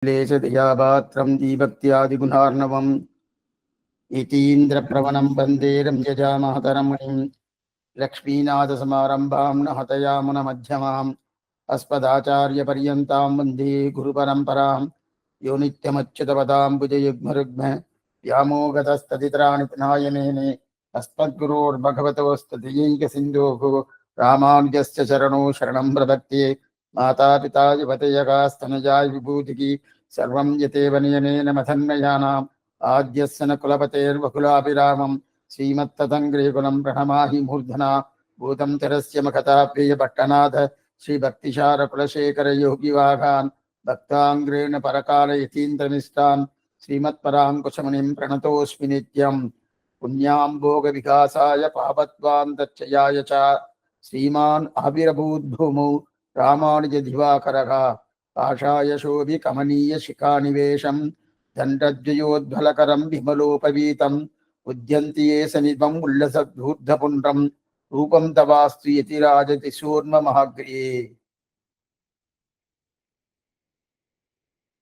क्लेशदयापात्रं दीभक्त्यादिगुणार्णवम् यतीन्द्रप्रवणं वन्दे रम्यजामातरमणिं लक्ष्मीनाथसमारम्भां नहतयामुनमध्यमाम् अस्मदाचार्यपर्यन्तां वन्दे गुरुपरम्परां यो नित्यमच्युतपदाम्बुजयुग्मरुग्म व्यामोगतस्तदितराणि नायनेने अस्मद्गुरोर्भगवतोऽस्तदयैकसिन्धोः रामानुजस्य चरणौ शरणं प्रपद्ये मातापिता युवतयकास्तनजाय विभूतिः सर्वं यतेव नियमेन मथन्नयानाम् आद्यस्य न कुलपतेर्वकुलाभिरामं श्रीमत्तदङ्ग्रेकुलं प्रणमाहि मूर्धना भूतं तरस्य मखताप्रियपट्टनाथ श्रीभक्तिशारकुलशेखरयोगिवाघान् भक्ताङ्ग्रेण परकालयतीन्द्रनिष्ठान् श्रीमत्पराङ्कुशमुनिं प्रणतोऽस्मि नित्यं पुण्यां भोगविकासाय पापत्वान्तच्छयाय च श्रीमान् आविर्भूद्भूमौ रामानुजदिवाकरः पाषाय शोभिकमनीय शिखानिवेशं दण्डद्वयोद्भलकरं विमलोपवीतं उद्यन्ति ये सनिधम् उल्लसद्धूर्धपुण्ड्रं रूपं तवास्तु यतिराजति सूर्ममहाग्र्ये.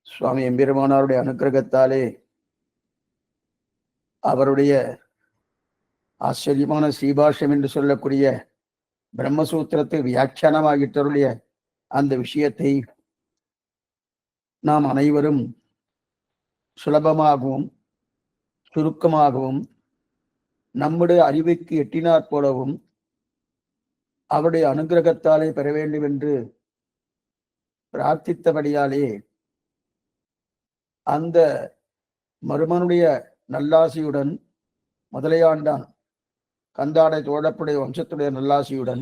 சுவாமி எம்பெருமானாருடைய அனுக்கிரகத்தாலே அவருடைய ஆச்சரியமான ஸ்ரீபாஷ்யம் என்று சொல்லக்கூடிய பிரம்மசூத்திரத்தை வியாக்கியானமாகிட்டருடைய அந்த விஷயத்தை நாம் அனைவரும் சுலபமாகவும் சுருக்கமாகவும் நம்முடைய அறிவுக்கு எட்டினாற் போலவும் அவருடைய அனுக்கிரகத்தாலே பெற வேண்டும் என்று பிரார்த்தித்தபடியாலே அந்த மருமனுடைய நல்லாசியுடன் முதலையாண்டான் கந்தாடை தோழப்புடைய வம்சத்துடைய நல்லாசியுடன்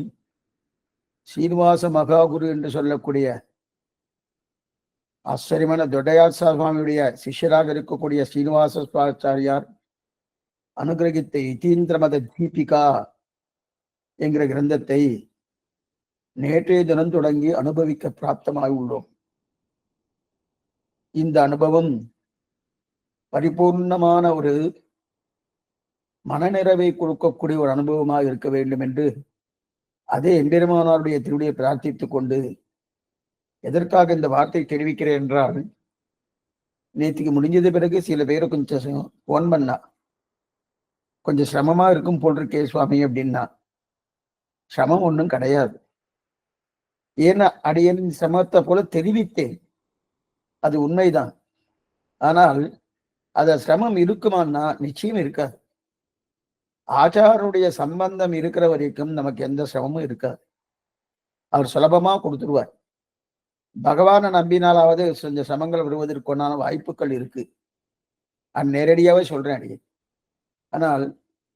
சீனிவாச மகாகுரு என்று சொல்லக்கூடிய ஆச்சரியமான தொடையார் சுவாமியுடைய சிஷ்யராக இருக்கக்கூடிய ஸ்ரீனிவாச சுவாச்சாரியார் அனுகிரகித்த யதீந்திரமத தீபிகா என்கிற கிரந்தத்தை நேற்றைய தினம் தொடங்கி அனுபவிக்க பிராப்தமாகி உள்ளோம். இந்த அனுபவம் பரிபூர்ணமான ஒரு மனநிறைவை கொடுக்கக்கூடிய ஒரு அனுபவமாக இருக்க வேண்டும் என்று அதே எம்பெருமானாருடைய திருவிடையை பிரார்த்தித்துக் கொண்டு, எதற்காக இந்த வார்த்தை தெரிவிக்கிறேன் என்றால், நேற்றுக்கு முடிஞ்சது பிறகு சில பேரை கொஞ்சம் போன் பண்ணா, கொஞ்சம் சிரமமா இருக்கும் போல் இருக்கே சுவாமி அப்படின்னா. சிரமம் ஒன்றும் கிடையாது. ஏன்னா அடியன் சிரமத்தை போல தெரிவித்தேன், அது உண்மைதான். ஆனால் அத சிரமம் இருக்குமான்னா நிச்சயம் இருக்காது. ஆச்சாரனுடைய சம்பந்தம் இருக்கிற வரைக்கும் நமக்கு எந்த சிரமமும் இருக்காது. அவர் சுலபமா கொடுத்துருவார். பகவானை நம்பினாலாவது கொஞ்சம் சிரமங்கள் வருவதற்கான வாய்ப்புகள் இருக்கு. அது நேரடியாவே சொல்றேன் அடியே. ஆனால்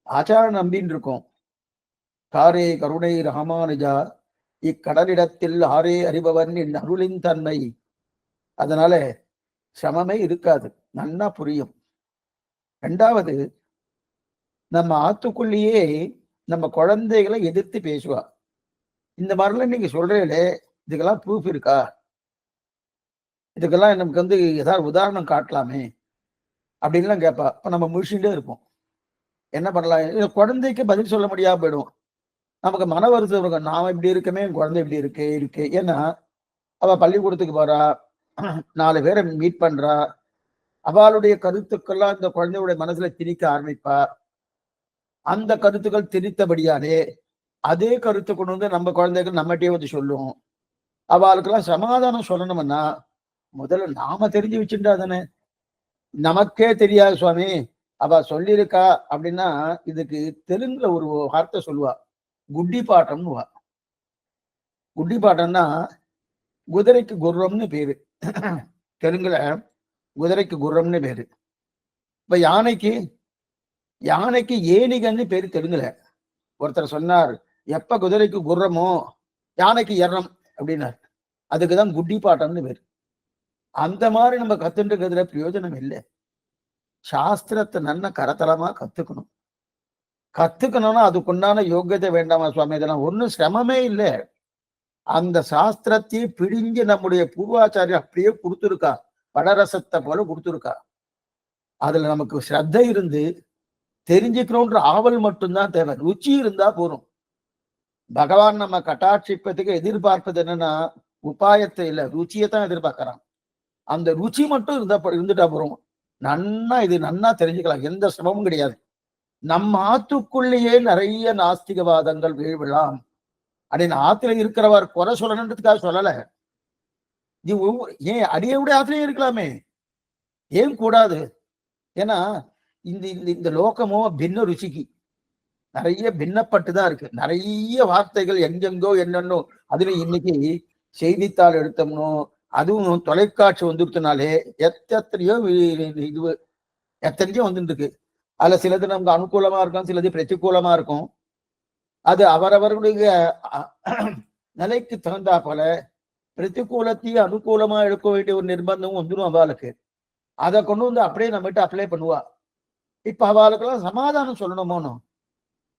ஆச்சார நம்பின்னு இருக்கோம். காரே கருணை ராமானுஜா இக்கடலிடத்தில் ஆரே அறிபவன் என் அருளின் தன்மை. அதனால சிரமமே இருக்காது, நன்னா புரியும். ரெண்டாவது, நம்ம ஆத்துக்குள்ளேயே நம்ம குழந்தைகளை எதிர்த்து பேசுவா. இந்த மாதிரிலாம் நீங்க சொல்றீங்களே, இதுக்கெல்லாம் ப்ரூஃப் இருக்கா? இதுக்கெல்லாம் நமக்கு ஏதாவது உதாரணம் காட்டலாமே அப்படின்லாம் கேட்பா. அப்ப நம்ம முழிச்சுட்டே இருப்போம். என்ன பண்ணலாம்? குழந்தைக்கு பதில் சொல்ல முடியாம போயிடும். நமக்கு மன வருத்தம் இருக்கும். நாம இப்படி இருக்கமே, குழந்தை இப்படி இருக்கு. ஏன்னா அவ பள்ளிக்கூடத்துக்கு போறா, 4 பேரை மீட் பண்றா, அவளுடைய கருத்துக்கள்லாம் இந்த குழந்தையுடைய மனசுல திணிக்க ஆரம்பிப்பா. அந்த கருத்துக்கள் திணித்தபடியாலே அதே கருத்து கொண்டு வந்து நம்ம குழந்தைகள் நம்மகிட்டயே வந்து சொல்லுவோம். அவளுக்கெல்லாம் சமாதானம் சொல்லணும்னா முதல்ல நாம தெரிஞ்சு வச்சுட்டா தானே. நமக்கே தெரியாது சுவாமி, அவ சொல்லியிருக்கா அப்படின்னா, இதுக்கு தெலுங்குல ஒரு வார்த்தை சொல்லுவா, குட்டி பாட்டம்னு. குட்டி பாட்டம்னா குதிரைக்கு குர்ரம்னு பேரு. தெலுங்குல குதிரைக்கு குர்ரம்னு பேரு. இப்ப யானைக்கு ஏனிகன்னு பேரு தெலுங்குல. ஒருத்தர் சொன்னார், எப்ப குதிரைக்கு குர்ரமோ யானைக்கு எறம் அப்படின்னார். அதுக்குதான் குட்டி பாட்டம்னு பேரு. அந்த மாதிரி நம்ம கத்துட்டு இருக்கிறதுல பிரயோஜனம் இல்லை. சாஸ்திரத்தை நல்ல கரத்தலமா கத்துக்கணும்னா அதுக்குண்டான யோக்கியத்தை வேண்டாமா சுவாமி? இதெல்லாம் ஒன்றும் சிரமமே இல்லை. அந்த சாஸ்திரத்தையே பிடிஞ்சு நம்முடைய பூர்வாச்சாரியர் அப்படியே கொடுத்துருக்கா, படரசத்தை போல கொடுத்துருக்கா. அதுல நமக்கு ஸ்ரத்தை இருந்து தெரிஞ்சுக்கணும்ன்ற ஆவல் மட்டும்தான் தேவை. ருச்சி இருந்தா போறோம். பகவான் நம்ம கட்டாட்சிப்பதுக்கு எதிர்பார்ப்பது என்னன்னா உபாயத்தை இல்ல, ருச்சியை தான் எதிர்பார்க்கிறான். அந்த ருச்சி மட்டும் இருந்துட்டா போறோம். நன்னா இது நன்னா தெரிஞ்சுக்கலாம். எந்த சிரமமும் கிடையாது. நம்ம ஆத்துக்குள்ளேயே நிறைய நாஸ்திகவாதங்கள் வீழ்விழாம் அப்படின்னு ஆத்துல இருக்கிறவர் குறை சொல்லணுன்றதுக்காக சொல்லல. நீ ஏன் அடியவுடைய ஆத்திரையும் இருக்கலாமே, ஏன் கூடாது? ஏன்னா இந்த இந்த லோகமோ பின்ன ருச்சிக்கு நிறைய பின்னப்பட்டுதான் இருக்கு. நிறைய வார்த்தைகள் எங்கெங்கோ என்னன்னோ. அதுல இன்னைக்கு செய்தித்தாள் எடுத்தோம்னோ, அதுவும் தொலைக்காட்சி வந்துருச்சுனாலே எத்தனையோ இது எத்தனையோ வந்துட்டு இருக்கு. அதுல சிலது நமக்கு அனுகூலமா இருக்கும், சிலது பிரதிகூலமா இருக்கும். அது அவரவர்களுடைய நிலைக்கு தகுந்தா போல பிரதிகூலத்தையும் அனுகூலமா எடுக்க வேண்டிய ஒரு நிர்பந்தமும் வந்துடும் அவளுக்கு. அதை கொண்டு வந்து அப்படியே நம்மகிட்ட அப்ளை பண்ணுவா. இப்ப அவளுக்கெல்லாம் சமாதானம் சொல்லணுமோனோ,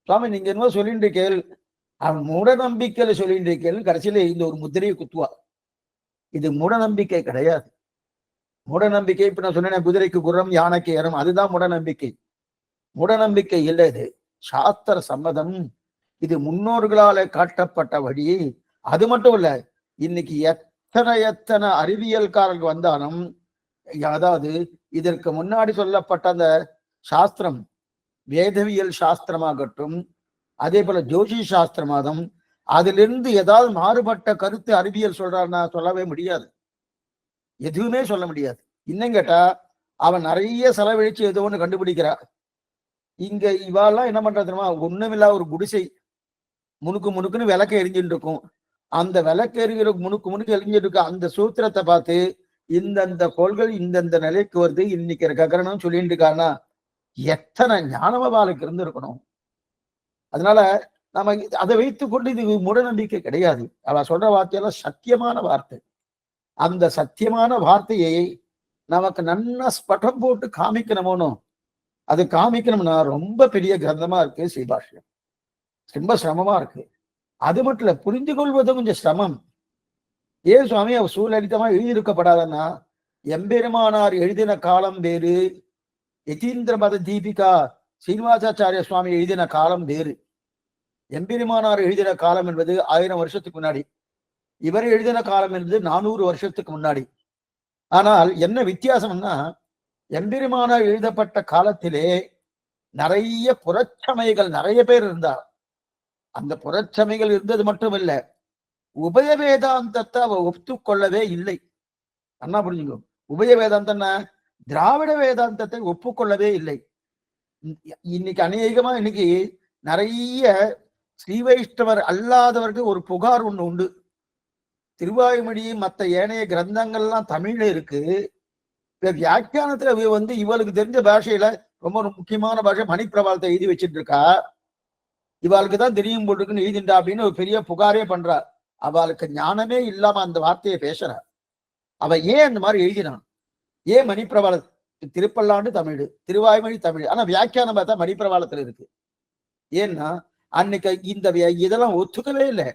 சுவாமி நீங்க என்னவோ சொல்லிட்டு இருக்கேள், அவன் மூட நம்பிக்கையில சொல்லிட்டு இருக்கேள், கடைசியில இந்த ஒரு முத்திரையை குத்துவா. இது மூட நம்பிக்கை கிடையாது. மூட நம்பிக்கை இப்ப நான் சொன்னேன், குதிரைக்கு குர்ரம் யானைக்கு ஏறும், அதுதான் மூட நம்பிக்கை. மூட நம்பிக்கை இல்லை, இது சாஸ்திர சம்மதம். இது முன்னோர்களால காட்டப்பட்ட வழி. அது மட்டும் இல்ல, இன்னைக்கு எத்தனை அறிவியல்காரர்கள் வந்தாலும், அதாவது இதற்கு முன்னாடி சொல்லப்பட்ட அந்த சாஸ்திரம், வேதவியல் சாஸ்திரமாகட்டும், அதே போல ஜோஷி சாஸ்திரமாகும், அதிலிருந்து ஏதாவது மாறுபட்ட கருத்து அறிவியல் சொல்றாருன்னா சொல்லவே முடியாது. எதுவுமே சொல்ல முடியாது. இன்னும் கேட்டா அவன் நிறைய செலவழிச்சு ஏதோ ஒண்ணு கண்டுபிடிக்கிறா. இங்க இவாலாம் என்ன பண்றதுமா, ஒண்ணுமில்லா ஒரு குடிசை முணுக்குன்னு விளக்க எரிஞ்சுட்டு இருக்கும். அந்த விளக்கு எரிகிற முணுக்கு எரிஞ்சிட்டு இருக்க அந்த சூத்திரத்தை பார்த்து இந்தந்த கோள்கள் இந்தந்த நிலைக்கு வருது இன்னைக்கு ககரணம் சொல்லிட்டு இருக்கான்னா எத்தனை ஞானவாளுக்கு இருந்து இருக்கணும். அதனால நம்ம அதை வைத்துக் கொண்டு இது மூட நம்பிக்கை கிடையாது. அவ சொல்ற வார்த்தையெல்லாம் சத்தியமான வார்த்தை. அந்த சத்தியமான வார்த்தையை நமக்கு நன்னா ஸ்பட்டம் போட்டு காமிக்கணுமோனோ, அது காமிக்கணும்னா ரொம்ப பெரிய கிரந்தமா இருக்கு ஸ்ரீபாஷ்யம். ரொம்ப சிரமமா இருக்கு. அது மட்டும் இல்ல, புரிந்து கொள்வது கொஞ்சம் சிரமம். ஏன் சுவாமி அவர் சூழலித்தமா எழுதியிருக்கப்படாதன்னா, எம்பெருமானார் எழுதின காலம் வேறு, யதீந்திர மத தீபிகா சீனிவாசாச்சாரிய சுவாமி எழுதின காலம் வேறு. எம்பெருமானார் எழுதின காலம் என்பது 1000 வருஷத்துக்கு முன்னாடி, இவர் எழுதின காலம் என்பது 400 வருஷத்துக்கு முன்னாடி. ஆனால் என்ன வித்தியாசம்னா, எம்பெருமானார் எழுதப்பட்ட காலத்திலே நிறைய புறச்சமைகள் நிறைய பேர் இருந்தார். அந்த புறச்சமைகள் இருந்தது மட்டும் இல்ல, உபய வேதாந்தத்தை அவ ஒப்புக்கொள்ளவே இல்லை. என்ன புரிஞ்சுக்கோ, உபய வேதாந்தம்னா திராவிட வேதாந்தத்தை ஒப்புக்கொள்ளவே இல்லை. இன்னைக்கு அநேகமா இன்னைக்கு நிறைய ஸ்ரீ வைஷ்ணவர் அல்லாதவர்கள் ஒரு புகார் ஒண்ணு உண்டு. திருவாய்மொழி மற்ற ஏனைய கிரந்தங்கள்லாம் தமிழ்ல இருக்கு, வியாக்கியானத்துல வந்து இவளுக்கு தெரிஞ்ச பாஷையில ரொம்ப முக்கியமான பாஷை மணிப்பிரபாலத்தை எழுதி வச்சுட்டு இருக்கா. இவாளுக்கு தான் தெரியும் போட்டுருக்குன்னு எழுதிண்டா அப்படின்னு ஒரு பெரிய புகாரே பண்றா. அவளுக்கு ஞானமே இல்லாம அந்த வார்த்தையை பேசுறா. அவ ஏன் அந்த மாதிரி எழுதினான்? ஏன் மணிப்பிரபால திருப்பல்லாண்டு தமிழ், திருவாய்மொழி தமிழ், ஆனா வியாக்கியானம் பார்த்தா மணிப்பிரபாலத்துல இருக்கு. ஏன்னா அன்னைக்கு இந்த இதெல்லாம் ஒத்துக்கவே இல்லை.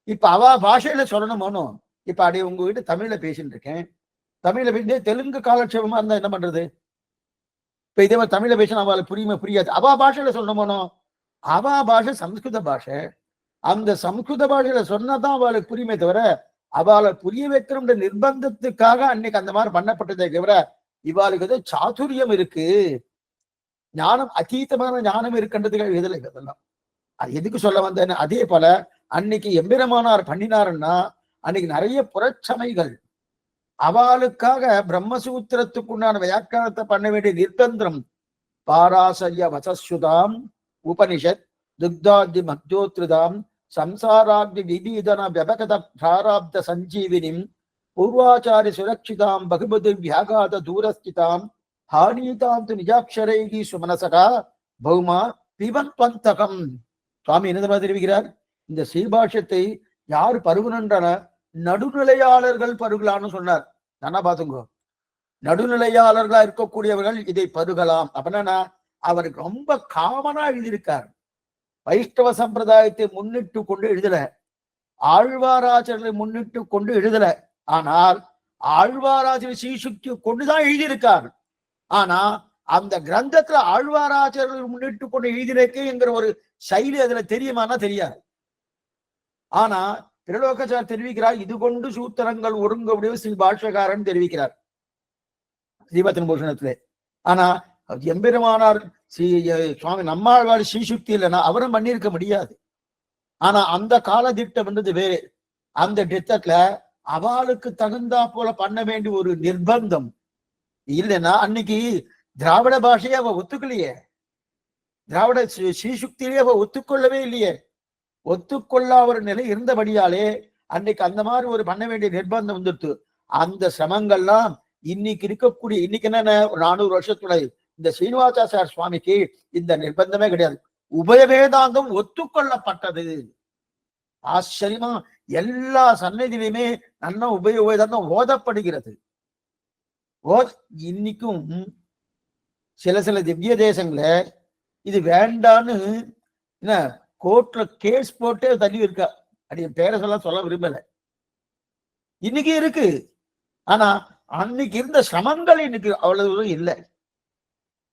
இப்ப அவ பாஷையில சொல்லணுமோனோ, இப்ப அப்படியே உங்க வீட்டு தமிழ்ல பேசிட்டு இருக்கேன், தமிழ்ல பேசி தெலுங்கு காலட்சேபமா இருந்தா என்ன பண்றது? இப்ப இதே மாதிரி தமிழ்ல பேசினா அவளுக்கு புரியாது. அவ பாஷையில சொல்லணுமோனோ, அவ பாஷை சம்ஸ்கிருத பாஷை, அந்த சம்ஸ்கிருத பாஷையில சொன்னதான் அவளுக்கு புரியுமே தவிர, அவளை புரிய வைக்கிற நிர்பந்தத்துக்காக அன்னைக்கு அந்த மாதிரி பண்ணப்பட்டதை தவிர, இவாளுக்கு ஏதோ சாதுரியம் இருக்கு, ஞானம் அதீதமான ஞானம் இருக்குன்றதுக்காக எதில் இதெல்லாம். அது எதுக்கு சொல்ல வந்தேன்னு, அதே போல அன்னைக்கு எம்பெருமானார் பண்ணினாருன்னா அன்னைக்கு நிறைய புறச்சமைகள் அவளுக்காக பிரம்மசூத்திரத்துக்குண்டான வியாக்கியானத்தை பண்ண வேண்டிய நிர்பந்தம். பாராசரிய வசஸ்சுதாம் உபனிஷத் துக்தாதி மக்ஜோத்ருதாம் சம்சாராக்னி விபீதன விபகத பிராராப்த சஞ்சீவினிம் பூர்வாச்சாரி சுரக்ஷிதாம் பகுபதி வியாகாத தூரஸ்திதாம் ஹானீதாம் து நிஜாட்சரைகி சுமனசகா பௌமா பிபந்த்வந்தகம். சுவாமி என்ன மாதிரி தெரிவிக்கிறார்? இந்த ஸ்ரீபாஷ்யத்தை யார் பருகுனன்றன? நடுநிலையாளர்கள் பருகலான்னு சொன்னார். நானா பாத்துங்கோ, நடுநிலையாளர்களா இருக்கக்கூடியவர்கள் இதை பருகலாம். அப்படின்னா அவருக்கு ரொம்ப காமனா எழுதியிருக்கார். வைஷ்ணவ சம்பிரதாயத்தை முன்னிட்டு கொண்டு எழுதல, ஆழ்வாராஜர்களை முன்னிட்டு கொண்டு எழுதல. ஆனால் ஆழ்வாராஜர் சீசுக்கு கொண்டுதான் எழுதியிருக்கார். ஆனா அந்த கிரந்தத்துல ஆழ்வாராஜர்கள் முன்னிட்டு கொண்டு எழுதினக்கு என்கிற ஒரு சைலி அதுல தெரியுமானா தெரியாது. ஆனா திருலோகச்சார் தெரிவிக்கிறார், இது கொண்டு சூத்திரங்கள் ஒருங்க ஸ்ரீ பாஷ்யக்காரன் தெரிவிக்கிறார். தீபத்தின் பூஷணத்துல. ஆனா எம்பெருமானார் சுவாமி நம்மாழ்வார் ஸ்ரீசுக்தி இல்லைன்னா அவரும் பண்ணியிருக்க முடியாது. ஆனா அந்த கால திட்டம் வந்தது வேறு. அந்த திட்டத்துல அவளுக்கு தகுந்தா போல பண்ண வேண்டிய ஒரு நிர்பந்தம் இல்லைன்னா அன்னைக்கு திராவிட பாஷையை அவ ஒத்துக்கலையே, திராவிட ஸ்ரீசுக்தியிலே அவ ஒத்துக்கொள்ளவே இல்லையே. ஒத்துக்கொள்ள ஒரு நிலை இருந்தபடியாலே அன்னைக்கு அந்த மாதிரி ஒரு பண்ண வேண்டிய நிர்பந்தம் வந்துடுத்து. அந்த சிரமங்கள்லாம் இன்னைக்கு இருக்கக்கூடிய, இன்னைக்கு என்ன 400 வருஷத்துல இந்த ஸ்ரீனிவாசாச்சார சுவாமிக்கு இந்த நிர்பந்தமே கிடையாது. உபயவேதாந்தம் ஒத்துக்கொள்ளப்பட்டது. ஆச்சரியமா எல்லா சன்னதியிலுமே நல்ல உபயவேதாந்தம் ஓதப்படுகிறது. இன்னைக்கும் சில திவ்ய தேசங்கள இது வேண்டான்னு என்ன கோர்ட்ல கேஸ் போட்டே தள்ளி இருக்கா. அது பேரை சொல்ல விரும்பல. இன்னைக்கு இருக்கு. ஆனா அன்னைக்கு இருந்த சிரமங்கள் இன்னைக்கு அவ்வளவு இல்லை.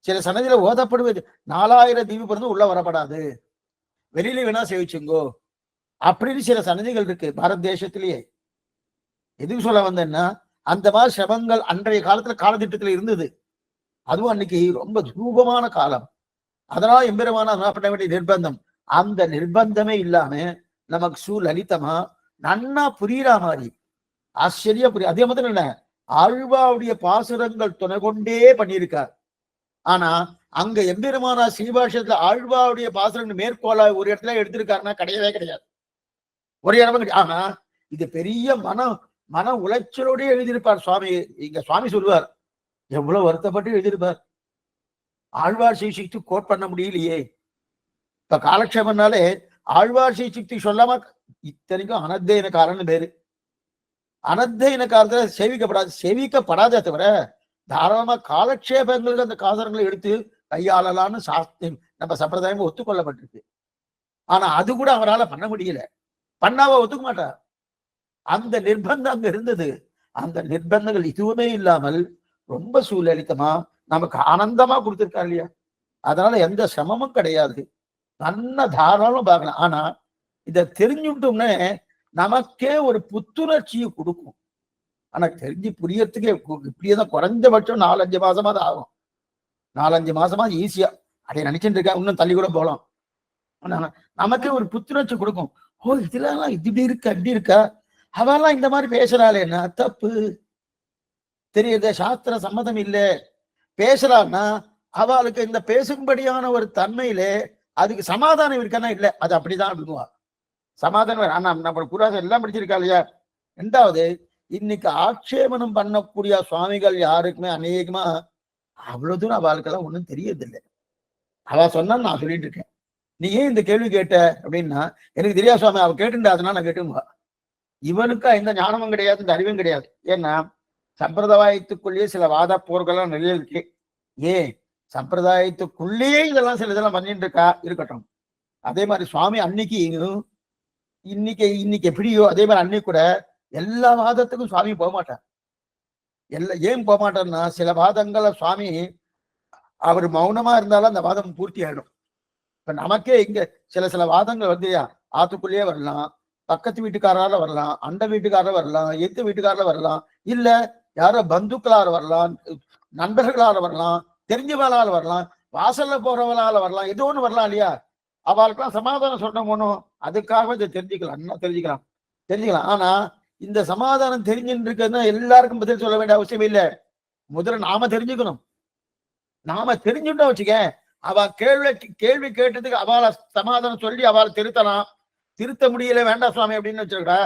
சில சன்னதியில ஓதப்படுவது 4000 தீபி பிறந்து உள்ள வரப்படாது, வெளியில வேணா சேவிச்சுங்கோ அப்படின்னு சில சன்னதிகள் இருக்கு பாரத தேசத்திலேயே. எதுக்கு சொல்ல வந்தேன்னா அந்த மாதிரி சிரமங்கள் அன்றைய காலத்துல காலத்திட்டத்துல இருந்தது. அதுவும் அன்னைக்கு ரொம்ப தூபமான காலம். அதனால எம்பெருமான பண்ண வேண்டிய நிர்பந்தம், அந்த நிர்பந்தமே இல்லாம நமக்கு லலிதமா நன்னா புரியுற மாதிரி ஆச்சரியா புரியும். அதே மாதிரி என்ன ஆழ்வாவுடைய பாசுரங்கள் துணை கொண்டே பண்ணியிருக்கார். ஆனா அங்க எம்பெருமானா ஸ்ரீபாஷத்துல ஆழ்வாவுடைய பாசுரங்கள் மேற்கோளா ஒரு இடத்துல எடுத்திருக்காருன்னா கிடையவே கிடையாது, ஒரு இடமும் கிடையாது. ஆனா இது பெரிய மன உளைச்சலோடய எழுதியிருப்பார் சுவாமி. இங்க சுவாமி சொல்லுவார் எவ்வளவு வருத்தப்பட்டு எழுதியிருப்பார். ஆழ்வார் ஸ்ரீசக்தி கோட் பண்ண முடியலையே. இப்ப காலக்ஷேபம்னாலே ஆழ்வார் ஸ்ரீசக்தி சொல்லாம, இத்தனைக்கும் அனத்தியனக்காரன்னு பேரு. அனத்தியனக்காரத்துல சேவிக்கப்படாதே தவிர தாராளமா காலக்ஷேபங்கள் அந்த காசரங்களை எடுத்து கையாளலான்னு நம்ம சம்பிரதாயம் ஒத்துக்கொள்ளப்பட்டிருக்கு. ஆனா அது கூட அவரால் பண்ண முடியல. பண்ணாவ ஒத்துக்க மாட்டார். அந்த நிர்பந்தம் அங்க இருந்தது. அந்த நிர்பந்தங்கள் இதுவுமே இல்லாமல் ரொம்ப சூழலித்தமா நமக்கு ஆனந்தமா கொடுத்திருக்காரு இல்லையா. அதனால எந்த சிரமமும் கிடையாது, நல்ல தாராளம் பார்க்கலாம். ஆனா இதை தெரிஞ்சுட்டோம்னே நமக்கே ஒரு புத்துணர்ச்சியை கொடுக்கும். ஆனா தெரிஞ்சு புரியறதுக்கே இப்படியேதான் குறைஞ்சபட்சம் 4-5 மாசமா தான் ஆகும். 4-5 மாசமா ஈஸியா அதை நினைச்சுட்டு இருக்கா, இன்னும் தள்ளி கூட போகலாம். ஆனா நமக்கே ஒரு புத்துணர்ச்சி கொடுக்கும். ஓ இதெல்லாம் இப்படி இருக்கா இப்படி இருக்கா, அவெல்லாம் இந்த மாதிரி பேசுறாளே என்ன தப்பு தெரியுது, சாஸ்திர சம்மதம் இல்லை பேசுறான்னா அவளுக்கு இந்த பேசும்படியான ஒரு தன்மையிலே அதுக்கு சமாதானம் இருக்கானா இல்லை, அது அப்படிதான் விடுவா. சமாதானம் ஆனா நம்ம புராதம் எல்லாம் படிச்சிருக்கா இல்லையா. ரெண்டாவது இன்னைக்கு ஆட்சேபனம் பண்ணக்கூடிய சுவாமிகள் யாருக்குமே அநேகமா அவ்வளவு தூரம் அவளுக்கெல்லாம் ஒன்றும் தெரியறதில்லை. அவ சொன்னா நான் சொல்லிட்டு இருக்கேன், நீ ஏன் இந்த கேள்வி கேட்ட அப்படின்னா எனக்கு தெரியாது சுவாமி, அவ கேட்டுண்டா அதனால நான் கேட்டுங்க. இவனுக்கு இந்த ஞானமும் கிடையாது, இந்த அறிவும் கிடையாது. ஏன்னா சம்பிரதாயத்துக்குள்ளேயே சில வாத போர்கள்லாம் நிறைய இருக்கு. ஏன் சம்பிரதாயத்துக்குள்ளேயே இதெல்லாம் சில இதெல்லாம் பண்ணிட்டு இருக்கா, இருக்கட்டும். அதே மாதிரி சுவாமி அன்னைக்கு இன்னைக்கு எப்படியோ அதே மாதிரி அன்னைக்கு கூட எல்லா வாதத்துக்கும் சுவாமி போக மாட்டார். ஏன் போக மாட்டார்னா சில வாதங்களை சுவாமி அவர் மௌனமா இருந்தாலும் அந்த வாதம் பூர்த்தி ஆயிடும். இப்ப நமக்கே இங்க சில வாதங்கள் வந்து ஆத்துக்குள்ளேயே வரலாம், பக்கத்து வீட்டுக்காரால வரலாம், அண்ட வீட்டுக்காரர் வரலாம், எத்து வீட்டுக்காரல வரலாம், இல்ல யாரோ பந்துக்களால வரலாம், நண்பர்களால வரலாம், தெரிஞ்சவளால வரலாம், வாசல்ல போறவளால வரலாம், ஏதோ ஒண்ணு வரலாம் இல்லையா. அவளுக்கெல்லாம் சமாதானம் சொல்லணும், அதுக்காக இதை தெரிஞ்சுக்கலாம். ஆனா இந்த சமாதானம் தெரிஞ்சுட்டு இருக்கிறதுனா எல்லாருக்கும் பதில் சொல்ல வேண்டிய அவசியம் இல்லை. முதல்ல நாம தெரிஞ்சுக்கணும். நாம தெரிஞ்சுட்டோம் வச்சுக்க, அவ கேள்வி கேட்டதுக்கு அவளை சமாதானம் சொல்லி அவளை திருத்த முடியல வேண்டாம் சுவாமி அப்படின்னு வச்சிருக்கா,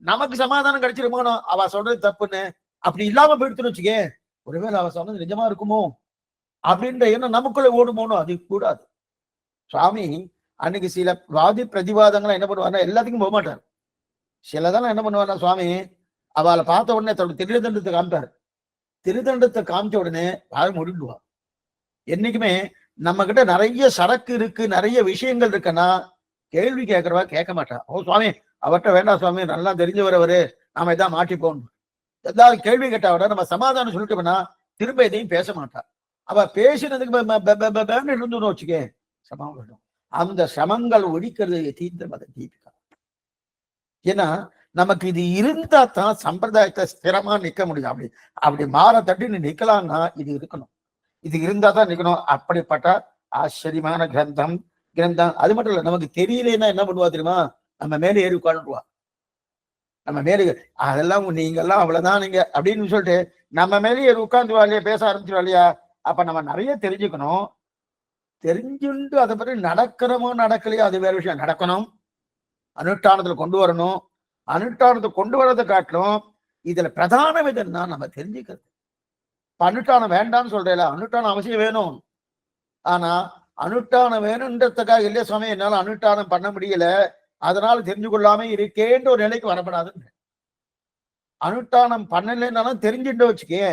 நமக்கு சமாதானம் கிடைச்சிருக்கணும். அவ சொல்றது தப்புன்னு அப்படி இல்லாம போயிடுத்துன்னு வச்சுக்க, ஒருவேளை அவ சொன்னது நிஜமா இருக்குமோ அப்படின்ற எண்ணம் நமக்குள்ள ஓடுமோனோ, அது கூடாது. சுவாமி அன்னைக்கு சில வாதி பிரதிவாதங்களை என்ன பண்ணுவாருன்னா எல்லாத்துக்கும் போக மாட்டார். சிலதெல்லாம் என்ன பண்ணுவாருன்னா சுவாமி அவளை பார்த்த உடனே தன்னோட திருதண்டத்தை காமிப்பார். திருதண்டத்தை காமிச்ச உடனே வாழ முடிடுவா. என்னைக்குமே நம்ம கிட்ட நிறைய சரக்கு இருக்கு, நிறைய விஷயங்கள் இருக்குன்னா கேள்வி கேட்கறவா கேட்க மாட்டா. ஓ சுவாமி அவர்கிட்ட வேண்டாம் சுவாமி, நல்லா தெரிஞ்சு வரவரு, நாம எதாவது மாட்டிப்போம். ஏதாவது கேள்வி கேட்டாவிட நம்ம சமாதானம் சொல்லிட்டோம்னா திரும்ப எதையும் பேச மாட்டா. அவ பேசினதுக்கு இருந்துன்னு வச்சுக்கே சமாதானம். அந்த சமங்கள் ஒழிக்கிறது தீர்த்த மத தீபிகா. ஏன்னா நமக்கு இது இருந்தா தான் சம்பிரதாயத்தை ஸ்திரமா நிக்க முடியும். அப்படி அப்படி மாற தட்டி நிக்கலாம்னா இது இருக்கணும். இது இருந்தா தான் நிக்கணும். அப்படிப்பட்ட ஆச்சரியமான கிரந்தம். அது மட்டும் இல்ல, நமக்கு தெரியலன்னா என்ன பண்ணுவா தெரியுமா? நம்ம மேல ஏறி உட்காந்துருவா. நம்ம மேலே அதெல்லாம் நீங்க எல்லாம் அவ்வளவுதான் நீங்க அப்படின்னு சொல்லிட்டு நம்ம மேலே ஏறி உட்காந்துருவா இல்லையா, பேச ஆரம்பிச்சிருவா இல்லையா? அப்ப நம்ம நிறைய தெரிஞ்சுக்கணும். தெரிஞ்சுண்டு அதை பற்றி நடக்கிறோமோ நடக்கலையோ அது வேற விஷயம். நடக்கணும், அனுஷ்டானத்துல கொண்டு வரணும். அனுஷ்டானத்தை கொண்டு வரதை காட்டிலும் இதுல பிரதானம் எதுன்னா நம்ம தெரிஞ்சுக்கிறது. அனுஷ்டானம் வேண்டாம்னு சொல்றேன், அனுஷ்டானம் அவசியம் வேணும். ஆனா அனுஷ்டானம் வேணுன்றதுக்காக இல்லையா சுவாமி என்னால அனுஷ்டானம் பண்ண முடியல, அதனால தெரிஞ்சு கொள்ளாம இருக்கேன்ற ஒரு நிலைக்கு வரப்படாது. அனுஷ்டானம் பண்ணலைன்னாலும் தெரிஞ்சுட்டு வச்சுக்கே,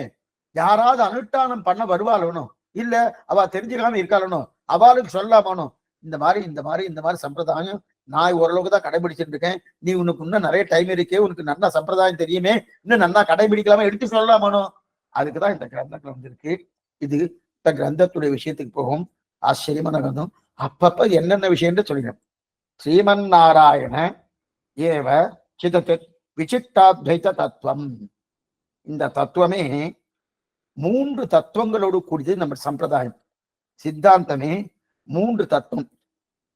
யாராவது அனுஷ்டானம் பண்ண வருவாளணும், இல்ல அவ தெரிஞ்சுக்காம இருக்காளணும், அவளுக்கு சொல்லாமணும் இந்த மாதிரி சம்பிரதாயம் நான் ஓரளவுக்கு தான் கடைபிடிச்சிட்டு இருக்கேன், நீ உனக்கு இன்னும் நிறைய டைம் இருக்கே, உனக்கு நல்லா சம்பிரதாயம் தெரியுமே, இன்னும் நல்லா கடைபிடிக்கலாமா எடுத்து சொல்லலாமணும். அதுக்குதான் இந்த கிரந்தங்கள் வந்திருக்கு. இது இந்த கிரந்தத்துடைய விஷயத்துக்கு போகும். ஆச்சரியமான கிரந்தம். அப்பப்ப என்னென்ன விஷயம்னு சொல்லிடும். ஸ்ரீமன் நாராயண ஏவ சிதத் விசிஷ்டாத்வைத தத்துவம். இந்த தத்துவமே 3 தத்துவங்களோடு கூடியது நம்ம சம்பிரதாயம். சித்தாந்தமே 3 தத்துவம்.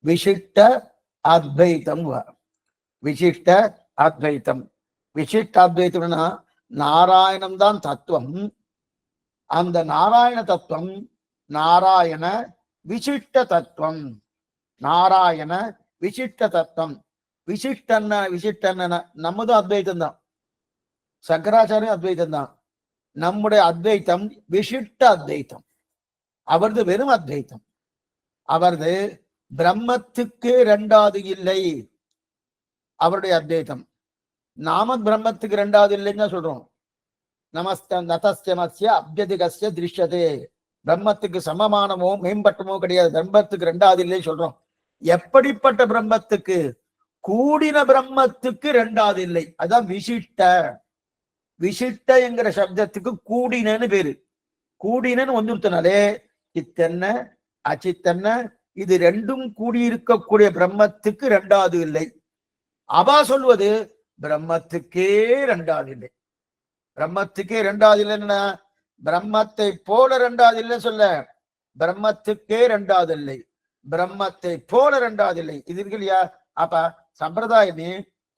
விசிஷ்ட அத்வைத்தம். விசிஷ்ட அத்வைத்தம். விசிஷ்ட அத்வைத்தம்னா நாராயணம் தான் தத்துவம். அந்த நாராயண தத்துவம் நாராயண விசிஷ்ட தத்துவம். நாராயண விசிஷ்ட தத்துவம். விசிஷ்டன்ன நம்மது அத்வைத்தம் தான், சங்கராச்சாரியம் அத்வைத்தம் தான். நம்முடைய அத்வைத்தம் விசிஷ்ட அத்வைத்தம். அவரது வெறும் அத்வைத்தம். அவரது பிரம்மத்துக்கு 2வது இல்லை அவருடைய அத்வைத்தம். நாம பிரம்மத்துக்கு 2வது இல்லைன்னு சொல்றோம். நதஸ்ய அபியதிகஸ்ய திருஷ்யதே. பிரம்மத்துக்கு சமமானமோ மேம்பட்டமோ கிடையாது, பிரம்மத்துக்கு 2வது இல்லை சொல்றோம். எப்படிப்பட்ட பிரம்மத்துக்கு? கூடின பிரம்மத்துக்கு 2வது இல்லை. அதான் விசிஷ்ட. விசிஷ்ட என்கிற சப்தத்துக்கு கூடினன்னு பேரு. கூடினன்னு வந்துருத்தனாலே சித்தன்ன அச்சித்தன்ன இது 2ம் கூடியிருக்கக்கூடிய பிரம்மத்துக்கு 2வது இல்லை. அவா சொல்வது பிரம்மத்துக்கே 2வது இல்லை. பிரம்மத்துக்கே 2வது இல்லைன்னா பிரம்மத்தை போல 2வது இல்லை சொல்ல, பிரம்மத்துக்கே 2வது இல்லை, பிரம்மத்தை போல 2வது இல்லை. இது இருக்கு இல்லையா? அப்ப சம்பிரதாயமே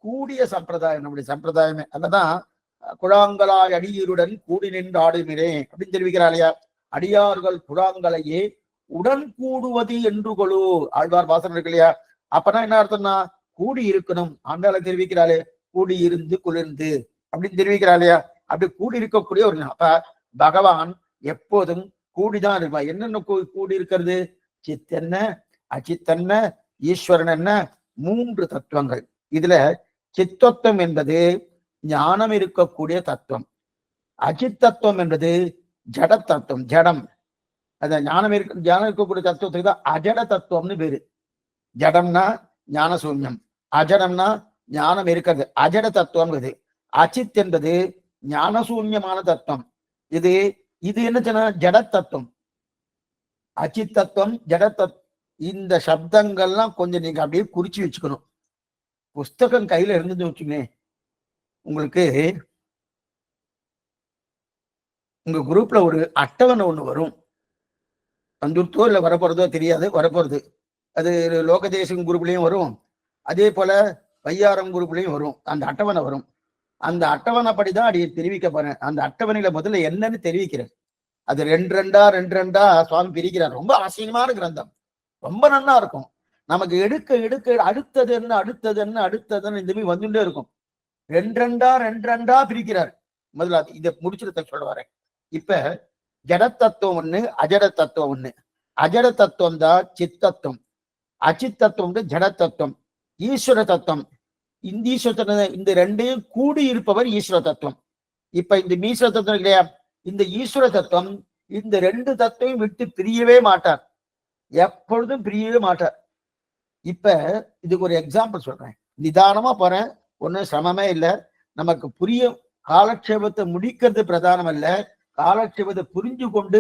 கூடிய சம்பிரதாயம் நம்முடைய சம்பிரதாயமே. அததான் குழாங்களாய் அடியருடன் கூடி நின்று ஆடுகிறே அப்படின்னு தெரிவிக்கிறாளையா. அடியார்கள் குழாங்களையே உடன் கூடுவது என்று கொழு ஆழ்வார் வாசனம் இருக்கு இல்லையா? அப்பனா என்ன அர்த்தம்னா கூடி இருக்கணும். ஆண்டாளை தெரிவிக்கிறாளே, கூடி இருந்து குளிர்ந்து அப்படின்னு தெரிவிக்கிறாளையா. அப்படி கூடி இருக்கக்கூடிய ஒரு, அப்ப பகவான் எப்போதும் கூடிதான் இருப்பா. என்னென்ன கூடி இருக்கிறது? சித்தன்ன அச்சித்தன்ன ஈஸ்வரன் என்ன 3 தத்துவங்கள். இதுல சித்தத்துவம் என்பது ஞானம் இருக்கக்கூடிய தத்துவம். அஜித் தத்துவம் என்பது ஜட தத்துவம், ஜடம். அத ஞானம் இருக்கக்கூடிய தத்துவத்துக்கு தான் அஜட தத்துவம்னு பேரு. ஜடம்னா ஞான சூன்யம், அஜடம்னா ஞானம் இருக்கிறது, அஜட தத்துவம். இது அச்சித் என்பது ஞானசூன்யமான தத்துவம். இது என்ன ஜட தத்துவம். அச்சித் தத்துவம், ஜட தத்துவம். இந்த சப்தங்கள்லாம் கொஞ்சம் நீங்க அப்படியே குறிச்சு வச்சுக்கணும். புஸ்தகம் கையில இருந்துன்னு வச்சுங்க, உங்களுக்கு உங்க குரூப்ல ஒரு அட்டவணை ஒண்ணு வரும். வந்துருத்தோ இல்ல வரப்போறதோ தெரியாது, வரப்போறது. அது லோகதேசம் குரூப்லயும் வரும், அதே போல வையாரம் குரூப்லயும் வரும். அந்த அட்டவணை வரும். அந்த அட்டவணைப்படிதான் அடி தெரிவிக்க போறேன். அந்த அட்டவணையில முதல்ல என்னன்னு தெரிவிக்கிறேன். அது 2 சுவாமி பிரிக்கிறார். ரொம்ப ஆச்சரியமான கிரந்தம், ரொம்ப நல்லா இருக்கும். நமக்கு எடுக்க எடுக்க அடுத்தது என்ன இந்த மாதிரி வந்துட்டே இருக்கும். 2 பிரிக்கிறார். முதல்ல இதை முடிச்சுட்டு சொல்ல வரேன். இப்ப ஜட தத்துவம் ஒண்ணு, அஜட தத்துவம் ஒண்ணு. அஜட தத்துவம் தான் சித்தத்துவம், அச்சித் தத்துவம் ஜட தத்துவம், ஈஸ்வர தத்துவம். இந்த ஈஸ்வர இந்த 2யும் கூடி இருப்பவர் ஈஸ்வர தத்துவம். இப்ப இந்த ஈஸ்வர தத்துவம் இல்லையா, இந்த ஈஸ்வர தத்துவம் இந்த 2 தத்துவம் விட்டு பிரியவே மாட்டார், எப்பொழுதும் பிரியவே மாட்டார். இப்ப இதுக்கு ஒரு எக்ஸாம்பிள் சொல்றேன், நிதானமா போறேன், ஒன்னும் சிரமமே இல்லை, நமக்கு புரியும். காலக்ஷேபத்தை முடிக்கிறது பிரதானம் அல்ல, காலக்ஷேபத்தை புரிஞ்சு கொண்டு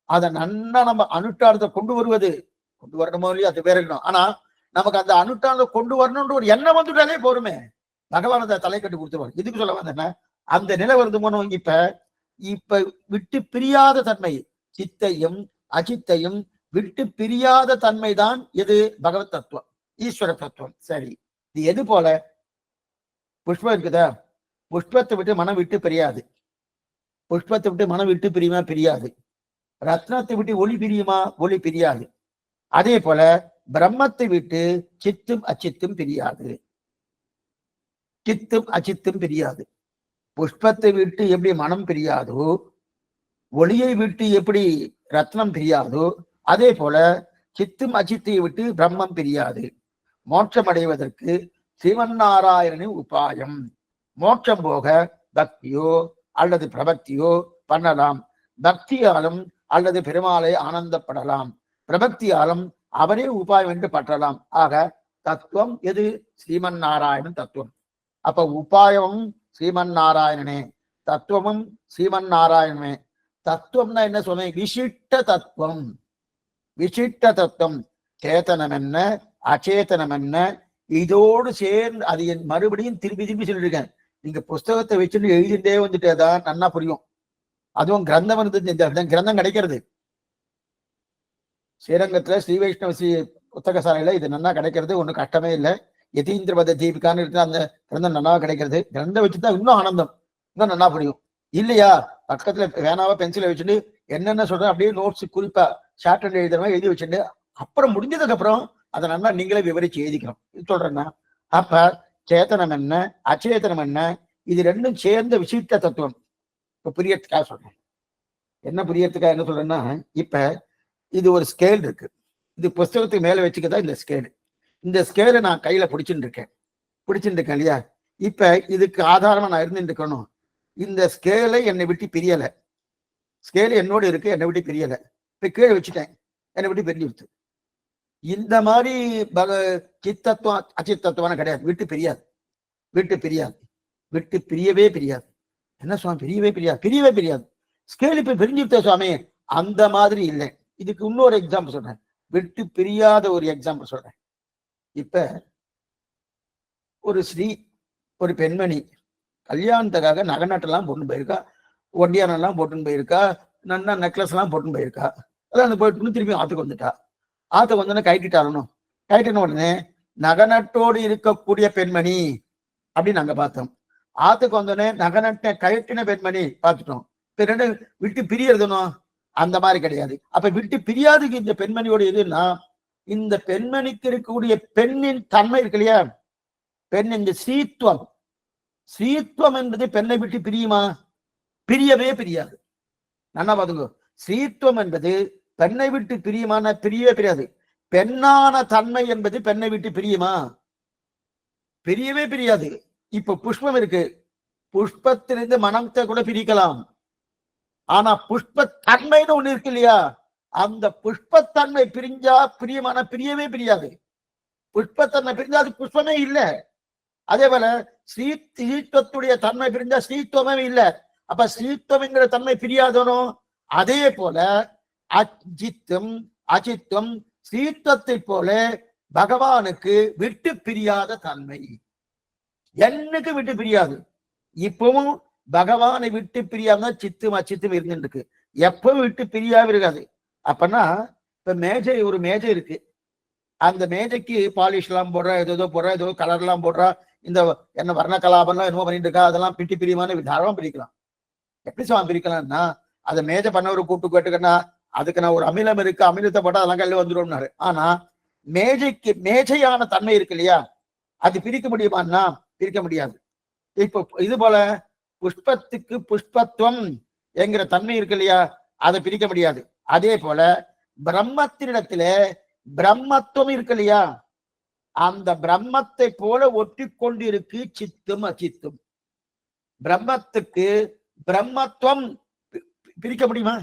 அதை நன்னா நம்ம அனுஷ்டானத்தை கொண்டு வரணுமோ இல்லையோ அது வேற இருக்கணும். ஆனா நமக்கு அந்த அனுஷ்டானத்தை கொண்டு வரணும்ன்ற ஒரு எண்ணம் வந்துட்டாலே போருமே. பகவான் அதை தலை கட்டி கொடுத்துருவார். எதுக்கு சொல்ல வந்தேன்னா, அந்த நிலை வருது போனோம். இப்ப விட்டு பிரியாத தன்மை, சித்தையும் அச்சித்தையும் விட்டு பிரியாத தன்மை தான் எது? பகவத் தத்துவம், ஈஸ்வர தத்துவம். சரி, இது எது போல? புஷ்பம் இருக்குதா, புஷ்பத்தை விட்டு மனம் விட்டு பிரியாது. புஷ்பத்தை விட்டு மனம் விட்டு பிரியுமா? பிரியாது. ரத்னத்தை விட்டு ஒளி பிரியுமா? ஒளி பிரியாது. அதே போல பிரம்மத்தை விட்டு சித்தும் அச்சித்தும் பிரியாது. சித்தும் அச்சித்தும் பிரியாது. புஷ்பத்தை விட்டு எப்படி மனம் பிரியாதோ, ஒளியை விட்டு எப்படி ரத்னம் பிரியாதோ, அதே போல சித்தும் அச்சித்தை விட்டு பிரம்மம் பிரியாது. மோட்சம் அடைவதற்கு ஸ்ரீமன்னாராயணனின் உபாயம். மோட்சம் போக பக்தியோ அல்லது பிரபக்தியோ பண்ணலாம். பக்தியாலும் அல்லது பெருமாளை ஆனந்தப்படலாம். பிரபக்தியாலும் அவரே உபாயம் என்று பற்றலாம். ஆக தத்துவம் எது? ஸ்ரீமன் நாராயணன் தத்துவம். அப்ப உபாயமும் ஸ்ரீமன் நாராயணனே, தத்துவமும் ஸ்ரீமன் நாராயணனே. தத்துவம்னா என்ன சொன்னேன்? விசிஷ்ட தத்துவம். விசிஷ்ட தத்துவம் சேத்தனம் என்ன, அச்சேதனம் என்ன, இதோடு சேர்ந்து அது மறுபடியும் திருப்பி திருப்பி சொல்லிருக்கேன். நீங்க புஸ்தகத்தை வச்சுட்டு எழுதிட்டே வந்துட்டேதான் நன்னா புரியும். அதுவும் கிரந்தம் வந்து கிரந்தம் கிடைக்கிறது. ஸ்ரீரங்கத்துல ஸ்ரீ வைஷ்ணவ ஸ்ரீ புத்தகசாலையில இது நன்னா கிடைக்கிறது, ஒன்றும் கஷ்டமே இல்லை. யதீந்திரபத தீபிகான்னு இருக்கு, அந்த கிரந்தம் நல்லா கிடைக்கிறது. கிரந்தம் வச்சுதான் இன்னும் ஆனந்தம், இன்னும் நல்லா புரியும். இல்லையா, பக்கத்துல வேணாவா பென்சிலை வச்சுட்டு என்னென்ன சொல்றேன் அப்படியே நோட்ஸ் குறிப்பா ஷார்ட் அண்ட் எழுதுற மாதிரி எழுதி வச்சுட்டு அப்புறம் முடிஞ்சதுக்கு அப்புறம் அதை நல்லா நீங்களே விவரிச்சு எழுதிக்கிறோம். இது சொல்றேன்னா, அப்ப சேத்தனம் என்ன, அச்சேதனம் என்ன, இது ரெண்டும் சேர்ந்த விசிஷ்ட தத்துவம். இப்ப புரியறதுக்காக சொல்றேன். என்ன புரியறதுக்காக என்ன சொல்றேன்னா, இப்ப இது ஒரு ஸ்கேல் இருக்கு. இது புஸ்தகத்துக்கு மேல வச்சுக்கதான் இந்த ஸ்கேலு. இந்த ஸ்கேலை நான் கையில பிடிச்சுட்டு இருக்கேன் இல்லையா? இப்ப இதுக்கு ஆதாரமா நான் இருந்துட்டு இருக்கணும். இந்த ஸ்கேலை என்னை விட்டு பிரியலை. ஸ்கேல் என்னோடு இருக்கு, என்னை விட்டு பிரியலை. இப்ப கீழே வச்சுட்டேன், என்னை விட்டு பிரிஞ்சுடுத்து. இந்த மாதிரி சித்தத்துவம் அச்சித்தத்துவம் கிடையாது. விட்டு பிரியாது, விட்டு பிரியாது, விட்டு பிரியவே பிரியாது. என்ன சுவாமி? பிரியவே பிரியாது. ஸ்கேல் இப்ப பிரிஞ்சுட்டே சுவாமி, அந்த மாதிரி இல்லை. இதுக்கு இன்னொரு எக்ஸாம்பிள் சொல்றேன், விட்டு பிரியாத ஒரு எக்ஸாம்பிள் சொல்றேன். இப்ப ஒரு பெண்மணி கல்யாணத்துக்காக நகை நட்டெல்லாம் போட்டுன்னு போயிருக்கா, ஒண்டியானெல்லாம் போட்டுன்னு போயிருக்கா, நல்லா நெக்லஸ் எல்லாம் போட்டுன்னு போயிருக்கா. அதான் போயிட்டு திருப்பி ஆத்துக்கு வந்துட்டா. ஆத்துக்கு வந்தோடனே கைட்டிட்டாரணும். கைட்டின உடனே நகநட்டோடு இருக்கக்கூடிய பெண்மணி அப்படின்னு நாங்க பார்த்தோம். ஆத்துக்கு வந்தோடனே நகநட்ட கழட்டின பெண்மணி பார்த்துட்டோம். இப்ப ரெண்டு விட்டு பிரியறதுனோ அந்த மாதிரி கிடையாது. அப்ப விட்டு பிரியாதுக்கு இந்த பெண்மணியோட எதுன்னா, இந்த பெண்மணிக்கு இருக்கக்கூடிய பெண்ணின் தன்மை இருக்கு இல்லையா, பெண்ணின் ஸ்ரீத்துவம். ஸ்ரீத்துவம் என்பது பெண்ணை விட்டு பிரியுமா? பிரியவே பிரியாது. நல்லா பாத்துங்க, ஸ்ரீத்துவம் என்பது பெண்ணை விட்டு பிரியுமான? பிரியவே பிரியாது. பெண்ணான தன்மை என்பது பெண்ணை விட்டு பிரியுமா? பிரியவே பிரியாது. இப்ப புஷ்பம் இருக்கு, புஷ்பத்திலிருந்து மனத்தை கூட பிரிக்கலாம். ஆனா புஷ்ப தன்மைன்னு ஒண்ணு இருக்கு இல்லையா, அந்த புஷ்பத்தன்மை பிரிஞ்சா பிரியமான? பிரியவே பிரியாது. புஷ்பத்தன்மை பிரிஞ்சா அது புஷ்பமே இல்லை. அதே போல ஸ்ரீத்துவத்துடைய தன்மை பிரிஞ்சா ஸ்ரீத்துவமே இல்லை. அப்ப ஸ்ரீத்துவங்கிற தன்மை பிரியாதனோ. அதே போல அச்சித்தும் அச்சித்துவம் ஸ்ரீத்துவத்தை போல பகவானுக்கு விட்டு பிரியாத தன்மை. என்னைக்கு விட்டு பிரியாது. இப்பவும் பகவானை விட்டு பிரியாம சித்தும் அச்சித்தும் இருந்துட்டு இருக்கு. எப்பவும் விட்டு பிரியாம இருக்காது. அப்பனா இப்ப ஒரு மேஜை இருக்கு. அந்த மேஜைக்கு பாலிஷ் எல்லாம் போடுறா, ஏதோ போடுறா, ஏதோ கலர் எல்லாம் போடுறா, இந்த என்ன வர்ண கலாபம்லாம் என்னமோ பண்ணிட்டு இருக்கா. அதெல்லாம் பிரிட்டு பிரியுமான தாராளமா பிரிக்கலாம். எப்படி சாமி பிரிக்கலாம்னா, அதை மேஜை பண்ண ஒரு கூட்டு கேட்டுக்கன்னா அதுக்கு நான் ஒரு அமிலம் இருக்கு, அமிலத்தை போட்டா அதெல்லாம் கல்ல வந்துடும்னாரு. ஆனா மேஜையான தன்மை இருக்கு இல்லையா, அது பிரிக்க முடியுமான்னா பிரிக்க முடியாது. இப்போ இது போல புஷ்பத்துக்கு புஷ்பத்துவம் என்கிற தன்மை இருக்கு இல்லையா, அதை பிரிக்க முடியாது. அதே போல பிரம்மத்தினிடத்துல பிரம்மத்துவம் இருக்கு இல்லையா, அந்த பிரம்மத்தை போல ஒட்டி கொண்டு இருக்கு சித்தும் அச்சித்தும். பிரம்மத்துக்கு பிரம்மத்துவம் பிரிக்க முடியுமா?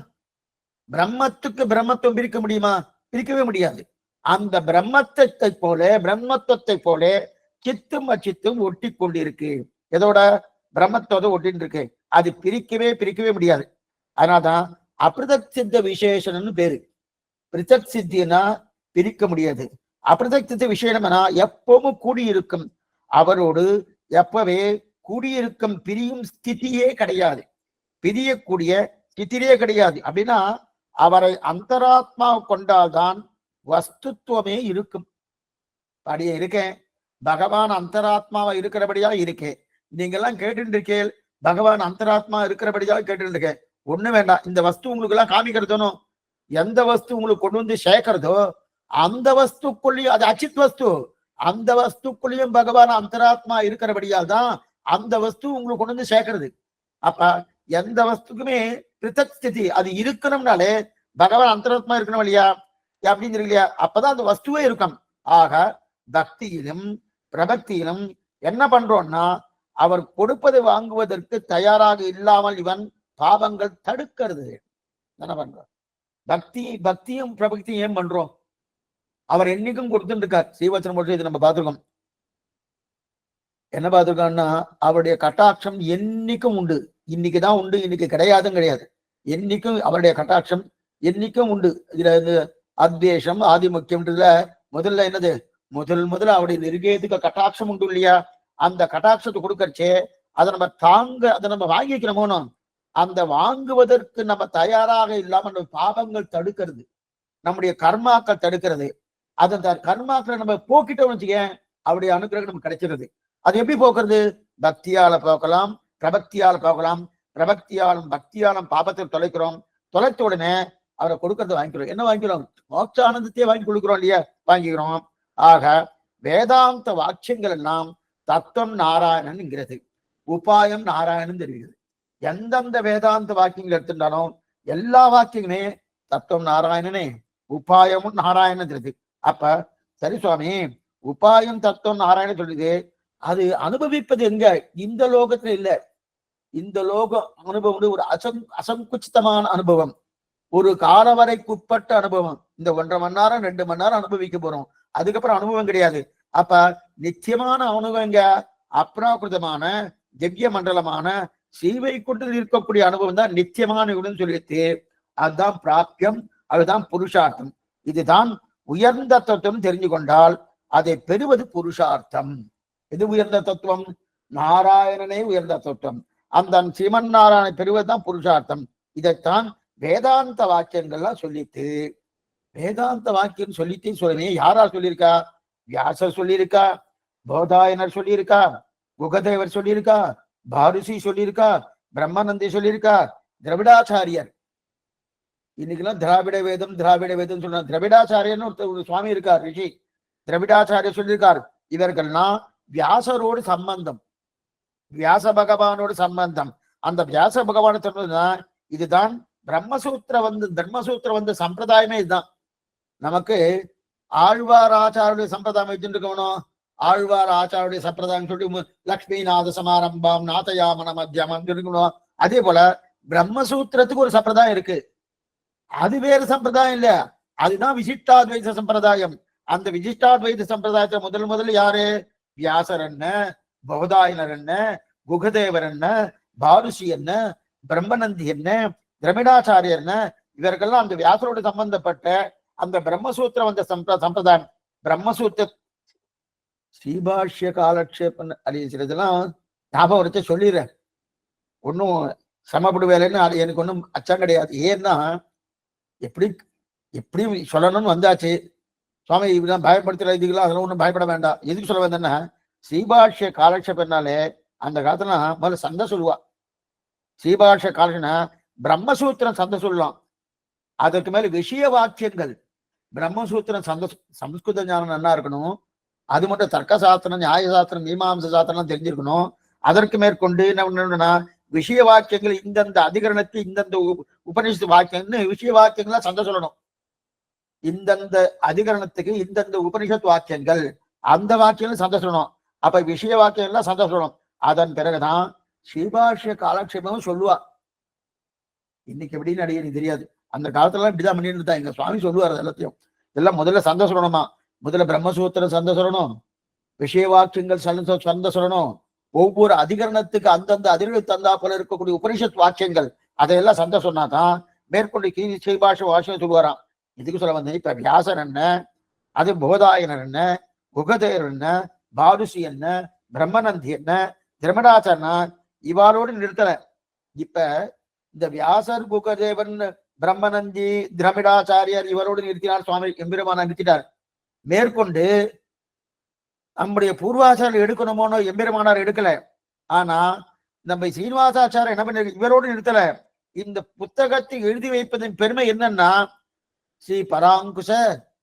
பிரம்மத்துக்கு பிரம்மத்துவம் பிரிக்க முடியுமா? பிரிக்கவே முடியாது. அந்த பிரம்மத்தை போல பிரம்மத்துவத்தை போல சித்தும் அச்சித்தும் ஒட்டி கொண்டிருக்கு. எதோட? பிரம்மத்தோட ஒட்டின்னு இருக்கு. அது பிரிக்கவே முடியாது. அதனால்தான் அபிருதக் சித்த விசேஷன்னு பேரு. பிரிதக் சித்தினா பிரிக்க முடியாது. அபிருதக் சித்த விசேஷம்னா எப்பவும் கூடியிருக்கும். அவரோடு எப்பவே கூடியிருக்கும் பிரியும் ஸ்திதியே கிடையாது, பிரியக்கூடிய ஸ்திதியே கிடையாது. அப்படின்னா அவரை அந்தராத்மா கொண்டால்தான் வஸ்துத்துவமே இருக்கும். அப்படியே இருக்கேன், பகவான் அந்தராத்மாவா இருக்கிறபடியா இருக்கேன். நீங்க எல்லாம் கேட்டு இருக்கேன், பகவான் அந்தராத்மா இருக்கிறபடியா கேட்டு இருக்கேன். ஒண்ணு வேண்டாம், இந்த வஸ்து உங்களுக்கு எல்லாம் காமிக்கிறதுனோ, எந்த வஸ்து உங்களுக்கு கொண்டு வந்து சேர்க்கிறதோ அந்த வஸ்துக்குள்ளேயும், அது அச்சித் வஸ்து, அந்த வஸ்துக்குள்ளேயும் பகவான் அந்தராத்மா இருக்கிறபடியால் தான் அந்த வஸ்து உங்களுக்கு கொண்டு வந்து சேர்க்கிறது. அப்ப எந்த வஸ்துக்குமே பிரித்தக் ஸ்திதி அது இருக்கணும்னாலே பகவான் அந்தராத்மா இருக்கணும் இல்லையா, அப்படின்னு இருக்கு இல்லையா, அப்பதான் அந்த வஸ்துவே இருக்கும். ஆக பக்தியிலும் பிரபக்தியிலும் என்ன பண்றோம்னா, அவர் கொடுப்பதை வாங்குவதற்கு தயாராக இல்லாமல் இவன் பாவங்கள் தடுக்கிறது. என்ன பண்றோம்? பக்தியும் பிரபக்தியும் ஏன் பண்றோம்? அவர் என்னைக்கும் கொடுத்துட்டு இருக்கார். ஸ்ரீவச்சனம் போட்டு இது நம்ம பார்த்துருக்கோம். என்ன பார்த்துருக்கோம்னா, அவருடைய கட்டாட்சம் என்னைக்கும் உண்டு. இன்னைக்குதான் உண்டு, இன்னைக்கு கிடையாது. என்னைக்கும் அவருடைய கட்டாட்சம் என்னைக்கும் உண்டு. இதுல இந்த அத்வேஷம் ஆதிமுக்கியம்ன்றதுல முதல்ல என்னது, முதல்ல அவருடைய நெருங்கியதுக்கு கட்டாட்சம் உண்டு இல்லையா, அந்த கட்டாட்சத்தை கொடுக்கறச்சே அதை நம்ம வாங்கிக்கிறோமோனோ, அந்த வாங்குவதற்கு நம்ம தயாராக இல்லாம நம்ம பாவங்கள் தடுக்கிறது, நம்முடைய கர்மாக்கள் தடுக்கிறது. அந்த கர்மாக்களை நம்ம போக்கிட்டோம்னு வச்சுக்க, அவருடைய அனுகிரகம் நமக்கு கிடைச்சிருது. அது எப்படி போக்குறது? பக்தியால போக்கலாம், பிரபக்தியால போகலாம். பிரபக்தியாலும் பக்தியாலும் பாபத்தை தொலைத்த உடனே அவரை கொடுக்கறத வாங்கிக்கிறோம். என்ன வாங்கிக்கிறோம்? மோட்ச ஆனந்தத்தையே வாங்கி கொடுக்குறோம் இல்லையா, வாங்கிக்கிறோம். ஆக வேதாந்த வாக்கியங்கள் எல்லாம் தத்துவம் நாராயணன்ங்கிறது, உபாயம் நாராயணன் தெரிகிறது. எந்தெந்த வேதாந்த வாக்கியங்கள் எடுத்துட்டாலும் எல்லா வாக்கியங்களுமே தத்துவம் நாராயணனே, உபாயமும் நாராயணன் தெரியுது. அப்ப சரி சுவாமி, உபாயம் தத்துவம் நாராயணன் சொல்லுது, அது அனுபவிப்பது எங்க? இந்த லோகத்துல இல்ல. இந்த லோகம் அனுபவம் ஒரு அசங்குச்சிதமான அனுபவம், ஒரு காலவரைக்குட்பட்ட அனுபவம். இந்த 1.5 மணி நேரம் 2 மணி நேரம் அனுபவிக்க போறோம், அதுக்கப்புறம் அனுபவம் கிடையாது. அப்ப நிச்சயமான அனுபவம் எங்க? அப்ராகிருதமான திவ்ய மண்டலமான ஸ்ரீவைகுண்டத்தில் இருக்கக்கூடிய அனுபவம் தான் நித்தியமான சொல்லிட்டு, அதுதான் பிராப்தியம், அதுதான் புருஷார்த்தம். இதுதான் உயர்ந்த தத்துவம். தெரிஞ்சு கொண்டால் அதை பெறுவது புருஷார்த்தம். இது உயர்ந்த தத்துவம், நாராயணனே உயர்ந்த தத்துவம். அந்த ஸ்ரீமன் நாராயணனை பெறுவதுதான் புருஷார்த்தம். இதைத்தான் வேதாந்த வாக்கியங்கள்லாம் சொல்லிட்டு, வேதாந்த வாக்கியம் சொல்லிட்டு சொல்லுங்க. யாரா சொல்லியிருக்கா? வியாசர் சொல்லியிருக்கா, போதாயனர் சொல்லியிருக்கா, குகதேவர் சொல்லியிருக்கா, பாருசி சொல்லியிருக்கா, பிரம்மநந்தி சொல்லியிருக்கா, திரவிடாச்சாரியர். இன்னைக்கெல்லாம் திராவிட வேதம் சொன்ன திரவிடாச்சாரியர்னு ஒரு சுவாமி இருக்கார், ரிஷி திரவிடாச்சாரியர் சொல்லியிருக்கார். இவர்கள்லாம் வியாசரோடு சம்பந்தம், வியாச பகவானோடு சம்பந்தம். அந்த வியாச பகவானை சொன்னதுதான் இதுதான் தர்மசூத்திர வந்து சம்பிரதாயமே இதுதான். நமக்கு ஆழ்வார் ஆச்சாருடைய சம்பிரதாயம் வச்சுருக்கணும். ஆழ்வார் ஆச்சாருடைய சம்பிரதாயம் சொல்லி லக்ஷ்மிநாத சமாரம்பாம் நாதயாமன மத்தியமம் இருக்கணும். அதே போல பிரம்மசூத்திரத்துக்கு ஒரு சம்பிரதாயம் இருக்கு, அது வேறு சம்பிரதாயம் இல்ல, அதுதான் விசிஷ்டாத்வைத சம்பிரதாயம். அந்த விசிஷ்டாத்வைத சம்பிரதாயத்தை முதல்ல யாரு? வியாசர் என்ன, பௌதாயனர் என்ன, குகதேவர் என்ன, பாருசி என்ன, பிரம்மநந்தி என்ன, திரமிடாச்சாரியர் என்ன, இவர்கள்லாம் அந்த வியாசரோடு சம்பந்தப்பட்ட அந்த பிரம்மசூத்திரம் வந்த சம்பிரதாயம். பிரம்மசூத்திர ஸ்ரீபாஷ்ய காலக்ஷேபம் அறியதெல்லாம் ஞாபகம் வச்சு சொல்லிடுறேன். ஒன்னும் சமப்படு வேலைன்னு அது எனக்கு ஒன்றும் அச்சம் கிடையாது. ஏன்னா எப்படி சொல்லணும்னு வந்தாச்சு. சுவாமி இப்படிதான் பயப்படுத்துற இதுக்கெல்லாம் அதெல்லாம் ஒன்றும் பயப்பட வேண்டாம். எதுக்கு சொல்ல வந்தேன்னா, ஸ்ரீபாஷ்ய காலக்ஷேபம்னாலே அந்த காலத்துல முதல்ல சந்தை சொல்லுவா. ஸ்ரீபாஷ்ய காலக்ஷனா பிரம்மசூத்திரம் சந்தை சொல்லலாம். அதற்கு மேல விஷய வாக்கியங்கள். பிரம்மசூத்திரம் சம்ஸ்கிருத ஞானம் நல்லா இருக்கணும். அது மட்டும் தர்க்க சாஸ்திரம், நியாய சாஸ்திரம், மீமாம்ச சாஸ்திரம் தெரிஞ்சிருக்கணும். அதற்கு மேற்கொண்டு என்ன பண்ணணும்னா, விஷய வாக்கியங்கள் இந்தந்த அதிகரணத்து இந்தந்த உபநிஷத்து வாக்கியம்னு விஷய வாக்கியங்களா சந்தை சொல்லணும். இந்தந்த அதிகரணத்துக்கு இந்தந்த உபனிஷத் வாக்கியங்கள், அந்த வாக்கியங்கள் சந்தை சொல்லணும். அப்ப விஷய வாக்கியங்கள்லாம் சந்தை சொல்லணும். அதன் பிறகுதான் ஸ்ரீபாஷ்ய காலக்ஷேபம் சொல்லுவா. இன்னைக்கு எப்படின்னு அடியே தெரியாது. அந்த காலத்துல இப்படிதான் பண்ணிட்டு இருந்தா. எங்க சுவாமி சொல்லுவார் எல்லாத்தையும். எல்லாம் முதல்ல சந்தை சொல்லணுமா, முதல்ல பிரம்மசூத்திரம் சந்தை சொல்லணும், விஷய வாக்கியங்கள் சந்தை சொல்லணும், ஒவ்வொரு அதிகரணத்துக்கு அந்தந்த அதிகரணத்துக்கு தந்தா போல இருக்கக்கூடிய உபனிஷத் வாக்கியங்கள் அதையெல்லாம் சந்தை சொன்னாதான் மேற்கொண்டு ஸ்ரீபாஷ்ய வாக்கியம் சொல்லுவாராம். இதுக்கு சொல்ல வந்தேன். இப்ப வியாசர் என்ன, அது போதாயனர் என்ன, குகதேவர் என்ன, பாருசி என்ன, பிரம்மநந்தி என்ன, திரமிடாச்சாரனா, இவாளோடு நிறுத்தல. இப்ப இந்த வியாசர், புகதேவன், பிரம்மநந்தி, திரமிடாச்சாரியர் இவரோடு நிறுத்தினார் சுவாமி எம்பெருமான நிறுத்தினார். மேற்கொண்டு நம்முடைய பூர்வாச்சாரியர் எடுக்கணுமோனோ எம்பெருமானார் எடுக்கல. ஆனா நம்ம சீனிவாசாச்சாரியர் என்ன பண்ண இவரோடு நிறுத்தல. இந்த புத்தகத்தை எழுதி வைப்பதன் பெருமை என்னன்னா, ஸ்ரீ பராங்குஷ,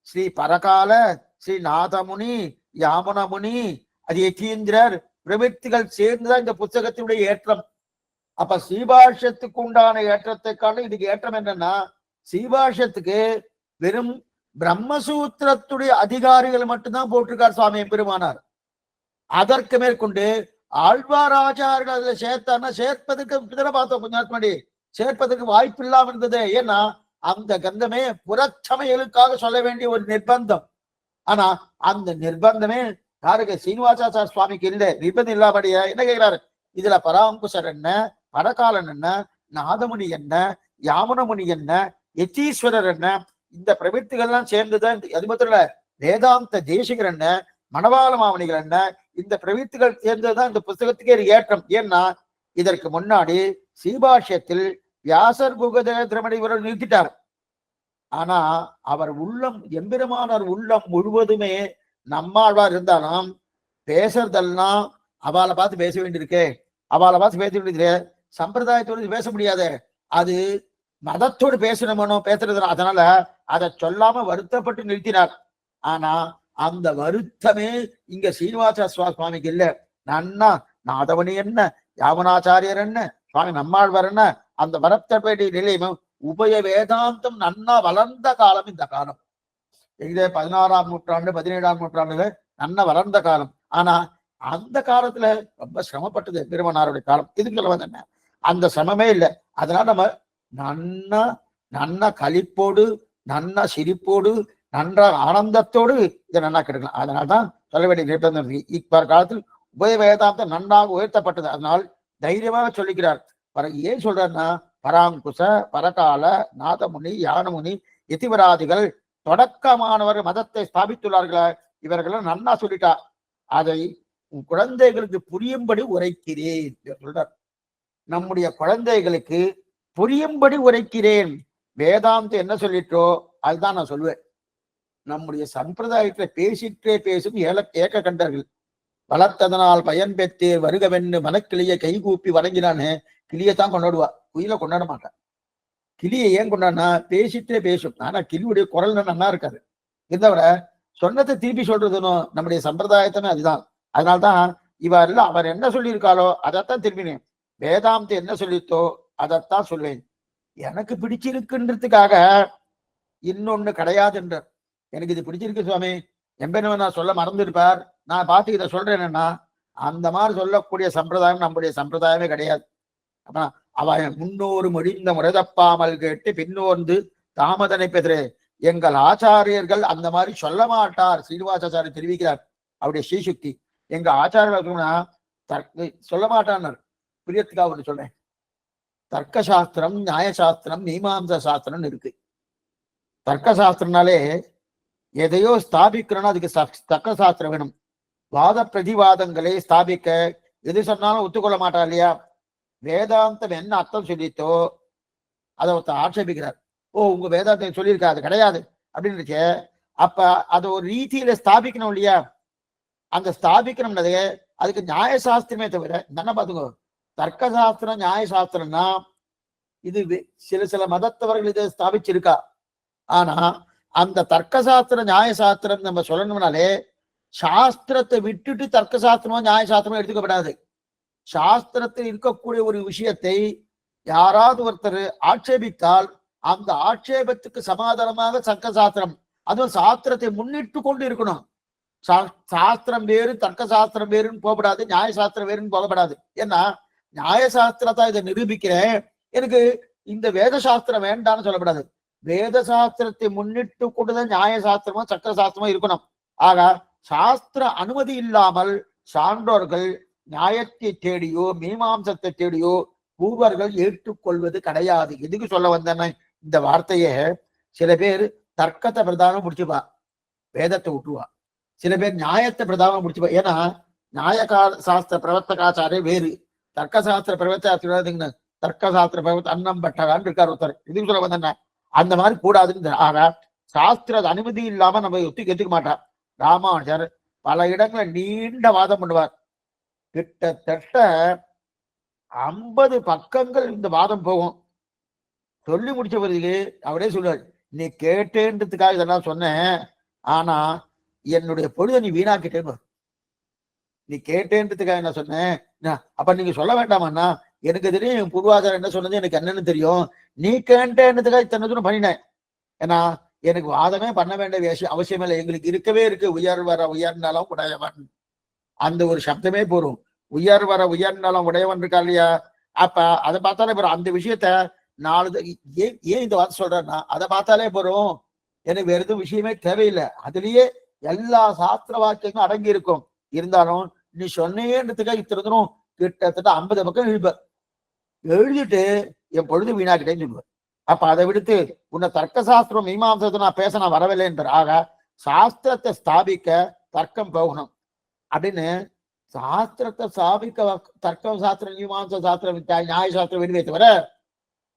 ஸ்ரீ பரகால, ஸ்ரீ நாதமுனி, யாமுனமுனி, அது யதீந்திரர் பிரவிற்த்திகள் சேர்ந்துதான் இந்த புத்தகத்தினுடைய ஏற்றம். அப்ப ஸ்ரீபாஷ்யத்துக்கு உண்டான ஏற்றத்தை காண இதுக்கு ஏற்றம் என்னன்னா, ஸ்ரீபாஷ்யத்துக்கு வெறும் பிரம்மசூத்திரத்துடைய அதிகாரிகள் மட்டும்தான் போட்டிருக்கார் சுவாமி பெருமானார். அதற்கு மேற்கொண்டு ஆழ்வாராச்சாரியர்கள் அதுல சேர்த்தான்னா சேர்ப்பதற்கு பார்த்தோம் கொஞ்ச நேரத்துக்கு முன்னாடி, சேர்ப்பதற்கு வாய்ப்பு இல்லாம இருந்தது. ஏன்னா அந்த கந்தமே புறச்சமையலுக்காக சொல்ல வேண்டிய ஒரு நிர்பந்தம். ஆனா அந்த நிர்பந்தமே யாருக்கு, சீனிவாசாச்சார சுவாமிக்கு இல்லை. நிர்பந்தம் இல்லாமடியா என்ன கேட்கிறாரு, இதுல பராங்குசர் என்ன, பரகாலன் என்ன, நாதமுனி என்ன, யாமுனமுனி என்ன, யதீஸ்வரர் என்ன, இந்த பிரவிற்த்திகள்லாம் சேர்ந்துதான். அது மாத்திரம் இல்ல, வேதாந்த தேசிகர் என்ன, மணவாள மாமணிகள் என்ன, இந்த பிரவிற்த்திகள் சேர்ந்ததுதான் இந்த புத்தகத்துக்கே ஏற்றம். ஏன்னா இதற்கு முன்னாடி சீபாஷ்யத்தில் வியாசர், புகதேவ, திரமிட இவரை நிறுத்திட்டார். ஆனா அவர் உள்ளம், எம்பெருமானார் உள்ளம் முழுவதுமே நம்மாழ்வார் இருந்தாலும் பேசுறதெல்லாம் அவளை பார்த்து பேச வேண்டியிருக்கு. அவளை பார்த்து பேச வேண்டியது சம்பிரதாயத்தோடு பேச முடியாது. அது மதத்தோடு பேசணுமோ பேசுறது. அதனால அதை சொல்லாம வருத்தப்பட்டு நிறுத்தினார். ஆனா அந்த வருத்தமே இங்க சீனிவாச சுவாமிக்கு இல்ல. நன்னா நாதவனி என்ன, யாமனாச்சாரியர் என்ன, சுவாமி நம்மாழ்வார் என்ன, அந்த வரத்தப்பேட்டி நிலையமும் உபய வேதாந்தம் நன்னா வளர்ந்த காலம் இந்த காலம். இதே 16ஆம் நூற்றாண்டு 17ஆம் நூற்றாண்டுல நன்னா வளர்ந்த காலம். ஆனா அந்த காலத்துல ரொம்ப சிரமப்பட்டது பெருமனாருடைய காலம். இதுக்கு சொல்ல வந்த அந்த சிரமமே இல்லை. அதனால நம்ம நன்னா நன்னா களிப்போடு, நன்னா சிரிப்போடு, நன்ற ஆனந்தத்தோடு இதை நன்னா கெடுக்கலாம். அதனால்தான் சொல்ல வேண்டிய நிர்பந்தம். இப்ப காலத்தில் உபய வேதாந்தம் நன்றாக உயர்த்தப்பட்டது. அதனால் தைரியமாக சொல்லிக்கிறார். ஏன் சொல்றாருன்னா, பராங்குச, பரகால, நாதமுனி, யானமுனி, யதிவராதிகள் தொடக்கமானவர் மதத்தை ஸ்தாபித்துள்ளார்கள். இவர்களும் நன்னா சொல்லிட்டா. அதை குழந்தைகளுக்கு புரியும்படி உரைக்கிறேன் சொல்றார். நம்முடைய குழந்தைகளுக்கு புரியும்படி உரைக்கிறேன். வேதாந்தம் என்ன சொல்லிட்டோ அதுதான் நான் சொல்லுவேன். நம்முடைய சம்பிரதாயத்துல பேசிட்டே பேசும் ஏக்க கண்டர்கள். வளர்த்ததனால் பயன் பெற்றேர் வருகவென்னு மனக்கிளிய கைகூப்பி வணங்கினான்னு கிளியத்தான் கொண்டாடுவா, குயில கொண்டாட மாட்டான். கிளியை ஏன் கொண்டாடினா பேசிட்டே பேசும். ஆனா கிளியுடைய குரல் நல்லா இருக்காது. இருந்தவர சொன்னதை திருப்பி சொல்றதுன்னு நம்முடைய சம்பிரதாயத்தமே அதுதான். அதனால்தான் இவர்ல அவர் என்ன சொல்லியிருக்காளோ அதைத்தான் திரும்பினேன். வேதாந்தம் என்ன சொல்லித்தோ அதைத்தான் சொல்வேன். எனக்கு பிடிச்சிருக்குன்றதுக்காக இன்னொன்னு கிடையாது என்றார். எனக்கு இது பிடிச்சிருக்கு சுவாமி, எம்பெருமான் நான் சொல்ல மறந்துருப்பார், நான் பார்த்து இதை சொல்றேன் என்னன்னா, அந்த மாதிரி சொல்லக்கூடிய சம்பிரதாயம் நம்முடைய சம்பிரதாயமே கிடையாது. அப்ப அவன் முன்னோரு முடிந்த முறைதப்பாமல் கேட்டு பின்னோர்ந்து தாமதனை பெற்றே. எங்கள் ஆச்சாரியர்கள் அந்த மாதிரி சொல்ல மாட்டார். சீனிவாசாச்சாரியர் தெரிவிக்கிறார் அவருடைய ஸ்ரீசுக்தி. எங்க ஆச்சாரியர்கள் சொல்ல மாட்டார். பிரியத்துக்காக ஒன்று சொல்றேன். தர்க்க சாஸ்திரம், நியாயசாஸ்திரம், மீமாம்ச சாஸ்திரம் இருக்கு. தர்க்க சாஸ்திரம்னாலே எதையோ ஸ்தாபிக்கணும்னா அதுக்கு தர்க்க சாஸ்திரம் வேணும். வாத பிரதிவாதங்களை ஸ்தாபிக்க எது சொன்னாலும் ஒத்துக்கொள்ள மாட்டா இல்லையா? வேதாந்தம் என்ன அர்த்தம் சொல்லித்தோ அதை ஒருத்தர் ஆட்சேபிக்கிறார். ஓ உங்க வேதாந்தம் சொல்லியிருக்கா, அது கிடையாது அப்படின்னு. அப்ப அதை ஒரு ரீதியில ஸ்தாபிக்கணும் இல்லையா? அந்த ஸ்தாபிக்கணும்னது அதுக்கு நியாயசாஸ்திரமே தவிர என்ன பாத்துக்கோ, தர்க்க சாஸ்திரம் நியாயசாஸ்திரம்னா இது சில மதத்தவர்கள் இதை ஸ்தாபிச்சிருக்கா. ஆனா அந்த தர்க்க சாஸ்திரம் நியாயசாஸ்திரம் நம்ம சொல்லணும்னாலே சாஸ்திரத்தை விட்டுட்டு தர்க்க சாஸ்திரமோ நியாயசாஸ்திரமோ எடுத்துக்கப்படாது. சாஸ்திரத்தில் இருக்கக்கூடிய ஒரு விஷயத்தை யாராவது ஒருத்தர் ஆட்சேபித்தால் அந்த ஆட்சேபத்துக்கு சமாதானமாக தர்க்க சாஸ்திரம், அதுவும் சாஸ்திரத்தை முன்னிட்டு கொண்டு இருக்கணும். சாஸ்திரம் வேறு தர்க்க சாஸ்திரம் வேறுன்னு போகப்படாது, நியாயசாஸ்திரம் வேறுன்னு போகப்படாது. ஏன்னா நியாயசாஸ்திரத்தை இதை நிரூபிக்கிறேன், எனக்கு இந்த வேத சாஸ்திரம் வேண்டாம்னு சொல்லப்படாது. வேத சாஸ்திரத்தை முன்னிட்டு கொண்டுதான் நியாயசாஸ்திரமோ சக்கர சாஸ்திரமோ இருக்கணும். ஆக சாஸ்திர அனுமதி இல்லாமல் சான்றோர்கள் நியாயத்தை தேடியோ மீமாம்சத்தை தேடியோ பூர்வர்கள் ஏற்றுக்கொள்வது கிடையாது. எதுக்கு சொல்ல வந்தேன்னா, இந்த வார்த்தைய சில பேர் தர்க்கத்தை பிரதானம் முடிச்சுப்பா, வேதத்தை விட்டுவா. சில பேர் நியாயத்தை பிரதானம் முடிச்சுப்பா. ஏன்னா நியாயகா சாஸ்திர பிரவர்த்தகாச்சாரே வேறு, தர்க்க சாஸ்திர பிரவர்த்தா தர்க்க சாஸ்திர பிரவர்த்த அன்னம் பட்டகான்னு இருக்கார் ஒருத்தர். இதுக்கு சொல்ல வந்தேன்னா அந்த மாதிரி கூடாதுன்னு. ஆக சாஸ்திர அனுமதி இல்லாம நம்ம ஒத்துக்க மாட்டார். ராமானுஜர் பல இடங்களில் நீண்ட வாதம் பண்ணுவார். கிட்டத்தட்ட 50 பக்கங்கள் இந்த வாதம் போகும். சொல்லி முடிச்ச பிறகு அவரே சொல்லுவார், நீ கேட்டேன்றதுக்காக இதெல்லாம் சொன்னேன், ஆனா என்னுடைய பொழுதை நீ வீணாக்கிட்டேன்னு. நீ கேட்டேன்றதுக்காக என்ன சொன்னேன், அப்ப நீங்க சொல்ல வேண்டாமண்ணா, எனக்கு தெரியும் என் பூர்வாச்சாரம் என்ன சொன்னது எனக்கு என்னன்னு தெரியும், நீ கேட்டேன்றதுக்காக இத்தனை தூரம் பண்ணினேன். ஏன்னா எனக்கு வாதமே பண்ண வேண்டிய அவசியம் இல்லை, எங்களுக்கு இருக்கவே இருக்கு உயர் வர உயர்ந்தாலும் உடையவன், அந்த ஒரு சப்தமே போரும். உயர் வர உயர்ந்தாலும் உடையவன் இருக்கா இல்லையா? அப்ப அதை பார்த்தாலே போறோம். அந்த விஷயத்த ஏன் இந்த வார்த்தை சொல்றேன்னா அதை பார்த்தாலே போறோம். எனக்கு வேற எதுவும் விஷயமே தேவையில்லை, அதுலயே எல்லா சாஸ்திர வாக்கியங்களும் அடங்கி இருக்கும். இருந்தாலும் நீ சொன்னேன்றதுக்காக இத்தனை கிட்டத்தட்ட 50 பக்கம் எழுதிட்டு என் பொழுது வீணாக்கிட்டேன்னு சொல்லுவேன். அப்ப அதை விடுத்து உன்னை தர்க்க சாஸ்திரம் மீமாம்சத்தை நான் பேச நான் வரவில்லை என்ற. ஆக சாஸ்திரத்தை ஸ்தாபிக்க தர்க்கம் போகணும் அப்படின்னு, சாஸ்திரத்தை ஸ்தாபிக்க தர்க்கம் சாஸ்திரம் மீமாம்ச சாஸ்திரம் நியாய சாஸ்திரம் வெளியே தவிர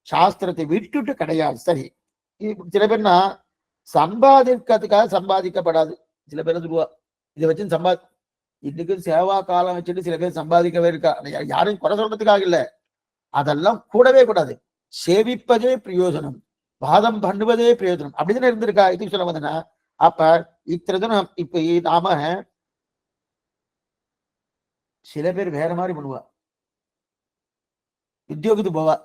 சாஸ்திரத்தை விட்டுட்டு கிடையாது. சரி, சில பேர்னா சம்பாதிக்கிறதுக்காக சம்பாதிக்கப்படாது. சில பேர் சொல்லுவா இதை வச்சு இன்னைக்கு சேவா காலம் வச்சுட்டு சில பேர் சம்பாதிக்கவே இருக்கா. யாரும் குறை சொல்றதுக்காக இல்லை, அதெல்லாம் கூடவே கூடாது. சேவிப்பதே பிரயோஜனம், வாதம் பண்ணுவதே பிரயோஜனம் அப்படிதானே இருந்திருக்கா. இது சொல்ல வந்தேன்னா அப்ப இத்தனை இப்ப நாம சில பேர் வேற மாதிரி பண்ணுவா. உத்தியோகத்துக்கு போவா,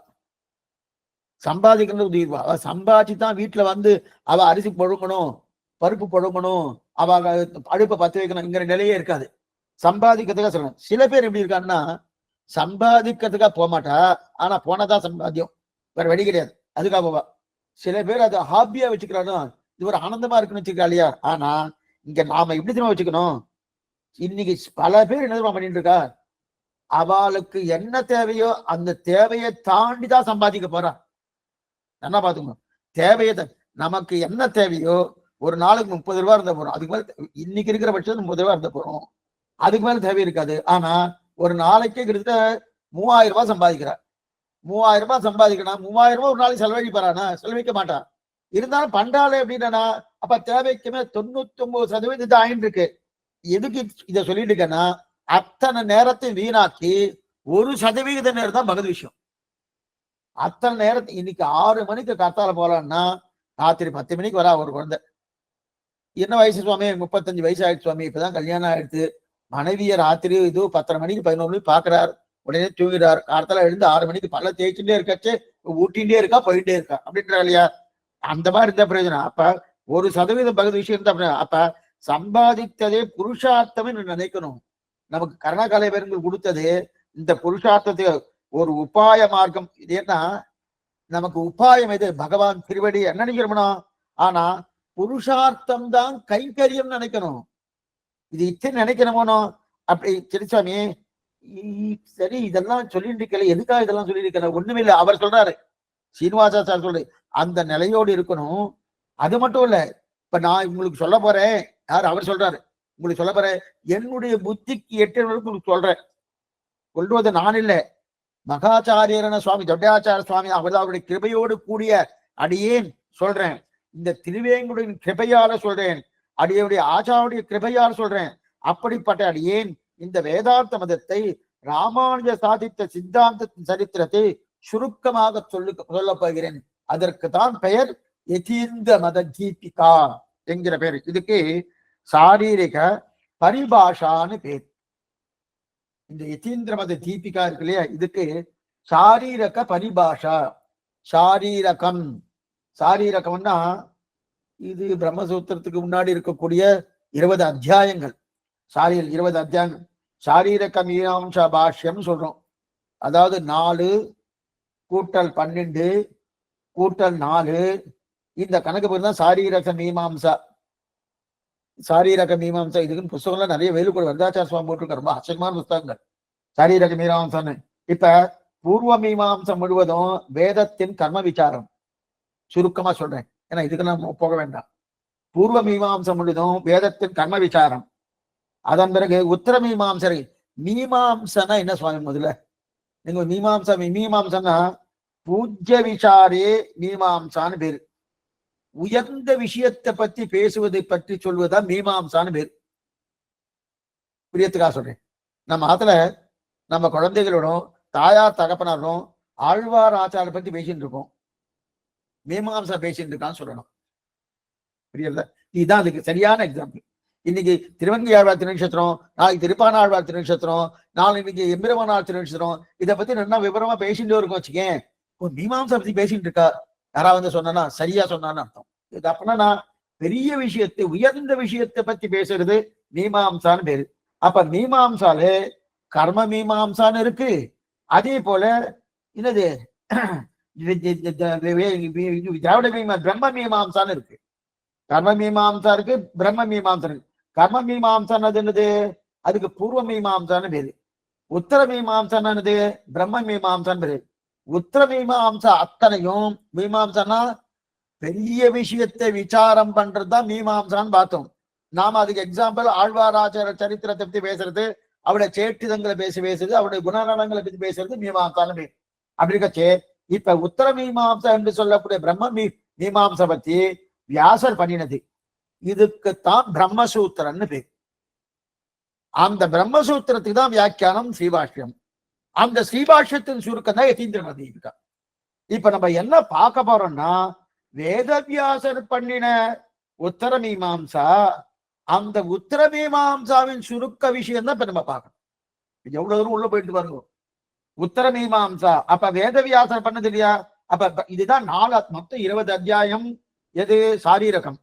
சம்பாதிக்கிறது உதவிடுவா. அவ சம்பாதிச்சுதான் வீட்டுல வந்து அவ அரிசி புழுங்கணும், பருப்பு புழுங்கணும், அவ அடுப்பை பத்து வைக்கணும்ங்கிற நிலையே இருக்காது. சம்பாதிக்கிறதுக்காக சொல்லணும். சில பேர் எப்படி இருக்காங்கன்னா சம்பாதிக்கிறதுக்காக போக மாட்டா, ஆனா போனதான் சம்பாத்தியம், வேற வழி கிடையாது, அதுக்காக போவா. சில பேர் அதை ஹாபியா வச்சுக்கிறாலும் இது ஒரு ஆனந்தமா இருக்குன்னு வச்சுக்கா இல்லையா. ஆனா இங்க நாம எப்படி தெரியுமா வச்சுக்கணும், இன்னைக்கு பல பேர் என்ன பண்ணிட்டு இருக்கா, அவளுக்கு என்ன தேவையோ அந்த தேவையை தாண்டிதான் சம்பாதிக்க போறா. என்ன பாத்துக்கணும், தேவையை நமக்கு என்ன தேவையோ ஒரு நாளுக்கு 30 ரூபாய் இருந்தா போறோம், அதுக்கு மேல இன்னைக்கு இருக்கிற பட்சம் 30 ரூபாய் இருந்தா போறோம், அதுக்கு மேல தேவை இருக்காது. ஆனா ஒரு நாளைக்கே கிட்டத்தட்ட 3000 ரூபாய் சம்பாதிக்கிறார். 3000 ரூபாய் சம்பாதிக்கணும், 3000 ரூபாய் ஒரு நாளைக்கு செலவழிப்பாரானா? செலவழிக்க மாட்டான். இருந்தாலும் பண்றாளே அப்படின்னா அப்ப தேவைக்குமே 99% ஆயின்னு இருக்கு. எதுக்கு இதை சொல்லிட்டு இருக்கேன்னா, அத்தனை நேரத்தை வீணாக்கி 1% நேரம் தான் பகவத் விஷயம். அத்தனை நேரத்தை இன்னைக்கு 6 மணிக்கு காத்தால போலான்னா ராத்திரி 10 மணிக்கு வரா ஒரு குழந்தை. என்ன வயசு சுவாமி? 35 வயசு ஆயிடுச்சு சுவாமி, இப்பதான் கல்யாணம் ஆயிடுச்சு, மனைவிய ராத்திரி இது 10:30 மணிக்கு 11 மணிக்கு பாக்குறாரு, உடனே தூங்கிறார். காலத்தால எழுந்து 6 மணிக்கு பல்ல தேய்ச்சுட்டே இருக்காச்சு, ஊட்டிகிட்டே இருக்கா, போயிட்டே இருக்கா அப்படின்றா இல்லையா? அந்த மாதிரி இருந்தா பிரயோஜனம். அப்ப 1% பகுதி விஷயம் இருந்தா அப்ப சம்பாதித்ததே புருஷார்த்தம் நினைக்கணும். நமக்கு கர்ணகாலை பேருங்கள் கொடுத்தது இந்த புருஷார்த்தத்தை ஒரு உபாய மார்க்கம். இது என்ன, நமக்கு உபாயம் எது? பகவான் திருவடி என்ன நினைக்கிறோம்னா, ஆனா புருஷார்த்தம் தான் கைங்கரியம் நினைக்கணும். இது இத்தனை நினைக்கணுமோ அப்படி. திருச்சாமி சரி இதெல்லாம் சொல்லிட்டு இருக்கல, எதுக்காக இதெல்லாம் சொல்லி இருக்கிற? ஒண்ணுமே இல்லை, அவர் சொல்றாரு, சீனிவாசா சார் சொல்ற அந்த நிலையோடு இருக்கணும். அது மட்டும் இல்ல, இப்ப நான் உங்களுக்கு சொல்ல போறேன், யார் அவர் சொல்றாரு, உங்களுக்கு சொல்ல போறேன், என்னுடைய புத்திக்கு உங்களுக்கு சொல்றேன். சொல்றது நான் இல்லை, மகாச்சாரியரான சுவாமி தொட்டையாச்சார சுவாமி அவருடைய கிருபையோடு கூடிய அடியேன் சொல்றேன். இந்த திருவேங்குடைய கிருபையால சொல்றேன், அடியுடைய ஆச்சாருடைய கிருபையால் சொல்றேன். அப்படிப்பட்ட அடியேன் இந்த வேதாந்த மதத்தை ராமானுஜ சாதித்த சித்தாந்தத்தின் சரித்திரத்தை சுருக்கமாக சொல்ல போகிறேன். அதற்கு தான் பெயர் யதீந்திர மத தீபிகா என்கிற பெயர். இதுக்கு சாரீரிக பரிபாஷான்னு பேர். இந்த யதீந்திர மத தீபிகா இருக்கு இல்லையா, இதுக்கு சாரீரக பரிபாஷா. சாரீரகம், சாரீரகம்னா இது பிரம்மசூத்திரத்துக்கு முன்னாடி இருக்கக்கூடிய 20 அத்தியாயங்கள். 20 அத்தியாயங்கள் சாரீரக மீமாம்சா பாஷ்யம் சொல்றோம். அதாவது 4 கூட்டல் 12 கூட்டல் 4 இந்த கணக்கு பேர் தான் சாரீரக மீமாம்சா. சாரீரக மீமாம்சா இதுக்குன்னு புஸ்தகம்லாம் நிறைய வேலுக்கூட வரதாச்சார சுவாமி போட்டிருக்காரு, ரொம்ப ஆச்சரியமான புஸ்தகங்கள் சாரீரக மீமாம்சான்னு. இப்ப பூர்வ மீமாம்சம் முழுவதும் வேதத்தின் கர்ம விசாரம். சுருக்கமா சொல்றேன், ஏன்னா இதுக்கு நான் போக வேண்டாம். பூர்வ மீமாம்சம் முழுவதும் வேதத்தின் கர்ம விசாரம். அதன் பிறகு உத்தர மீமாம்சரை. மீமாம்சனா என்ன சுவாமி? முதல்ல நீங்க மீமாம்சன்னா பூஜ்ய விசாரே மீமாம்சான்னு பேரு. உயர்ந்த விஷயத்தை பத்தி பேசுவதை பற்றி சொல்வதுதான் மீமாம்சான்னு பேரு. புரியத்துக்காக சொல்றேன். நம்ம ஆத்துல நம்ம குழந்தைகளோடும் தாயார் தகப்பனாரும் ஆழ்வார் ஆச்சார பத்தி பேசிட்டு இருக்கோம். மீமாம்சா பேசிட்டு இருக்கான்னு சொல்லணும். புரியல? இதுதான் அதுக்கு சரியான எக்ஸாம்பிள். இன்னைக்கு திருவங்கி ஆழ்வார் திருநட்சத்திரம், நாளைக்கு திருப்பான ஆழ்வார் திருநட்சத்திரம், நாளை இன்னைக்கு எம்பெருமானார் திருநட்சத்திரம். இதை பத்தி நல்லா விவரமா பேசிட்டு இருக்கும் வச்சுக்கேன். மீமாம்சா பத்தி பேசிட்டு இருக்கா யாராவது வந்து சொன்னா சரியா சொன்னான்னு அர்த்தம். இது அப்படின்னா நான் பெரிய விஷயத்தை உயர்ந்த விஷயத்தை பத்தி பேசுறது மீமாம்சான்னு பேரு. அப்ப மீமாம்சால கர்ம மீமாம்சான்னு இருக்கு. அதே போல என்னது திராவிட பிரம்ம மீமாம்சான்னு இருக்கு. கர்ம மீமாம்சா இருக்கு, பிரம்ம மீமாம்சா இருக்கு. கர்ம மீமாம்சான்னு என்னது? அதுக்கு பூர்வ மீமாம்சான்னு பேரு. உத்தர மீமாம்சான்னு என்னது? பிரம்ம மீமாம்சான்னு பேரு. உத்தர மீமாம்சா அத்தனையும் மீமாம்சானா பெரிய விஷயத்தை விசாரம் பண்றதுதான் மீமாம்சான்னு பார்த்தோம். நாம அதுக்கு எக்ஸாம்பிள் ஆழ்வாராச்சார சரித்திரத்தை பத்தி பேசுறது, அவருடைய சேட்டிதங்களை பேசுறது, அவருடைய குணநலங்களை பத்தி பேசுறது மீமாம்சான்னு பேர். அப்படி இருக்கச்சே இப்ப உத்தர மீமாம்சா என்று சொல்லக்கூடிய பிரம்ம மீமாம்சா பத்தி வியாசர் பண்ணினது. இதுக்குத்தான் பிரம்மசூத்திரன்னு பேர். அந்த பிரம்மசூத்திரத்துக்கு தான் வியாக்கியானம் ஸ்ரீபாஷ்யம். அந்த ஸ்ரீபாஷ்யத்தின் சுருக்கம் தான் யதீந்திரமதி இருக்கா. இப்ப நம்ம என்ன பார்க்க போறோம்னா, வேதவியாசர் பண்ணின உத்தர மீமாம்சா, அந்த உத்தர மீமாம்சாவின் சுருக்க விஷயம் தான் இப்ப நம்ம பார்க்கணும். எவ்வளவு தூரம் உள்ள போயிட்டு பாருங்க. உத்தர மீமாம்சா அப்ப வேதவியாசர் பண்ணது இல்லையா? அப்ப இதுதான் 4 மொத்தம் 20 அத்தியாயம். எது? சாரீரகம்.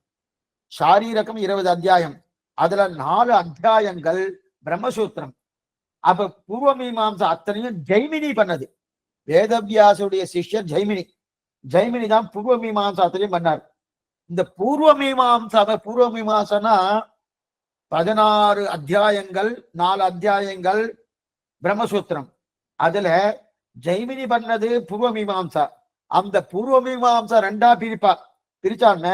20 அத்தியாயம். அதுல 4 அத்தியாயங்கள் பிரம்மசூத்திரம். அப்ப பூர்வ மீமாம்சா அத்தனையும் ஜெய்மினி பண்ணது. வேதவியாசுடைய சிஷ்யர் ஜெய்மினி தான் பூர்வ மீமாம்சா அத்தனையும் பண்ணார். இந்த பூர்வ மீமாம்சானா 16 அத்தியாயங்கள், 4 அத்தியாயங்கள் பிரம்மசூத்திரம். அதுல ஜெய்மினி பண்ணது பூர்வ மீமாம்சா. அந்த பூர்வ மீமாம்சா 2ஆ பிரிச்சாங்க.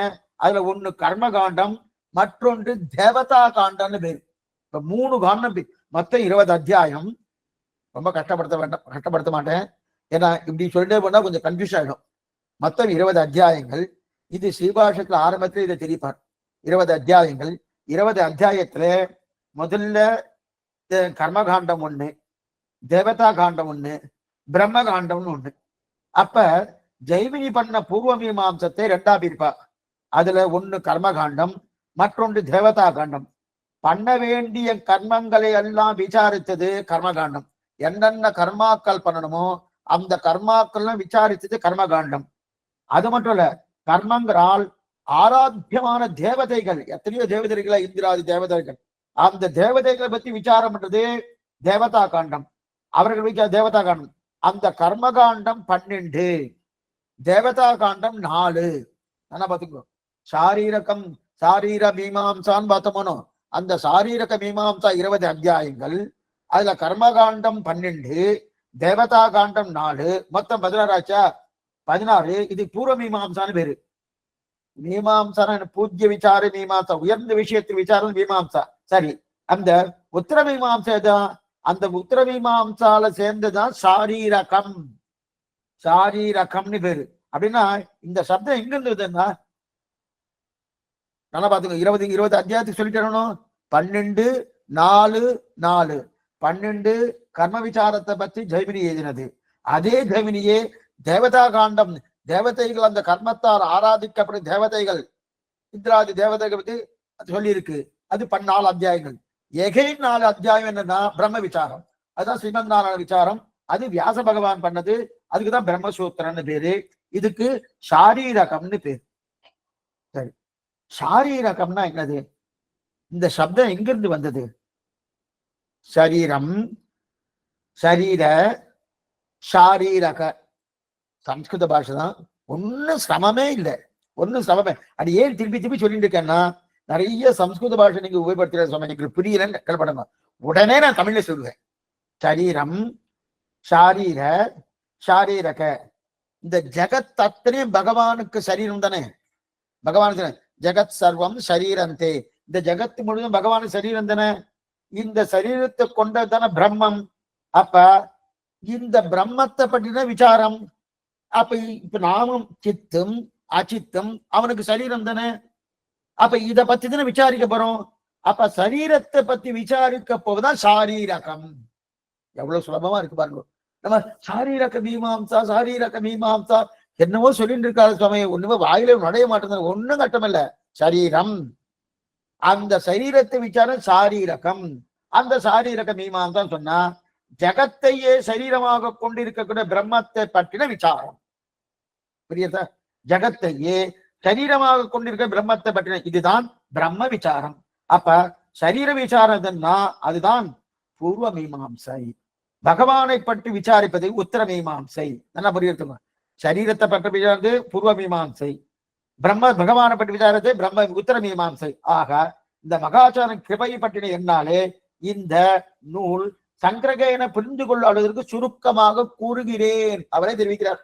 அதுல ஒண்ணு கர்மகாண்டம், மற்றொன்று தேவதா காண்டம்னு பேரு. இப்ப 3 காண்டம், மொத்தம் 20 அத்தியாயம். ரொம்ப கஷ்டப்படுத்த மாட்டேன். ஏன்னா இப்படி சொல்லிட்டே போனா கொஞ்சம் கன்ஃபியூஸ் ஆயிடும். மொத்தம் 20 அத்தியாயங்கள். இது ஸ்ரீபாஷத்துல ஆரம்பத்துல இதை தெரிவிப்பார். 20 அத்தியாயங்கள். 20 அத்தியாயத்துல முதல்ல கர்மகாண்டம் 1, தேவதா காண்டம் 1, பிரம்ம காண்டம்னு 1. அப்ப ஜெய்மினி பண்ண பூர்வ மீமாம்சத்தை 2ஆ பிரிப்பா. அதுல ஒண்ணு கர்மகாண்டம், மற்றொன்று தேவதா காண்டம். பண்ண வேண்டிய கர்மங்களை எல்லாம் விசாரித்தது கர்மகாண்டம். என்னென்ன கர்மாக்கள் பண்ணணுமோ அந்த கர்மாக்கள் விசாரித்தது கர்மகாண்டம். அது மட்டும் இல்ல, கர்மங்களால் ஆராத்தியமான தேவதைகள், எத்தனையோ தேவதைகளை, இந்திராதி தேவதைகள், அந்த தேவதைகளை பத்தி விசாரம் பண்றது தேவதா காண்டம். அவர்கள் தேவதா காண்டம். அந்த கர்மகாண்டம் 12, தேவதா காண்டம் 4. என்ன பாத்துக்கோ, சாரீர மீமாம்சான்னு பார்த்தோமோ, அந்த சாரீரக மீமாம்சா 20 அத்தியாயங்கள். அதுல கர்மகாண்டம் 12, தேவதா காண்டம் 4, மொத்தம் 16 ஆச்சா? 16. இது பூர்வ மீமாம்சான்னு பேரு. மீமாம்சா பூஜ்ய விசார மீமாம்சா, உயர்ந்த விஷயத்தில் விசாரம் மீமாம்சா. சரி, அந்த உத்தர மீமாம்சா தான். அந்த உத்தர மீமாம்சால சேர்ந்ததுதான் சாரீரகம்னு பேரு. அப்படின்னா இந்த சப்தம் எங்க இருந்ததுன்னா, நல்லா பாத்துக்கோ, 20 அத்தியாயத்துக்கு சொல்லிட்டு 12, 4, 4, 12 கர்ம விசாரத்தை பத்தி ஜெய்மினி எழுதினது. அதே ஜெய்மினியே தேவதா காண்டம், தேவதைகள், அந்த கர்மத்தால் ஆராதிக்கப்படும் தேவதைகள், இந்திராதி தேவதைகள் பத்தி சொல்லி இருக்கு. அது 14 அத்தியாயங்கள். 4 அத்தியாயம் என்னன்னா பிரம்ம விசாரம். அதுதான் ஸ்ரீமத் நாராயண விசாரம். அது வியாச பகவான் பண்ணது. அதுக்குதான் பிரம்மசூத்திரன்னு பேரு. இதுக்கு சாரீரகம்னு பேரு. சரி, சாரீரகம்னா என்னது? இந்த சப்தம் எங்கிருந்து வந்தது? சரீரம், சரீர, சாரீரக, சம்ஸ்கிருத பாஷை தான். ஒன்னும் சிரமமே இல்லை. அது ஏன் திருப்பி சொல்லிட்டு இருக்கேன்னா, நிறைய சம்ஸ்கிருத பாஷை நீங்க உபயோகப்படுத்துற சமயம் புரியலன்னு கல்படுங்க. உடனே நான் தமிழ்ல சொல்லுவேன். சரீரம், சாரீர, சாரீரக. இந்த ஜெகத் அத்தனையும் பகவானுக்கு சரீரம் தானே. பகவானுக்கு ஜெகத் சர்வம் சரீரந்தே. இந்த ஜெகத்து முழுவதும் பகவானுக்கு சரீரம் தானே. இந்த சரீரத்தை கொண்டதான பிரம்மம். அப்ப இந்த பிரம்மத்தை பற்றின விசாரம். அப்ப இப்ப நாமும் சித்தும் அச்சித்தும் அவனுக்கு சரீரம் தானே. அப்ப இத பத்தி தானே விசாரிக்க போறோம். அப்ப சரீரத்தை பத்தி விசாரிக்க போவதுதான் சாரீரகம். எவ்வளவு சுலபமா இருக்கு பாருங்க. நம்ம சாரீரக மீமாம்சா சாரீரக மீமாம்சா என்னவோ சொல்லிட்டு இருக்காரு சுவாமி, ஒண்ணுமே வாயில நுழைய மாட்டேங்குது. ஒண்ணும் கட்டமில்ல. சரீரம், அந்த சரீரத்தை விசாரம் சாரீரகம். அந்த சாரீரக மீமாம்சான்னு சொன்னா ஜகத்தையே சரீரமாக கொண்டிருக்கக்கூடிய பிரம்மத்தை பற்றின விசாரம். புரியுதா? ஜகத்தையே சரீரமாக கொண்டிருக்க பிரம்மத்தை பற்றின இதுதான் பிரம்ம விசாரம். அப்ப சரீர விசாரம்னா அதுதான் பூர்வ மீமாம்சை. பகவானை பற்றி விசாரிப்பது உத்தர மீமாம்சை. நல்லா புரியுதுங்க. சரீரத்தை பற்றி விசாரித்து பூர்வ மீமாம்சை, பகவானை பற்றி விசாரித்து பிரம்ம உத்தர மீமாம்சை. ஆக இந்த மகாச்சாரன் கிருபை பற்றின என்னாலே இந்த நூல் சங்கிரகேன புரிந்து கொள்ள அளவிற்கு சுருக்கமாக கூறுகிறேன் அவரை தெரிவிக்கிறார்.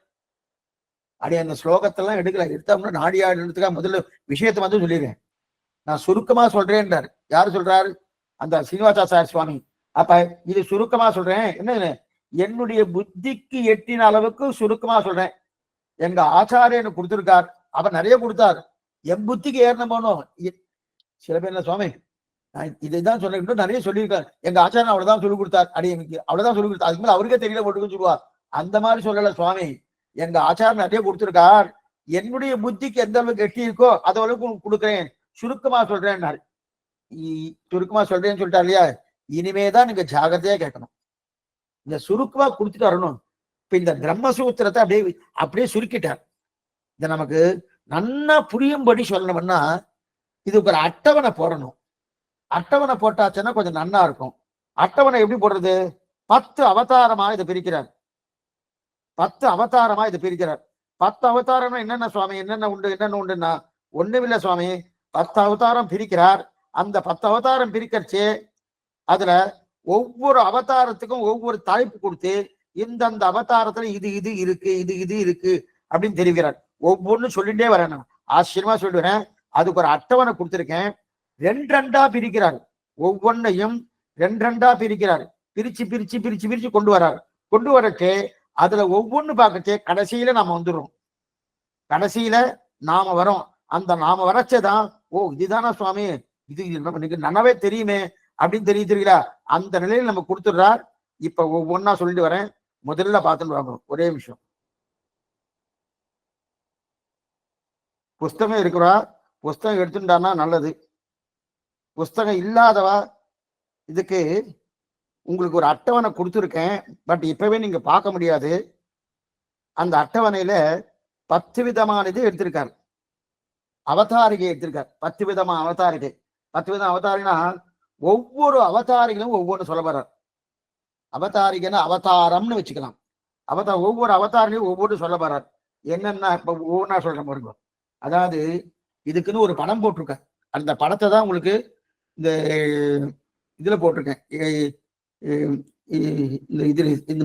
அப்படி அந்த ஸ்லோகத்தெல்லாம் எடுக்கல, எடுத்தோம்னா நாடியாடுறதுக்காக முதல்ல விஷயத்தை வந்து சொல்லிடுறேன். நான் சுருக்கமா சொல்றேன்றார். யாரு சொல்றாரு? அந்த சீனிவாசாச்சாரிய சுவாமி. அப்ப இது சுருக்கமா சொல்றேன். என்ன, என்னுடைய புத்திக்கு எட்டின அளவுக்கு சுருக்கமா சொல்றேன். எங்க ஆச்சாரியனு கொடுத்திருக்கார், அவர் நிறைய கொடுத்தார். என் புத்திக்கு ஏறின போனோம். சில பேர் என்ன சுவாமி இதைதான் சொல்ல நிறைய சொல்லியிருக்காரு, எங்க ஆச்சாரன் அவ்வளவுதான் சொல்லிக் கொடுத்தார், அடி எனக்கு அவ்வளவுதான் சொல்லிக் கொடுத்தார், அதுக்கு மேல அவருக்கே தெரியல போட்டுன்னு சொல்லுவார். அந்த மாதிரி சொல்லல சுவாமி. எங்க ஆச்சாரன் நிறைய கொடுத்திருக்கார், என்னுடைய புத்திக்கு எந்த அளவுக்கு எட்டி இருக்கோ அது அளவுக்கு கொடுக்குறேன், சுருக்கமா சொல்றேன். சுருக்கமா சொல்றேன்னு சொல்லிட்டார் இல்லையா? இனிமேதான் நீங்க ஜாகிரதையா கேட்கணும். இந்த சுருக்கமா கொடுத்துட்டு வரணும். இப்ப இந்த பிரம்மசூத்திரத்தை அப்படியே சுருக்கிட்டார். இத நமக்கு நன்னா புரியும்படி சொல்லணும்னா இதுக்கு ஒரு அட்டவணை போடணும். அட்டவணை போட்டாச்சுன்னா கொஞ்சம் நன்னா இருக்கும். அட்டவணை எப்படி போடுறது? 10 அவதாரமா இதை பிரிக்கிறார். 10 அவதாரமா இதை பிரிக்கிறார். 10 அவதாரம்னா என்னென்ன சுவாமி, என்னென்ன உண்டுன்னா ஒண்ணுமில்ல சுவாமி. 10 அவதாரம் பிரிக்கிறார். அந்த 10 அவதாரம் பிரிக்கிறச்சே அதுல ஒவ்வொரு அவதாரத்துக்கும் ஒவ்வொரு தலைப்பு கொடுத்து இந்தந்த அவதாரத்துல இது இது இருக்கு, இது இது இருக்கு அப்படின்னு தெரிவிக்கிறார். ஒவ்வொன்னு சொல்லிட்டே வரேன், ஆச்சரியமா சொல்லிடுறேன். அதுக்கு ஒரு அட்டவணை கொடுத்திருக்கேன். 2 பிரிக்கிறார். ஒவ்வொன்னையும் 2 பிரிக்கிறார். பிரிச்சு பிரிச்சு பிரிச்சு பிரிச்சு கொண்டு வர்றாரு. கொண்டு வரச்சே அதுல ஒவ்வொன்னு பார்க்கச்சே கடைசியில நாம வந்துடுறோம். கடைசியில நாம வரோம். அந்த நாம வரச்சேதான் ஓ இதுதானா சுவாமி, இது நல்லாவே தெரியுமே அப்படின்னு தெரியுதுங்களா? அந்த நிலையில் நம்ம கொடுத்துடுறார். இப்ப ஒவ்வொன்னா சொல்லிட்டு வரேன். முதல்ல பார்த்துட்டு வாங்க. ஒரே நிமிஷம். புஸ்தகம் இருக்கிறா, புஸ்தகம் எடுத்துட்டானா நல்லது. புஸ்தகம் இல்லாதவா இதுக்கு உங்களுக்கு ஒரு அட்டவணை கொடுத்துருக்கேன். பட் இப்பவே நீங்க பார்க்க முடியாது. அந்த அட்டவணையில 10 விதமான இது எடுத்திருக்காரு. அவதாரிகை எடுத்திருக்காரு. 10 விதமான அவதாரிகை. 10 விதம் அவதாரினா ஒவ்வொரு அவதாரிகளும் ஒவ்வொன்று சொல்ல வர்றார். அவதாரிகைன்னா அவதாரம்னு வச்சுக்கலாம். ஒவ்வொரு அவதாரிலையும் ஒவ்வொரு சொல்ல வர்றார். என்னன்னா இப்ப ஒவ்வொன்றா சொல்ற பாருங்க. அதாவது இதுக்குன்னு ஒரு படம் போட்டிருக்க. அந்த படத்தை தான் உங்களுக்கு இந்த இதுல போட்டிருக்கேன். இந்த இது இந்த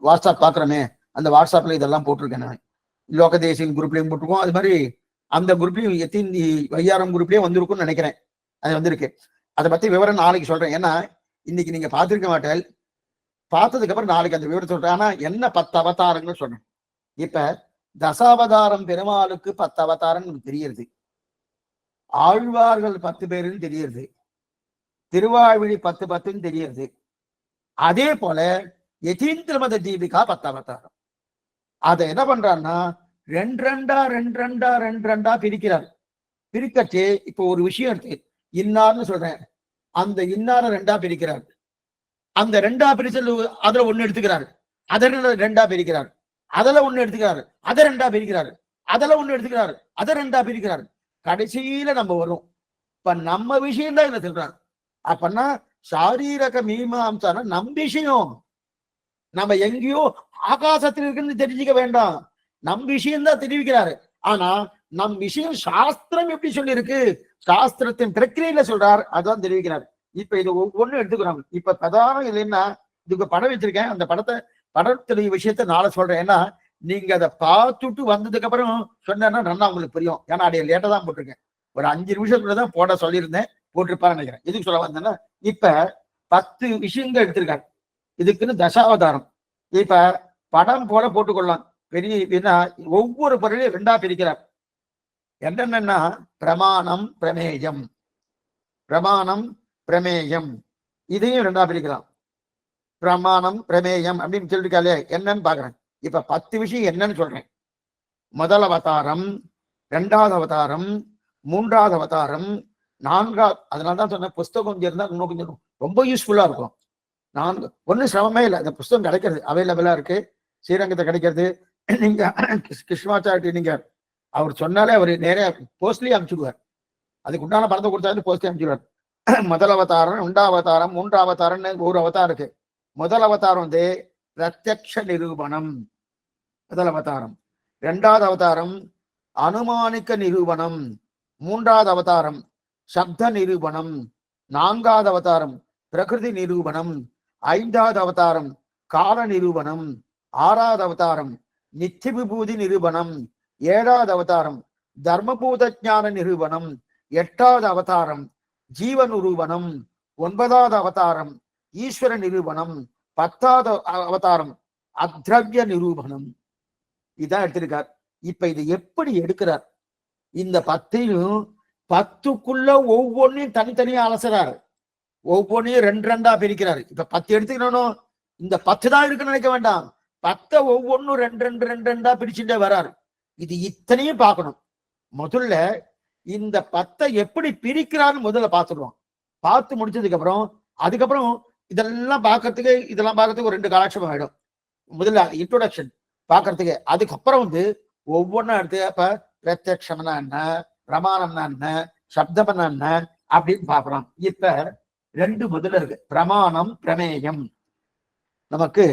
வாட்ஸ்அப் பாக்குறேனே அந்த வாட்ஸ்அப்ல இதெல்லாம் போட்டிருக்கேன். நான் லோகதேசின் குரூப்லயும் போட்டிருக்கோம். அது மாதிரி அந்த குரூப்லயும் எத்தின் வையாரம் குரூப்லயும் வந்திருக்கும்னு நினைக்கிறேன். அது வந்திருக்கு. அதை பத்தி விவரம் நாளைக்கு சொல்றேன். ஏன்னா இன்னைக்கு நீங்க பார்த்திருக்க மாட்டேன். பார்த்ததுக்கு அப்புறம் நாளைக்கு அந்த விவரம் சொல்றேன். ஆனா என்ன 10 அவதாரங்கள் சொன்னேன். இப்ப தசாவதாரம் பெருமாளுக்கு 10 அவதாரம் தெரியுது. ஆழ்வார்கள் 10 பேருன்னு தெரியுது. திருவாழ்விழி 10 தெரியுது. அதே போல யதீந்திரமத தீபிகா 10 அவதாரம். அதை என்ன பண்றான்னா 2 பிரிக்கிறார். பிரிக்கச்சே இப்போ ஒரு விஷயம் இருக்கு, இன்னார்னு சொல்றேன். அந்த இன்னார 2 பிரிக்கிறார். அந்த 2 பிரிச்சல் அதுல 1 எடுத்துக்கிறாரு. அதில் 2 பிரிக்கிறார். அதுல 1 எடுத்துக்கிறாரு. அதை 2 பிரிக்கிறாரு. அதுல 1 எடுத்துக்கிறாரு. அதை 2 பிரிக்கிறாரு. கடைசியில நம்ம வரும். இப்ப நம்ம விஷயம் தான் என்ன சொல்றாரு. அப்பன்னா சாரீரக மீமாம்சான நம் விஷயம். நம்ம எங்கேயோ ஆகாசத்தில் இருக்குன்னு தெரிஞ்சுக்க வேண்டாம். நம் விஷயம் தான் தெரிவிக்கிறாரு. ஆனா நம் விஷயம் சாஸ்திரம் எப்படி சொல்லி இருக்கு, சாஸ்திரத்தின் பிரக்கிரியில சொல்றார், அதான் தெரிவிக்கிறார். இப்ப இது ஒவ்வொன்னு எடுத்துக்கிறாங்க. இப்ப பிரதானம் இல்லைன்னா இதுக்கு படம் வச்சிருக்கேன். அந்த படத்துடைய விஷயத்த நாளை சொல்றேன். ஏன்னா நீங்க அதை பார்த்துட்டு வந்ததுக்கு அப்புறம் சொன்னா நல்லா உங்களுக்கு புரியும். ஏன்னா அடைய லேட்டா தான் போட்டிருக்கேன். ஒரு 5 நிமிஷத்துக்குள்ளதான் போட சொல்லியிருந்தேன். போட்டிருப்பான்னு நினைக்கிறேன். எதுக்கு சொல்ல வந்தேன்னா இப்ப 10 விஷயங்கள் எடுத்திருக்காரு. இதுக்குன்னு தசாவதாரம். இப்ப படம் போல போட்டுக்கொள்ளலாம். பெரிய ஒவ்வொரு பொருளையும் 2ஆ பிரிக்கிறார். என்னென்னா பிரமாணம், பிரமேயம். பிரமாணம், பிரமேயம் இதையும் 2ஆ பிரிக்கலாம். பிரமாணம், பிரமேயம் அப்படின்னு சொல்லிருக்காலே என்னன்னு பாக்குறேன். இப்ப 10 விஷயம் என்னன்னு சொல்றேன். முதல் அவதாரம், 2வது அவதாரம், 3வது அவதாரம், 4வது. அதனாலதான் சொன்ன புஸ்தகம் கொஞ்சம் இருந்தா இன்னும் கொஞ்சம் ரொம்ப யூஸ்ஃபுல்லா இருக்கும். ஒன்னும் சிரமமே இல்லை. இந்த புஸ்தகம் கிடைக்கிறது அவைலபிளா இருக்கு. ஸ்ரீரங்கத்தை கிடைக்கிறது. நீங்க கிருஷ்ணாச்சாரி நீங்க அவர் சொன்னாலே அவர் நேர போஸ்ட்லயே அனுப்பிச்சுடுவார். அதுக்கு உண்டான பணத்தை கொடுத்தாரு போஸ்ட்லயே அனுப்பிச்சுடுவார். முதல் அவதாரம், 2வது அவதாரம், 3வது அவதாரம்னு ஒரு அவதாரம் இருக்கு. முதல் அவதாரம் வந்து பிரத்யக்ஷ நிரூபணம் முதல் அவதாரம். 2வது அவதாரம் அனுமானிக்க நிரூபணம். 3வது அவதாரம் சப்த நிரூபணம். 4வது அவதாரம் பிரகிருதி நிரூபணம். 5வது அவதாரம் கால நிரூபணம். 6வது அவதாரம் நித்திய விபூதி நிரூபணம். 7வது அவதாரம் தர்மபூத ஞான நிரூபணம். 8வது அவதாரம் ஜீவ நிரூபணம். 9வது அவதாரம் ஈஸ்வர நிரூபணம். 10வது அவதாரம் அத்ரவ்ய நிரூபணம். இதான் எடுத்திருக்கார். இப்ப இது எப்படி எடுக்கிறார்? இந்த 10யும் 10க்குள்ள ஒவ்வொன்றையும் தனித்தனியா அலசுறாரு. ஒவ்வொன்றையும் 2 பிரிக்கிறாரு. இப்ப 10 எடுத்துக்கணும். இந்த 10 தான் இருக்குன்னு நினைக்க வேண்டாம். 10 ஒவ்வொன்னும் 2 பிரிச்சுட்டே வராரு. இது இத்தனையும் பார்க்கணும். முதல்ல இந்த 10 எப்படி பிரிக்கிறான்னு முதல்ல பார்த்துடுவோம். பார்த்து முடிச்சதுக்கு அப்புறம் அதுக்கப்புறம் இதெல்லாம் பார்க்கறதுக்கு ஒரு 2 காலட்சேபம் ஆயிடும். முதல்ல இன்ட்ரோடக்ஷன் பார்க்கறதுக்கு. அதுக்கப்புறம் வந்து ஒவ்வொன்றும் எடுத்து அப்ப பிரத்யக்ஷம்னா என்ன, பிரமாணம்னா என்ன, சப்தம்னா என்ன அப்படின்னு பார்க்கலாம். இப்ப 2 முதல்ல இருக்கு. பிரமாணம், பிரமேயம். நமக்கு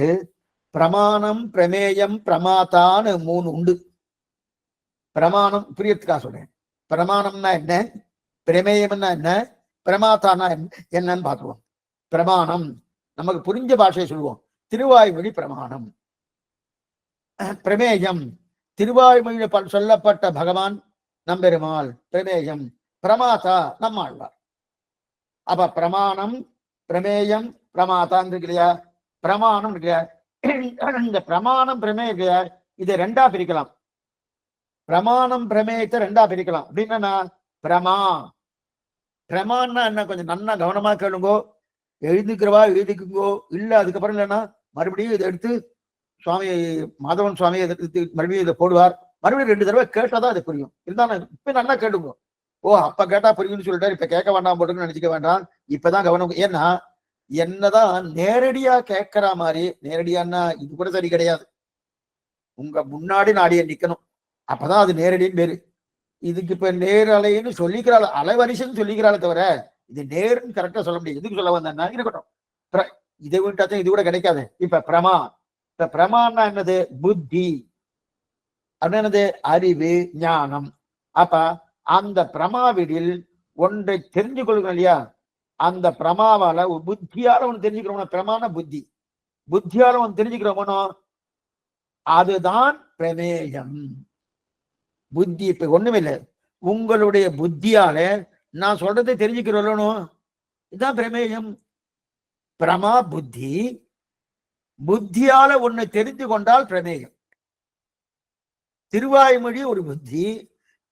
பிரமாணம், பிரமேயம், பிரமாத்தான்னு 3 உண்டு. பிரமாணம் புரியறதுக்காக சொல்றேன். பிரமாணம்னா என்ன, பிரமேயம்னா என்ன, பிரமாத்தானா என்னன்னு பார்த்துருவோம். பிரமாணம் நமக்கு புரிஞ்ச பாஷையை சொல்லுவோம். திருவாய்மொழி பிரமாணம். பிரமேயம் திருவாய்மொழியில் சொல்லப்பட்ட பகவான் நம்பெருமாள் பிரமேயம். பிரமாதா நம்மாழ்வார். அப்ப பிரமாணம், பிரமேயம், பிரமாதான் இருக்கு இல்லையா? பிரமாணம் இருக்கு. இந்த பிரமாணம் பிரமேய இதை 2ஆ பிரிக்கலாம். பிரமாணம் பிரமேயத்தை 2ஆ பிரிக்கலாம். அப்படின்னா பிரமான்னா என்ன, கொஞ்சம் நன்னா கவனமா கேளுங்கோ. எழுதிக்கிறவா எழுதிக்குங்கோ. இல்ல அதுக்கப்புறம் இல்லைன்னா மறுபடியும் இதை எடுத்து சுவாமி மாதவன் சுவாமி மறுபடியும் இதை போடுவார். மறுபடியும் 2 தடவை கேட்டாதான் அது புரியும். இருந்தாலும் இப்ப நல்லா கேட்டுங்க. ஓ அப்ப கேட்டா புரியும்னு சொல்லிட்டாரு, இப்ப கேட்க வேண்டாம் போட்டுன்னு நினைச்சுக்க வேண்டாம். இப்பதான் கவனம். ஏன்னா என்னதான் நேரடியா கேட்கிற மாதிரி, நேரடியான்னா இது கூட சரி கிடையாது. உங்க முன்னாடி நாடிய நிக்கணும், அப்பதான் அது நேரடின்னு பேரு. இதுக்கு இப்ப நேரலைன்னு சொல்லிக்கிறாள், அலைவரிசைன்னு சொல்லிக்கிறாளே தவிர இது நேருன்னு கரெக்டா சொல்ல முடியாது. எதுக்கு சொல்ல வந்தேன்னா இருக்கட்டும், இதை விட்டாச்சும் இது கூட கிடைக்காது. இப்ப பிரமான்னா என்னது? புத்தி. அப்படின்னு என்னது? அறிவு, ஞானம். அப்ப அந்த பிரமாவிடில் ஒன்றை தெரிஞ்சு கொள்ளுங்க இல்லையா? அந்த பிரமாவால புத்தியால ஒன்று தெரிஞ்சுக்கிறோம். பிரமான புத்தி. புத்தியால ஒன்று தெரிஞ்சுக்கிறோமோ அதுதான் பிரமேயம். புத்தி இப்ப ஒண்ணுமில்லை. உங்களுடைய புத்தியால நான் சொல்றதை தெரிஞ்சுக்கிறோம், இதுதான் பிரமேயம். பிரமா புத்தி. புத்தியால ஒண்ணு தெரிந்து கொண்டால் பிரமேயம். திருவாய்மொழி ஒரு புத்தி.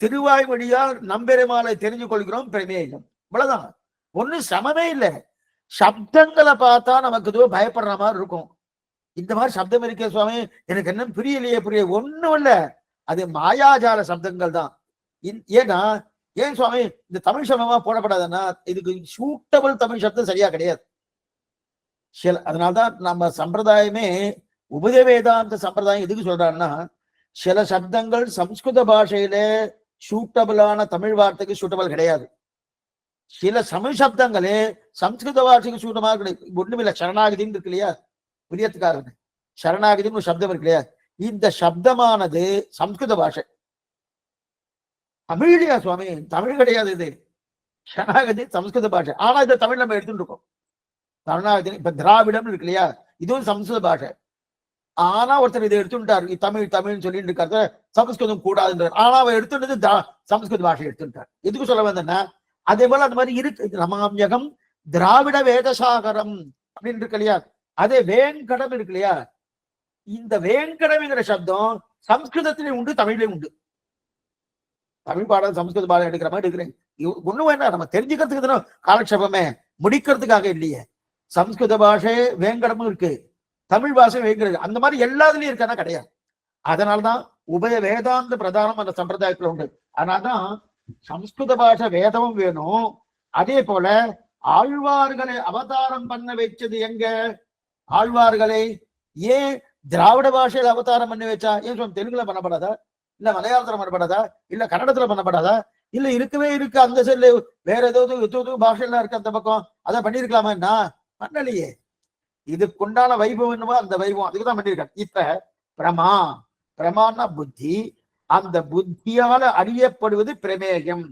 திருவாய்மொழியால் நம்பெருமாளை தெரிஞ்சு கொள்கிறோம், பிரமேயம். இவ்வளவுதான். ஒண்ணு சமமே இல்லை. சப்தங்களை பார்த்தா நமக்கு ஏதோ பயப்படுற மாதிரி இருக்கும். இந்த மாதிரி சப்தம் இருக்கே சுவாமி, எனக்கு என்ன புரியலையே ஒண்ணும் இல்லை. அது மாயாஜால சப்தங்கள் தான். ஏன்னா ஏன் சுவாமி இந்த தமிழ் சப்தமா போடப்படாதுன்னா இதுக்கு சூட்டபிள் தமிழ் சப்தம் சரியா கிடையாது. அதனால்தான் நம்ம சம்பிரதாயமே உபய வேதாந்த சம்பிரதாயம் எதுக்கு சொல்றாருன்னா, சில சப்தங்கள் சம்ஸ்கிருத பாஷையில சூட்டபிளான தமிழ் வார்த்தைக்கு சூட்டபிள் கிடையாது. சில தமிழ் சப்தங்களே சம்ஸ்கிருத பாஷைக்கு சூட்டமாக கிடையாது. ஒண்ணுமில்லை, சரணாகதின்னு இருக்கு இல்லையா? புரியத்துக்காரங்க சரணாகதின்னு ஒரு சப்தம் இருக்கு இல்லையா? இந்த சப்தமானது சம்ஸ்கிருத பாஷை. தமிழ்லையா சுவாமி? தமிழ் கிடையாது இது. சரணாகதி சம்ஸ்கிருத பாஷை. ஆனா இதை தமிழ் நம்ம எடுத்துட்டு இருக்கோம். சரணாகதி இப்ப திராவிடம் இருக்கு இல்லையா? இதுவும் சம்ஸ்கிருத பாஷை. ஆனா ஒருத்தர் இதை எடுத்துட்டார், தமிழ் தமிழ்னு சொல்லிட்டு இருக்காரு, சமஸ்கிருதம் கூடாதுன்றார். ஆனா அவர் எடுத்துட்டது சமஸ்கிருத பாஷை எடுத்துட்டார். எதுக்கு சொல்ல வந்தேன்னா அதே போல அந்த மாதிரி இருக்கு. நமாம்யகம் திராவிட வேதசாகரம் அப்படின்னு இருக்கு இல்லையா, அதே வேங்கடம் இருக்கு இல்லையா, இந்த வேங்கடம்ங்கிற சப்தம் சம்ஸ்கிருதத்திலே உண்டு, தமிழ்லயும் உண்டு. தமிழ் பாடம் சம்ஸ்கிருத பாடம் எடுக்கிற மாதிரி எடுக்கிறேன். ஒண்ணு வேண்டாம், நம்ம தெரிஞ்சுக்கிறதுக்கு தானே காலக்ஷேபமே, முடிக்கிறதுக்காக இல்லையே. சம்ஸ்கிருத பாஷை வேங்கடமும் இருக்கு, தமிழ் பாஷை வேங்கடம், அந்த மாதிரி எல்லாத்துலயும் இருக்கானா கிடையாது. அதனால்தான் உபய வேதாந்த பிரதானம் அந்த சம்பிரதாயத்துல உண்டு. அதனால்தான் சம்ஸ்கிருத பாஷை வேதமும் வேணும். அதே போல ஆழ்வார்களை அவதாரம் பண்ண வச்சது எங்க? ஆழ்வார்களை ஏன் திராவிட பாஷையில அவதாரம் பண்ணி வச்சா? ஏன் சொன்ன தெலுங்குல பண்ணப்படாதா, இல்ல மலையாளத்துல பண்ணப்படாதா, இல்ல கன்னடத்துல பண்ணப்படாதா, இல்ல இருக்கவே இருக்கு அந்த சைட்ல வேற ஏதாவது பாஷைலாம் இருக்கு அந்த பக்கம், அதை பண்ணிருக்கலாமா? என்ன பண்ணலையே. இதுக்குண்டான வைபவம் என்னவோ அந்த வைபவம் அதுக்குதான் பண்ணிருக்காங்க. இப்ப பிரமான்னா புத்தி, அந்த புத்தியால அறியப்படுவது பிரமேயம்.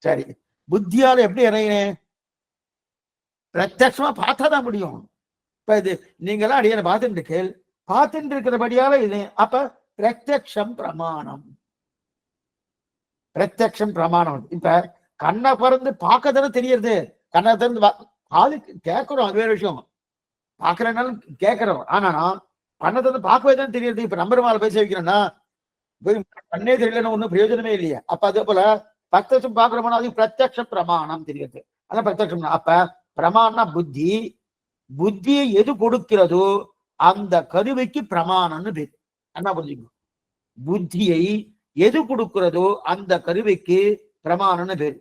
சரி, புத்தியால எப்படி அறியணும்? பிரத்யட்சமா பார்த்தாதான் முடியும். இப்ப இது நீங்களாம் அடியான பார்த்துட்டு இருக்கிறபடியால இது, அப்ப பிரத்யக்ஷம் பிரமாணம். பிரத்யக்ஷம் பிரமாணம். இப்ப கண்ணை பிறந்து பார்க்க தானே தெரியுது, கண்ணை திறந்து ஆளு கேட்கிறோம், அது வேற விஷயம். பார்க்கறனாலும் கேட்கிறோம், ஆனா கண்ணை திறந்து பார்க்கவே தான் தெரியுது. இப்ப நம்பர் மேல பேச வைக்கிறோம்னா கண்ணே தெரியலன்னு ஒண்ணும் பிரயோஜனமே இல்லையா. அப்ப அதே போல பிரத்யட்சம் பார்க்கிறோம்னா அது பிரத்யக்ஷ பிரமாணம் தெரியுது, அதான் பிரத்யக்ஷம். அப்ப பிரமாணம் புத்தி, புத்தியை எது கொடுக்கிறதோ அந்த கருவிக்கு பிரமாணம்னு பேர். என்ன புரிஞ்சுக்கணும், புத்தியை எது கொடுக்கிறதோ அந்த கருவிக்கு பிரமாணம்னு பேர்.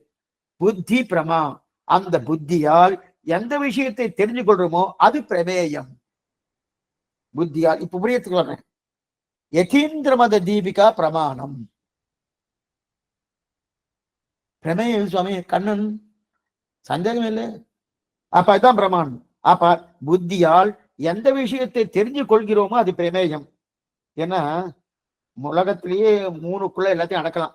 புத்தி பிரமா, அந்த புத்தியால் எந்த விஷயத்தை தெரிஞ்சு கொள்றோமோ அது பிரமேயம். புத்தியால் இப்ப புரியத்துக்கு வர்றேன். யதீந்திர மத தீபிகா பிரமாணம். பிரமேயம் சுவாமி கண்ணன், சந்தேகம் இல்லை. அப்ப அதுதான் பிரமாணம். அப்ப புத்தியால் எந்த விஷயத்தை தெரிஞ்சு கொள்கிறோமோ அது பிரமேயம். ஏன்னா உலகத்திலேயே மூணுக்குள்ள எல்லாத்தையும் அடக்கலாம்.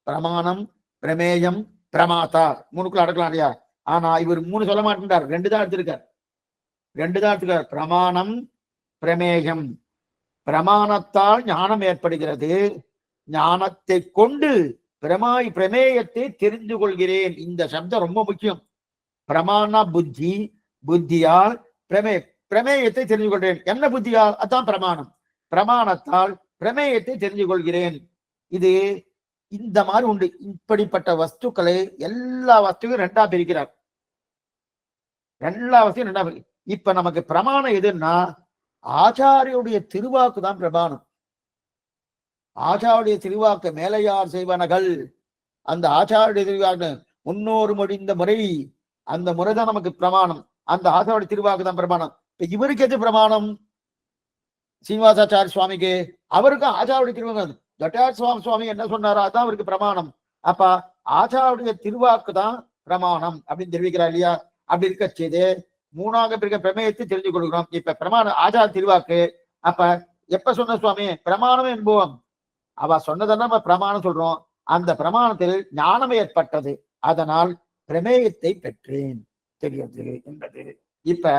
பிரமாணம், பிரமேயம், பிரமாதா, மூணுக்குள்ள அடக்கலாம் இல்லையா. ஆனா இவர் மூணு சொல்ல மாட்டேன்றார், ரெண்டு தான் எடுத்திருக்கார். பிரமாணம், பிரமேயம். பிரமாணத்தால் ஞானம் ஏற்படுகிறது, ஞானத்தை கொண்டு பிரமேயத்தை தெரிந்து கொள்கிறேன். இந்த சப்தம் ரொம்ப முக்கியம். பிரமாண புத்தி, புத்தியால் பிரமேயத்தை தெரிந்து கொள்கிறேன். என்ன புத்தியால்? அதான் பிரமாணம். பிரமாணத்தால் பிரமேயத்தை தெரிந்து கொள்கிறேன். இது இந்த மாதிரி உண்டு. இப்படிப்பட்ட வஸ்துக்களை எல்லா வஸ்துவையும் ரெண்டா பிரிக்கிறார். இப்ப நமக்கு பிரமாணம் எதுன்னா ஆச்சாரியுடைய திருவாக்கு தான் பிரமாணம். ஆச்சாரிய திருவாக்கு மேலையார் செய்வனகள், அந்த ஆச்சாரிய திருவாக்கு முன்னோரு முடிந்த முறை, அந்த முறைதான் நமக்கு பிரமாணம். அந்த ஆச்சாரிய திருவாக்கு தான் பிரமாணம். இப்ப இவருக்கு எது பிரமாணம்? சீனிவாசாச்சாரிய சுவாமிக்கு, அவருக்கு ஆச்சாரிய திருவாக்கு, ஜட்டார் சுவாமி என்ன சொன்னாரோ அதான் அவருக்கு பிரமாணம். அப்ப ஆச்சாரிய திருவாக்கு தான் பிரமாணம் அப்படின்னு தெரிவிக்கிறார் இல்லையா. அப்படி இருக்க செய்து மூணாக பிரிக்க பிரமேயத்தை தெரிஞ்சு கொடுக்கிறோம். இப்ப பிரமாணம் ஆச்சார திருவாக்கு. அப்ப எப்ப சொன்ன சுவாமி பிரமாணம் என்போம், அவ சொன்னதெல்லாம் நம்ம பிரமாணம் சொல்றோம். அந்த பிரமாணத்தில் ஞானம் ஏற்பட்டது, அதனால் பிரமேயத்தை பெற்றேன் தெரியாது என்பது. இப்ப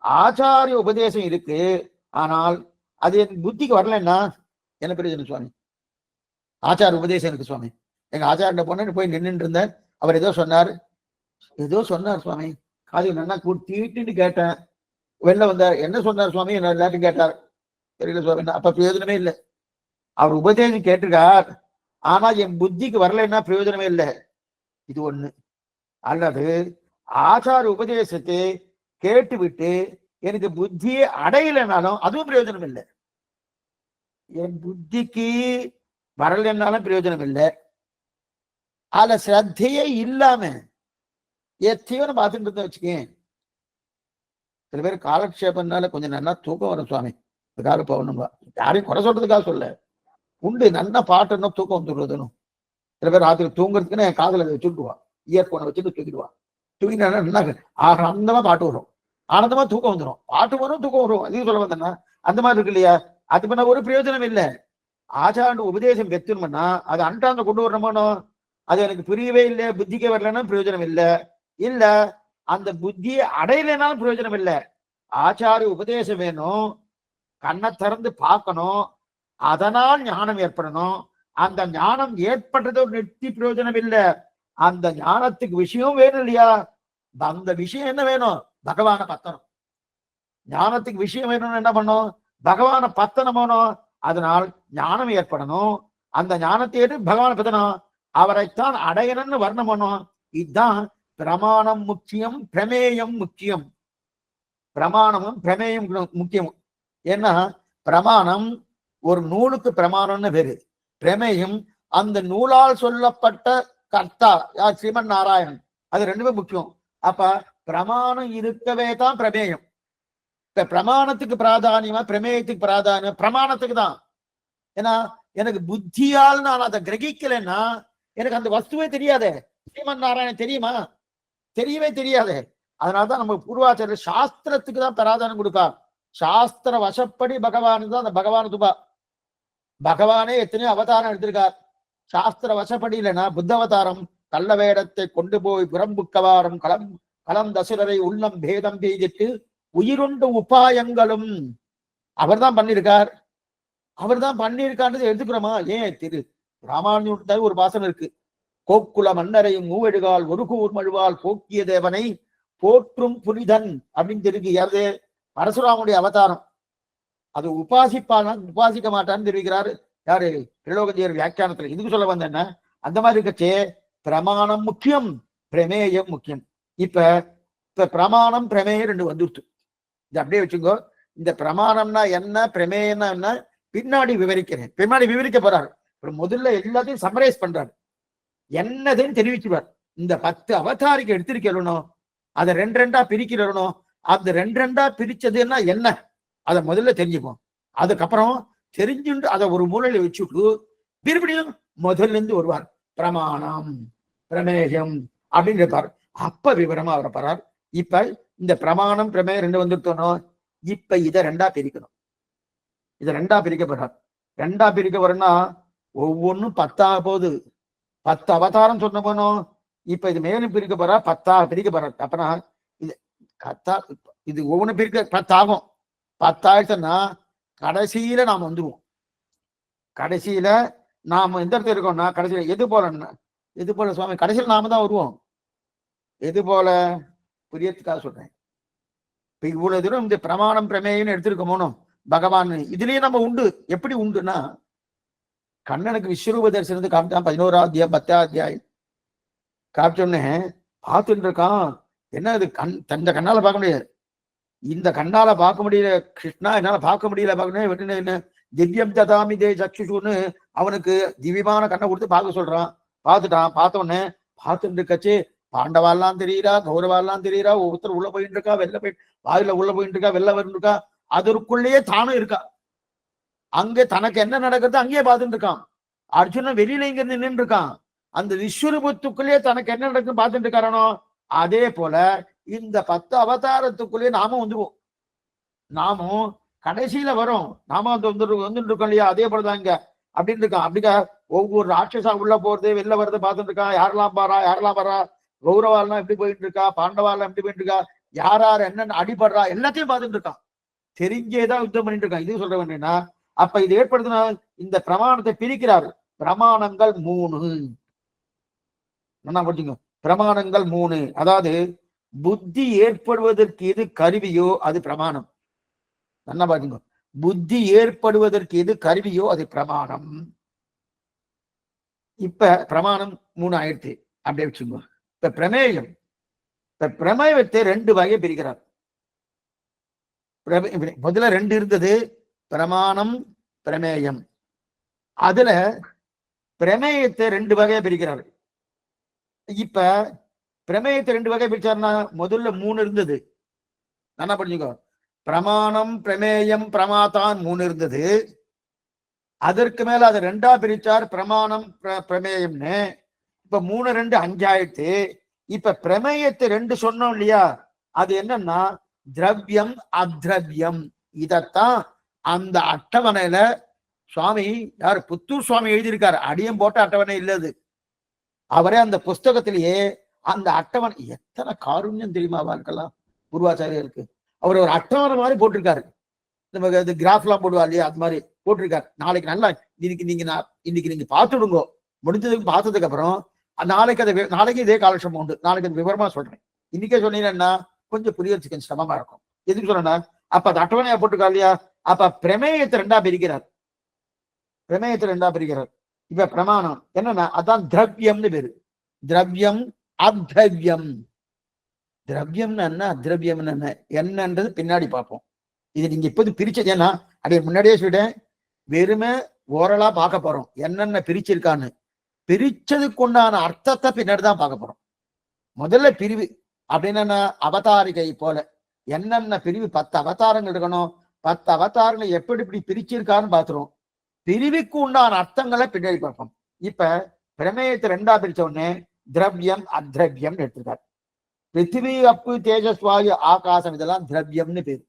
ஆச்சாரிய உபதேசம் இருக்கு, ஆனால் அது என் புத்திக்கு வரலன்னா என்ன பிரயோஜனம் சுவாமி? ஆச்சார உபதேசம் இருக்கு சுவாமி, எங்க ஆச்சாரிட்ட போன போய் நின்றுட்டு இருந்தேன், அவர் ஏதோ சொன்னார் சுவாமி, காது நல்லா தீட்டுன்னு கேட்டேன், வெளில வந்தார், என்ன சொன்னார் சுவாமி எல்லாத்தையும் கேட்டார், தெரியல சுவாமி. அப்ப பிரயோஜனமே இல்லை. அவர் உபதேசம் கேட்டிருக்கார், ஆனா என் புத்திக்கு வரலைன்னா பிரயோஜனமே இல்லை. இது ஒண்ணு. அல்லது ஆச்சார உபதேசத்தை கேட்டு விட்டு எனக்கு புத்தியை அடையலைனாலும் அதுவும் பிரயோஜனம் இல்லை. என் புத்திக்கு வரலைன்னாலும் பிரயோஜனம் இல்லை. அதுல ஸ்ரத்தையே இல்லாம எத்தையோ நம்ம பார்த்துட்டு இருந்தா வச்சுக்கேன். சில பேர் காலக்ஷேபம்னால கொஞ்சம் நல்லா தூக்கம் வரும் சுவாமி, இதுக்காக போகணும்பா, யாரையும் குறை சொல்றதுக்காக சொல்ல, உண்டு நல்லா பாட்டுன்னா தூக்கம் வந்துடுறதுன்னு. சில பேர் ராத்திரி தூங்குறதுக்குன்னு என் காதல வச்சுட்டுவா, இயர்போனை வச்சுட்டு தூக்கிடுவா. தூங்கினா ஆனந்தமா பாட்டு வரும், ஆனந்தமா தூக்கம் வந்துடும், பாட்டு வரும் தூக்கம் வரும். அதையும் சொல்ல வந்தேன்னா அந்த மாதிரி இருக்கு இல்லையா. அது பண்ண ஒரு பிரயோஜனம் இல்லை. ஆச்சார உபதேசம் பெற்றணும்னா அது அன்றாந்த கொண்டு வரணுமானோ, அது எனக்கு புரியவே இல்லை, புத்திக்கே வரலன்னா பிரயோஜனம் இல்லை. இல்ல அந்த புத்தியை அடையலைனாலும் பிரயோஜனம் இல்லை. ஆச்சாரிய உபதேசம் வேணும், கண்ணை திறந்து பார்க்கணும், அதனால் ஞானம் ஏற்படணும். அந்த ஞானம் ஏற்படுறது ஒரு நெட்டி பிரயோஜனம் இல்லை, அந்த ஞானத்துக்கு விஷயம் வேணும் இல்லையா. அந்த விஷயம் என்ன வேணும்? பகவான பத்தனம். ஞானத்துக்கு விஷயம் வேணும்னு என்ன பண்ணும்? பகவான பத்தனம் வேணும். அதனால் ஞானம் ஏற்படணும். அந்த ஞானத்தை ஏற்று பகவான பத்தனம், அவரைத்தான் அடையணும்னு வர்ணம் பண்ணும். இதுதான் பிரமாணம் முக்கியம், பிரமேயம் முக்கியம். பிரமாணமும் பிரமேயம் முக்கியம். ஏன்னா பிரமாணம் ஒரு நூலுக்கு பிரமாணம்னு பேரு. பிரமேயம் அந்த நூலால் சொல்லப்பட்ட கர்த்தா யார்? ஸ்ரீமன் நாராயணன். அது ரெண்டுமே முக்கியம். அப்ப பிரமாணம் இருக்கவே தான் பிரமேயம். இப்ப பிரமாணத்துக்கு பிராதானியமா பிரமேயத்துக்கு பிராதானியம்? பிரமாணத்துக்கு தான். ஏன்னா எனக்கு புத்தியால் நான் அதை கிரகிக்கலைன்னா எனக்கு அந்த வஸ்துவே தெரியாதே. ஸ்ரீமன் நாராயணன் தெரியுமா? தெரியவே தெரியாதே. அதனால்தான் நம்ம பூர்வாச்சாரியர் சாஸ்திரத்துக்கு தான் பிராதானியம் கொடுப்பார். சாஸ்திர வசப்படி பகவான் தான் அந்த பகவான் துபா. பகவானே எத்தனையோ அவதாரம் எடுத்திருக்கார். சாஸ்திர வசப்படி இல்லைன்னா புத்த அவதாரம் கள்ள வேடத்தை கொண்டு போய் புறம்புக்கவாரம் களம் தசுரரை உள்ளம் பேதம் பெய்திட்டு உயிருண்டு உபாயங்களும் அவர் தான் பண்ணியிருக்கார். அவர் தான் பண்ணியிருக்கான்றது எடுத்துக்கிறோமா? ஏன் திரு ராமானுஜன் ஒரு பாசனம் இருக்கு. கோக்குல மன்னரையும் மூவெடுகால் ஒரு கூர் மழுவால் போக்கிய தேவனை போற்றும் புனிதன் அப்படின்னு இருக்கு. யாரு? பரசுராமுடைய அவதாரம். அது உபாசிப்பான உபாசிக்க மாட்டான்னு தெரிவிக்கிறாரு யாரு? திரிலோகஜியர் வியாக்கியானத்துல. இதுக்கு சொல்ல வந்த என்ன, அந்த மாதிரி இருக்கச்சே பிரமாணம் முக்கியம், பிரமேயம் முக்கியம். இப்ப பிரமாணம் பிரமேயம் ரெண்டு வந்துருச்சு. இது அப்படியே வச்சுக்கோ. இந்த பிரமாணம்னா என்ன, பிரமேயம்னா என்ன பின்னாடி விவரிக்கிறேன். பின்னாடி விவரிக்க போறாரு. முதல்ல எல்லாத்தையும் சமரைஸ் பண்றாரு. என்னதுன்னு தெரிவிச்சுவார். இந்த 10 அவதாரிக்கு எடுத்திருக்கணும், அதை ரெண்டா பிரிக்கிறணும். அந்த ரெண்டா பிரிச்சதுன்னா என்ன அதை முதல்ல தெரிஞ்சுப்போம். அதுக்கப்புறம் தெரிஞ்சுட்டு அதை ஒரு மூலையில வச்சுட்டு மறுபடியும் முதல்ல இருந்து வருவார். பிரமாணம் பிரமேயம் அப்படின்னு இருப்பார். அப்ப விவரமா அவரை போறார். இப்ப இந்த பிரமாணம் பிரமேயம் ரெண்டு வந்துட்டோம். இப்ப இதை ரெண்டா பிரிக்கணும். இதை ரெண்டா பிரிக்க போறார். ரெண்டா பிரிக்க போறேன்னா ஒவ்வொன்றும் 10 போகுது. 10 அவதாரம் சொன்ன போனோம். இப்ப இது மேலும் பிரிக்க போறா, 10 பிரிக்க போறார். அப்பனா இது ஒவ்வொன்று பிரிக்க 10 ஆகும். 10 ஆயிடுச்சுன்னா கடைசியில நாம் வந்துருவோம். கடைசியில நாம எந்த இடத்துல இருக்கோம்னா கடைசியில எது போல சுவாமி கடைசியில் நாம தான் வருவோம். எது போல புரியத்துக்காக சொல்றேன். இப்ப இவ்வளவு தூரம் இந்த பிரமாணம் பிரமேயம் எடுத்திருக்கோமோ பகவான் இதுலயே நம்ம உண்டு. எப்படி உண்டுன்னா கண்ணனுக்கு விஸ்வரூப தரிசனத்தை காமிச்சான். 11ஆம் அத்தியாயம் 10ஆம் அத்தியாயம் காமிச்சோன்னே பார்த்துட்டு இருக்கான். என்ன அது தந்த கண்ணால பார்க்க முடியாது. இந்த கண்ணால பார்க்க முடியல கிருஷ்ணா, என்னால பார்க்க முடியல. பார்க்கணும் என்ன திவ்யம் ததாமி தே சக்ஷுன்னு அவனுக்கு திவ்யமான கண்ணை கொடுத்து பார்க்க சொல்றான். பார்த்துட்டான். பார்த்த உடனே பார்த்துட்டு இருக்கச்சு பாண்டவாலாம் தெரியுறா, கௌரவாலாம் தெரியுறா. ஒருத்தர் உள்ள போயிட்டு இருக்கா, வெளில போய் வாயில உள்ள போயிட்டு இருக்கா, வெளில வந்துருக்கா. அதற்குள்ளேயே தானும் இருக்கா. அங்க தனக்கு என்ன நடக்குது அங்கேயே பார்த்துட்டு இருக்கான். அர்ஜுனன் வெளியில இங்க நின்று இருக்கான். அந்த விஸ்வரூபத்துக்குள்ளேயே தனக்கு என்ன நடக்குன்னு பார்த்துட்டு இருக்காரனோ அதே போல இந்த 10 அவதாரத்துக்குள்ளேயே நாமும் வந்துருவோம். நாமும் கடைசியில வரும். நாம வந்துட்டு இருக்கோம் இல்லையா? அதே போலதான் இங்க அப்படின்னு இருக்கான். அப்படிங்க ஒவ்வொரு ராட்சசா உள்ள போறது வெளில வர்றது பார்த்துட்டு இருக்கான். யாரெல்லாம் வரா, கௌரவாலாம் எப்படி போயிட்டு இருக்கா, பாண்டவாலாம் எப்படி போயிட்டு இருக்கா, யார் என்னென்ன அடிபடுறா எல்லாத்தையும் பார்த்துட்டு இருக்கான். தெரிஞ்சேதான் யுத்தம் பண்ணிட்டு இருக்கான். இது சொல்ற வேண்டியன்னா அப்ப இது ஏற்படுத்தினா இந்த பிரமாணத்தை பிரிக்கிறார். பிரமாணங்கள் 3. என்ன படிச்சுங்க? பிரமாணங்கள் 3. அதாவது புத்தி ஏற்படுவதற்கு எது கருவியோ அது பிரமாணம். என்ன பாத்தீங்க? புத்தி ஏற்படுவதற்கு எது கருவியோ அது பிரமாணம். இப்ப பிரமாணம் 3 ஆயிடுச்சு. அப்படியே வச்சுக்கோ. இப்ப பிரமேயம். இப்ப பிரமேயத்தை 2 வகை பிரிக்கிறார். முதல்ல 2 இருந்தது, பிரமாணம் பிரமேயம். அதுல பிரமேயத்தை 2 வகையா பிரிக்கிறார். இப்ப பிரமேயத்தை 2 வகை பிரிச்சாருன்னா முதல்ல 3 இருந்தது. நல்லா படிச்சுக்கோ. பிரமாணம் பிரமேயம் பிரமாதான் 3 இருந்தது. அதற்கு மேல அதை 2ஆ பிரிச்சார். பிரமாணம் பிரமேயம்னு. இப்ப 3 2 5 ஆயிடுச்சு. இப்ப பிரமேயத்தை 2 சொன்னோம் இல்லையா? அது என்னன்னா திரவியம் அத்ரவியம். இதத்தான் அந்த அட்டவணையில சுவாமி யார் புத்தூர் சுவாமி எழுதியிருக்காரு. அடியம் போட்ட அட்டவணை இல்லது. அவரே அந்த புஸ்தகத்திலேயே அந்த அட்டவணை எத்தனை காருண்யம் தெரியுமா வாழ்க்கலாம் பூர்வாச்சாரியருக்கு. அவர் ஒரு அட்டவணை மாதிரி போட்டிருக்காரு. நமக்கு கிராஃப் எல்லாம் போடுவா இல்லையா? அது மாதிரி போட்டிருக்காரு. நாளைக்கு நல்லா இன்னைக்கு நீங்க பார்த்துடுங்கோ. முடிஞ்சதுக்கு பார்த்ததுக்கு அப்புறம் நாளைக்கு இதே காலட்சம் உண்டு. நாளைக்கு அது விவரமா சொல்றேன். இன்னைக்கே சொன்னீங்கன்னா கொஞ்சம் புரியறதுக்கு கொஞ்சம் சிரமமா இருக்கும். எதுக்கு சொன்னா, அப்ப அது அட்டவணையா போட்டுக்கா இல்லையா? அப்ப பிரமேயத்தை ரெண்டா பிரிக்கிறார். பிரமேயத்தை ரெண்டா பிரிக்கிறார். இப்ப பிரமாணம் என்னன்னா, அதான் திரவியம்னு பேரு. திரவியம் அத்ரவியம். திரவியம்னு என்ன, அத்ரவியம்னு என்ன, என்னன்றது பின்னாடி பார்ப்போம். இது நீங்க இப்போது பிரிச்சது ஏன்னா, அப்படியே முன்னாடியே சொல்லிட்டேன், வெறுமை ஓரலா பார்க்க போறோம் என்னென்ன பிரிச்சிருக்கான்னு. பிரிச்சதுக்கு உண்டான அர்த்தத்தை பின்னாடி தான் பார்க்க போறோம். முதல்ல பிரிவு அப்படின்னு அவதாரிகை போல என்னென்ன பிரிவு, 10 அவதாரங்கள் இருக்கணும், 10 அவதாரங்கள் எப்படி இப்படி பிரிச்சிருக்கான்னு பார்த்துருவோம். பிரிவுக்கு உண்டான அர்த்தங்களை பின்னாடி பார்ப்போம். இப்ப பிரமேயத்தை ரெண்டா பிரிச்ச உடனே திரவியம் அத்ரவியம் எடுத்திருக்காரு. பிருத்திவி அப்பு தேஜஸ் வாயு ஆகாசம் இதெல்லாம் திரவியம்னு பேரு.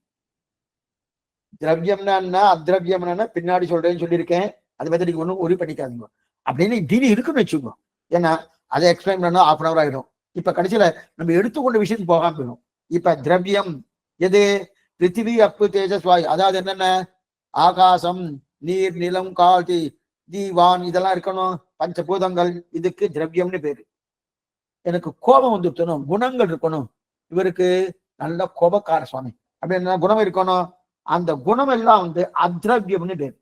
திரவியம்னா என்ன, அத்ரவியம்னா என்ன பின்னாடி சொல்றேன்னு சொல்லியிருக்கேன். அதை பத்தி நீங்க ஒன்றும் ஒரி பண்ணிக்காதீங்க. அப்படின்னு திடீர் இருக்குன்னு வச்சுக்கோ. ஏன்னா அதை எக்ஸ்பிளைன் பண்ணா 1/2 hour ஆயிடும். இப்ப கடைசியில நம்ம எடுத்துக்கொண்ட விஷயத்துக்கு போகாம போயிடும். இப்ப திரவியம் எது, பிருத்திவி அப்பு தேஜஸ் வாயு, அதாவது என்னென்ன, ஆகாசம் நீர் நிலம் கால் தீவான் இதெல்லாம் இருக்கணும், பஞ்சபூதங்கள், இதுக்கு திரவியம்னு பேரு. எனக்கு கோபம் வந்துருக்கணும், குணங்கள் இருக்கணும், இவருக்கு நல்ல கோபக்கார சுவாமி அப்படின்னு குணம் இருக்கணும், அந்த குணம் எல்லாம் அத்ரவியம்னு பேரு.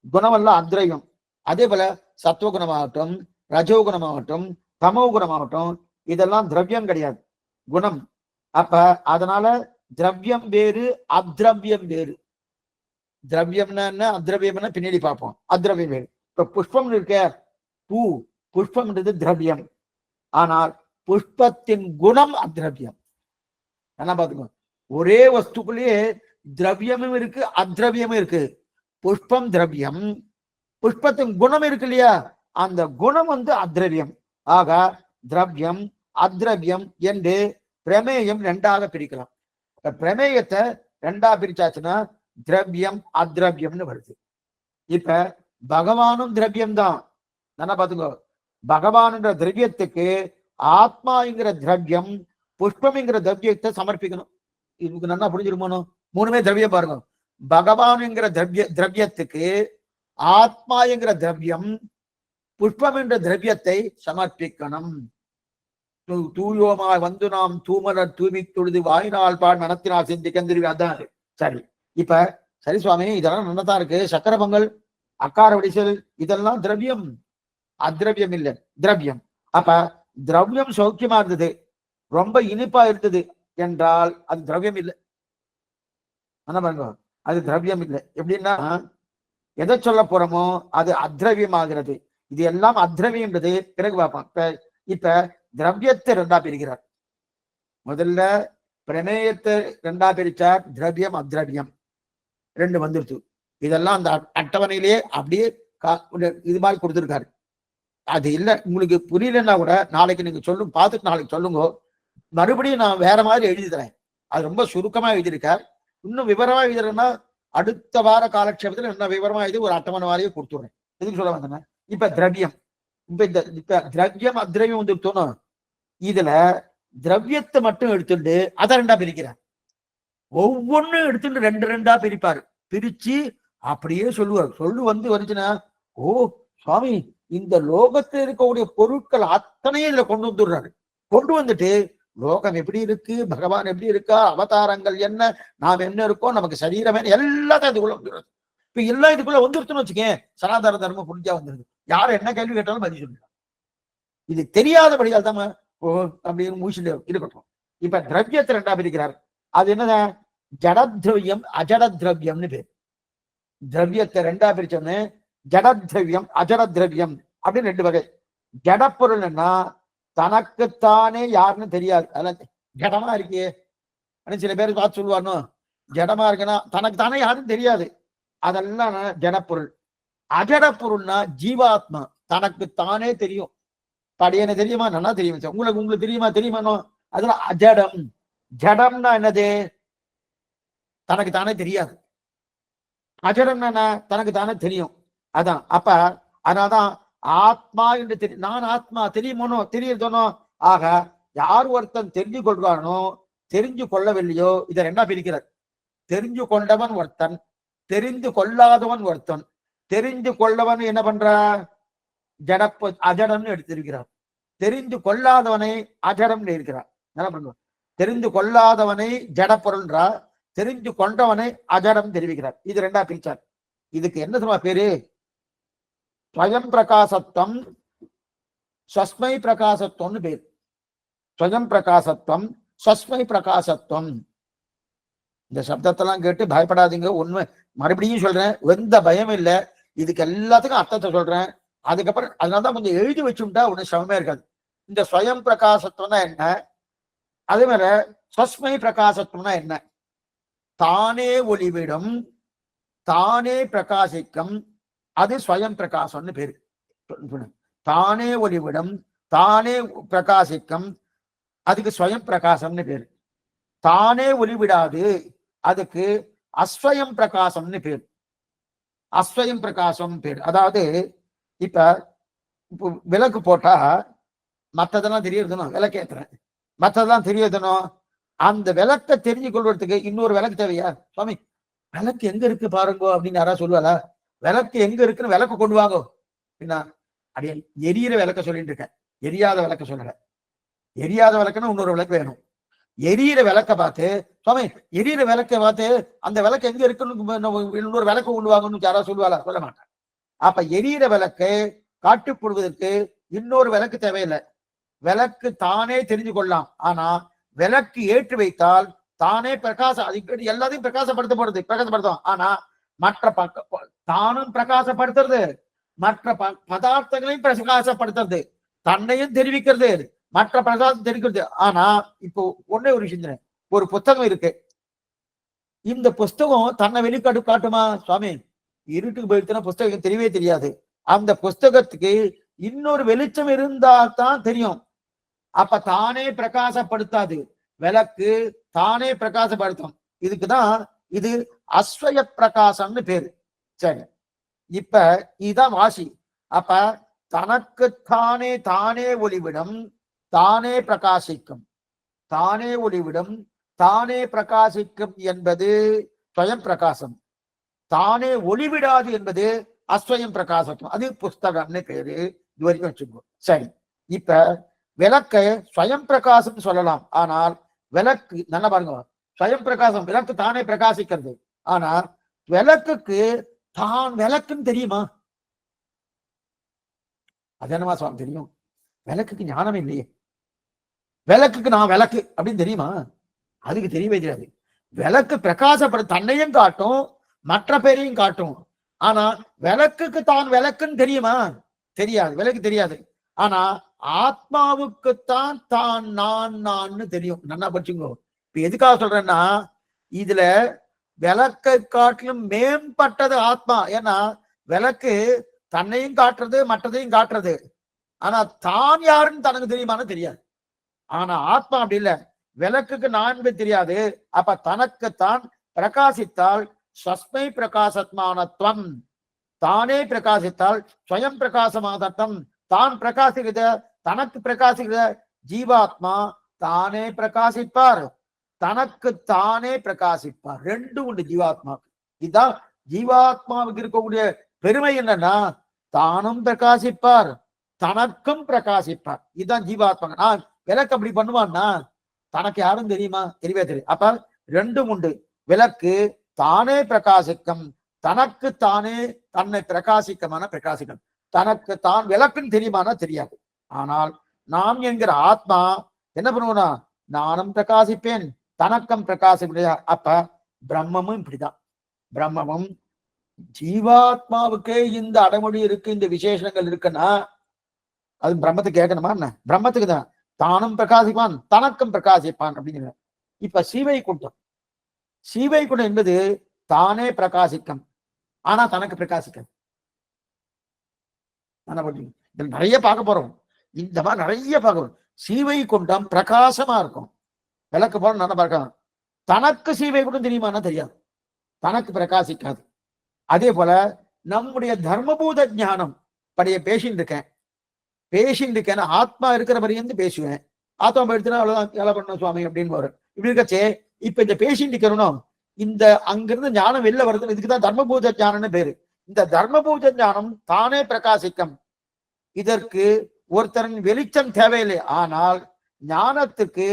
குணம் எல்லாம் அத்ரவியம். அதே போல சத்துவகுணமாகட்டும், ரஜோகுணமாகட்டும், தமோ குணமாகட்டும், இதெல்லாம் திரவியம் கிடையாது, குணம். அப்ப அதனால திரவியம் வேறு அத்ரவியம் வேறு. திரவியம்னா என்ன, அத்ரவியம்னா பின்னாடி பார்ப்போம். அத்ரவியம் வேறு. இப்ப புஷ்பம் இருக்க, பூ, புஷ்பம்ன்றது திரவியம். ஆனால் புஷ்பத்தின் குணம் அத்ரவியம். என்ன பாத்துக்கோ, ஒரே வஸ்துக்குள்ளேயே திரவியமும் இருக்கு அத்ரவியமும் இருக்கு. புஷ்பம் திரவியம், புஷ்பத்தின் குணம் இருக்கு இல்லையா, அந்த குணம் அத்ரவியம். ஆக திரவியம் அத்ரவியம் என்று பிரமேயம் ரெண்டாக பிரிக்கலாம். பிரமேயத்தை ரெண்டா பிரிச்சாச்சுன்னா திரவியம் அத்ரவியம்னு வருது. இப்ப பகவானும் திரவியம் தான். நல்லா பாத்துக்கோ, பகவான்ன்ற திரவியத்துக்கு ஆத்மாங்கிற திரவியம் புஷ்பம்ங்கிற திரவியத்தை சமர்ப்பிக்கணும். இதுக்கு நல்லா புரிஞ்சிருக்கணும். 3மே திரவியம் பாருங்க. பகவான்ங்கிற திரவியத்துக்கு ஆத்மாங்கிற திரவியம் புஷ்பம் என்ற திரவியத்தை சமர்ப்பிக்கணும். தூயோமாய் வந்து நாம் தூமலர் தூவி தொழுது வாயினால் பால் மனத்தினால் சிந்திக்கந்திருவி. அதான் சரி. இப்ப சரி சுவாமி, இதெல்லாம் நல்லதான் இருக்கு, சக்கர பொங்கல், அக்கார வடிசல், இதெல்லாம் திரவியம், அத்ரவியம் இல்லை, திரவியம். அப்ப திரவியம் சௌக்கியமா இருந்தது, ரொம்ப இனிப்பா இருந்தது என்றால் அது திரவியம் இல்லை. என்ன பாருங்க, அது திரவியம் இல்லை. எப்படின்னா எதை சொல்ல போறோமோ அது அத்ரவியம் ஆகிறது. இது எல்லாம் அத்ரவியம்ன்றது பிறகு பார்ப்பான். இப்ப திரவியத்தை ரெண்டா பிரிக்கிறார். முதல்ல பிரமேயத்தை ரெண்டா பிரிச்சார், திரவியம் அத்ரவியம் ரெண்டு வந்துருச்சு. இதெல்லாம் அந்த அட்டவணையிலேயே அப்படியே இது மாதிரி கொடுத்துருக்காரு. அது இல்லை உங்களுக்கு புரியலன்னா கூட நாளைக்கு நீங்க சொல்லுங்க, பார்த்துட்டு நாளைக்கு சொல்லுங்க, மறுபடியும் நான் வேற மாதிரி எழுதி தரேன். அது ரொம்ப சுருக்கமா எழுதியிருக்கார். இன்னும் விவரமா எழுதுறேன்னா அடுத்த வார காலட்சேபத்துல என்ன விவரமா எழுதி ஒரு அட்டவணை மாதிரியே கொடுத்துடுறேன். எதுக்கு சொல்ல வந்தேன், இப்ப திரவியம், இப்ப திரவியம் அத்ரவியம் தோணும். இதுல திரவியத்தை மட்டும் எடுத்துட்டு அதை ரெண்டா பிரிக்கிறார். ஒவ்வொன்னும் எடுத்துட்டு ரெண்டு ரெண்டா பிரிப்பாரு. பிரிச்சு அப்படியே சொல்லுவார். வந்துச்சுன்னா, ஓ சுவாமி, இந்த லோகத்தில் இருக்கக்கூடிய பொருட்கள் அத்தனையும் இதுல கொண்டு வந்துடுறாரு. கொண்டு வந்துட்டு லோகம் எப்படி இருக்கு, பகவான் எப்படி இருக்கா, அவதாரங்கள் என்ன, நாம் என்ன இருக்கோம், நமக்கு சரீரம் என்ன, எல்லாத்தையும் இதுக்குள்ள வந்துடுறது. இப்ப எல்லாம் இதுக்குள்ள வந்துருச்சுன்னு வச்சுக்கேன், சனாதன தர்மம் புரிஞ்சா வந்துருது. யாரும் என்ன கேள்வி கேட்டாலும் பதில் சொல்லிடலாம். இது தெரியாதபடியால் தான் ஓ அப்படின்னு மூச்சுட்டு இருக்கட்டும். இப்ப திரவியத்தை ரெண்டா பிரிக்கிறார். அது என்னதான், ஜடத்ரவியம் அஜடத்ரவியம்னு பேர். திரவியத்தை ரெண்டா பிரிச்சோன்னு ஜடத்ரவியம் அஜடத்ரவியம் அப்படின்னு 2 வகை. ஜடப்பொருள் என்ன, தனக்குத்தானே யாருன்னு தெரியாது, அதெல்லாம் ஜடமா இருக்கே அப்படின்னு சில பேர் பார்த்து சொல்லுவானோ, ஜடமா இருக்குன்னா தனக்கு தானே யாருன்னு தெரியாது, அதெல்லாம் ஜடப்பொருள். அஜடப்பொருள்னா ஜீவாத்மா, தனக்கு தானே தெரியும். படியன தெரியுமா, நல்லா தெரியும், உங்களுக்கு தெரியுமானோ, அதெல்லாம் அஜடம். ஜடம்னா என்னது, தனக்கு தானே தெரியாது. அஜடம்னா என்ன, தனக்கு தானே தெரியும். அதான். அப்ப அதனால்தான் ஆத்மா என்று தெரியும். நான் ஆத்மா தெரியுமோனோ, தெரியுதோனோ. ஆக யார் ஒருத்தன் தெரிஞ்சு கொள்றானோ தெரிஞ்சு கொள்ளவில்லையோ, இதை ரெண்டா பிரிக்கிறார். தெரிஞ்சு கொண்டவன் ஒருத்தன், தெரிந்து கொள்ளாதவன் ஒருத்தன். தெரிந்து கொள்ளவன் என்ன பண்ற, ஜடப்பு அஜடம்னு எடுத்திருக்கிறார். தெரிந்து கொள்ளாதவனை அஜடம்னு இருக்கிறார். என்ன பண்ணுவோம்? தெரிந்து கொள்ளாதவனை ஜட பொருள்ன்றா, தெரிஞ்சு கொண்டவனை அஜடம் தெரிவிக்கிறார். இது ரெண்டா பிரிச்சார். இதுக்கு என்ன சொல்லுவா பேரு? ஸ்வயம் பிரகாசத்துவம், ஸ்வஸ்மை பிரகாசத்துவம்னு பேரு. ஸ்வயம் பிரகாசத்துவம், ஸ்வஸ்மை பிரகாசத்துவம். இந்த சப்தத்தெல்லாம் கேட்டு பயப்படாதீங்க. உண்மை மறுபடியும் சொல்றேன், எந்த பயம் இல்லை. இதுக்கு எல்லாத்துக்கும் அர்த்தத்தை சொல்றேன். அதுக்கப்புறம் அதனாலதான் கொஞ்சம் எழுதி வச்சுட்டா ஒன்னும் சிரமமே இருக்காது. இந்த ஸ்வயம் பிரகாசத்துவம்னா என்ன, அதே மாதிரி ஸ்வஸ்மை பிரகாசத்துவம்னா என்ன? தானே ஒளிவிடும், தானே பிரகாசிக்கும், அது ஸ்வயம் பிரகாசம்னு பேரு. தானே ஒளிவிடும், தானே பிரகாசிக்கும், அதுக்கு ஸ்வயம் பிரகாசம்னு பேரு. தானே ஒளிவிடாது, அதுக்கு அஸ்வயம் பிரகாசம்னு பேரு. அஸ்வயம் பிரகாசம் பேரு. அதாவது இப்ப விளக்கு போட்டா மற்றதெல்லாம் தெரியறதுனும், விளக்கு ஏத்துறேன், மற்றதெல்லாம் தெரியறதுனும். அந்த விளக்கை தெரிஞ்சு கொள்வதற்கு இன்னொரு விளக்கு தேவையா? சுவாமி விளக்கு எங்க இருக்கு பாருங்கோ அப்படின்னு யாராவது சொல்லுவாளா? விளக்கு எங்க இருக்குன்னு விளக்கு கொண்டு வாங்கோ அப்படின்னா, அப்படியே எரியிற விளக்க சொல்லிட்டு இருக்கேன், எரியாத விளக்க சொல்லுற. எரியாத விளக்குன்னா இன்னொரு விளக்கு வேணும். எரியிற விளக்க பார்த்து, சுவாமி எரியிற விளக்க பார்த்து அந்த விளக்கு எங்க இருக்குன்னு இன்னொரு விளக்கு கொண்டு வாங்கன்னு யாராவது சொல்லுவாளா? சொல்ல மாட்டேன். அப்ப எரியிற விளக்கு காட்டுப்படுவதற்கு இன்னொரு விளக்கு தேவையில்லை. விளக்கு தானே தெரிஞ்சு கொள்ளலாம். ஆனா விளக்கு ஏற்றி வைத்தால் தானே பிரகாசம், அது எல்லாத்தையும் பிரகாசப்படுத்தப்படுது, பிரகாசப்படுத்தும். ஆனா மற்ற தானும் பிரகாசப்படுத்துறது, மற்ற பதார்த்தங்களையும் பிரகாசப்படுத்துறது, தன்னையும் தெரிவிக்கிறது, மற்ற பிரகாசம் தெரிவிக்கிறது. ஆனா இப்போ ஒன்னே ஒரு விஷயம், ஒரு புத்தகம் இருக்கு, இந்த புஸ்தகம் தன்னை வெளிக்காட்டு காட்டுமா? சுவாமி இருட்டுக்கு போயிடுச்சுன்னா புஸ்தகம் தெரியவே தெரியாது. அந்த புஸ்தகத்துக்கு இன்னொரு வெளிச்சம் இருந்தா தான் தெரியும். அப்ப தானே பிரகாசப்படுத்தாது, விளக்கு தானே பிரகாசப்படுத்தும். இதுக்குதான் இது அஸ்வய பிரகாசம்னு பேரு. சரி, இப்ப இதுதான் வாசி. அப்ப தனக்குத்தானே தானே ஒளிவிடும், தானே பிரகாசிக்கும், தானே ஒளிவிடும், தானே பிரகாசிக்கும் என்பது ஸ்வயம் பிரகாசம். தானே ஒளிவிடாது என்பது அஸ்வயம் பிரகாசம். அது புஸ்தகம்னு பேரு. இது வரைக்கும் வச்சுக்கோ. சரி, இப்ப விளக்க ஸ்வயம் பிரகாசம் சொல்லலாம். ஆனால் விளக்கு நல்லா பாருங்க, ஸ்வயம் பிரகாசம் விளக்கு தானே பிரகாசிக்கிறது. ஆனா விளக்குக்கு தான் விளக்குன்னு தெரியுமா? அது என்னமா சுவாமி தெரியும்? விளக்குக்கு ஞானம் இல்லையே. விளக்குக்கு நான் விளக்கு அப்படின்னு தெரியுமா? அதுக்கு தெரியவே தெரியாது. விளக்கு பிரகாசப்பட தன்னையும் காட்டும், மற்ற பேரையும் காட்டும். ஆனா விளக்குக்கு தான் விளக்குன்னு தெரியுமா? தெரியாது, விளக்கு தெரியாது. ஆனா ஆத்மாவுக்குத்தான் தான் நான் நான்னு தெரியும். நல்லா படிச்சுக்கோ. இப்ப எதுக்காக சொல்றேன்னா, இதுல விளக்கை காட்டிலும் மேம்பட்டது ஆத்மா. ஏன்னா விளக்கு தன்னையும் காட்டுறது, மற்றதையும் காட்டுறது. ஆனா தான் யாருன்னு தனக்கு தெரியுமான்னு தெரியாது. ஆனா ஆத்மா அப்படி இல்லை. விளக்குக்கு நான் தெரியாது. அப்ப தனக்குத்தான் பிரகாசித்தால் ஸ்வஸ்மை பிரகாசத்மானத்வம், தானே பிரகாசித்தால் ஸ்வயம் பிரகாசமானத்வம். தான் பிரகாசிக்கிற, தனக்கு பிரகாசிக்கிற ஜீவாத்மா தானே பிரகாசிப்பார், தனக்கு தானே பிரகாசிப்பார். ரெண்டு உண்டு ஜீவாத்மாவுக்கு. இதுதான் ஜீவாத்மாவுக்கு இருக்கக்கூடிய பெருமை. என்னன்னா தானும் பிரகாசிப்பார், தனக்கும் பிரகாசிப்பார். இதுதான் ஜீவாத்மா. நான் விளக்கு அப்படி பண்ணுவான்னா தனக்கு யாரும் தெரியுமா? தெரியவே தெரியும். அப்ப ரெண்டும் உண்டு. விளக்கு தானே பிரகாசிக்கும், தனக்கு தானே தன்னை பிரகாசிக்கமான பிரகாசிக்கும். தனக்கு தான் விளக்குன்னு தெரியுமானா தெரியாது. ஆனால் நாம் என்கிற ஆத்மா என்ன பண்ணுவோம்னா, நானும் பிரகாசிப்பேன், தனக்கம் பிரகாசிப்பா. அப்ப பிரம்மமும் இப்படிதான். பிரம்மமும் ஜீவாத்மாவுக்கே இந்த அடைமொழி இருக்கு, இந்த விசேஷங்கள் இருக்குன்னா அது பிரம்மத்துக்கு கேட்கணுமா என்ன? பிரம்மத்துக்கு தான். தானும் பிரகாசிப்பான், தனக்கும் பிரகாசிப்பான் அப்படிங்கிற. இப்ப சீவைகுண்டம், சீவைகுண்டம் என்பது தானே பிரகாசிக்கும், ஆனா தனக்கு பிரகாசிக்கும். நிறைய பார்க்க போறோம், இந்த மாதிரி நிறைய பார்க்கணும். சீவைகுண்டம் பிரகாசமா இருக்கும், விளக்கு போற நல்லா பார்க்கலாம். தனக்கு சீவைகுண்டம் தெரியுமானா தெரியாது, தனக்கு பிரகாசிக்காது. அதே போல நம்முடைய தர்மபூத ஞானம் படைய பேசிட்டு இருக்கேன், ஆத்மா இருக்கிற வரையும் பேசுவேன். ஆத்மா எடுத்துனா அவ்வளவுதான், வேலை பண்ணணும் சுவாமி அப்படின்னு வரும். இப்படி இருக்கச்சே இப்ப இந்த பேசிட்டு இருக்கணும், இந்த அங்கிருந்து ஞானம் வெளில வருது. இதுக்குதான் தர்மபூத ஞானம்னு பேரு. இந்த தர்மபூத ஞானம் தானே பிரகாசிக்கும். இதற்கு ஒருத்தரின் வெளிச்சம் தேவையில்லை. ஆனால் ஞானத்துக்கு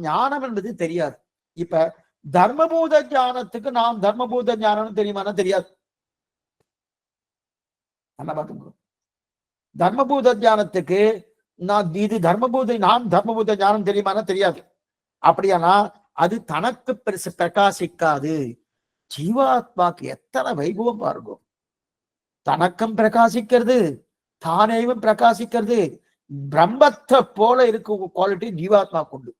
ஞானம் என்பது தெரியாது. இப்ப தர்மபூத ஞானத்துக்கு நாம் தர்மபூத ஞானம் தெரியுமானா தெரியாது. நல்லா பார்த்துக்கோ. தர்மபூத ஞானத்துக்கு நான் இது தர்மபூத நான் தர்மபூத ஞானம் தெரியுமானா தெரியாது. அப்படியானா அது தனக்கு பெருசு பிரகாசிக்காது. ஜீவாத்மாக்கு எத்தனை வைபவம் பாருங்க. தனக்கம் பிரகாசிக்கிறது, தானேவும் பிரகாசிக்கிறது. பிரம்மத்தை போல இருக்க குவாலிட்டி ஜீவாத்மா கொண்டு.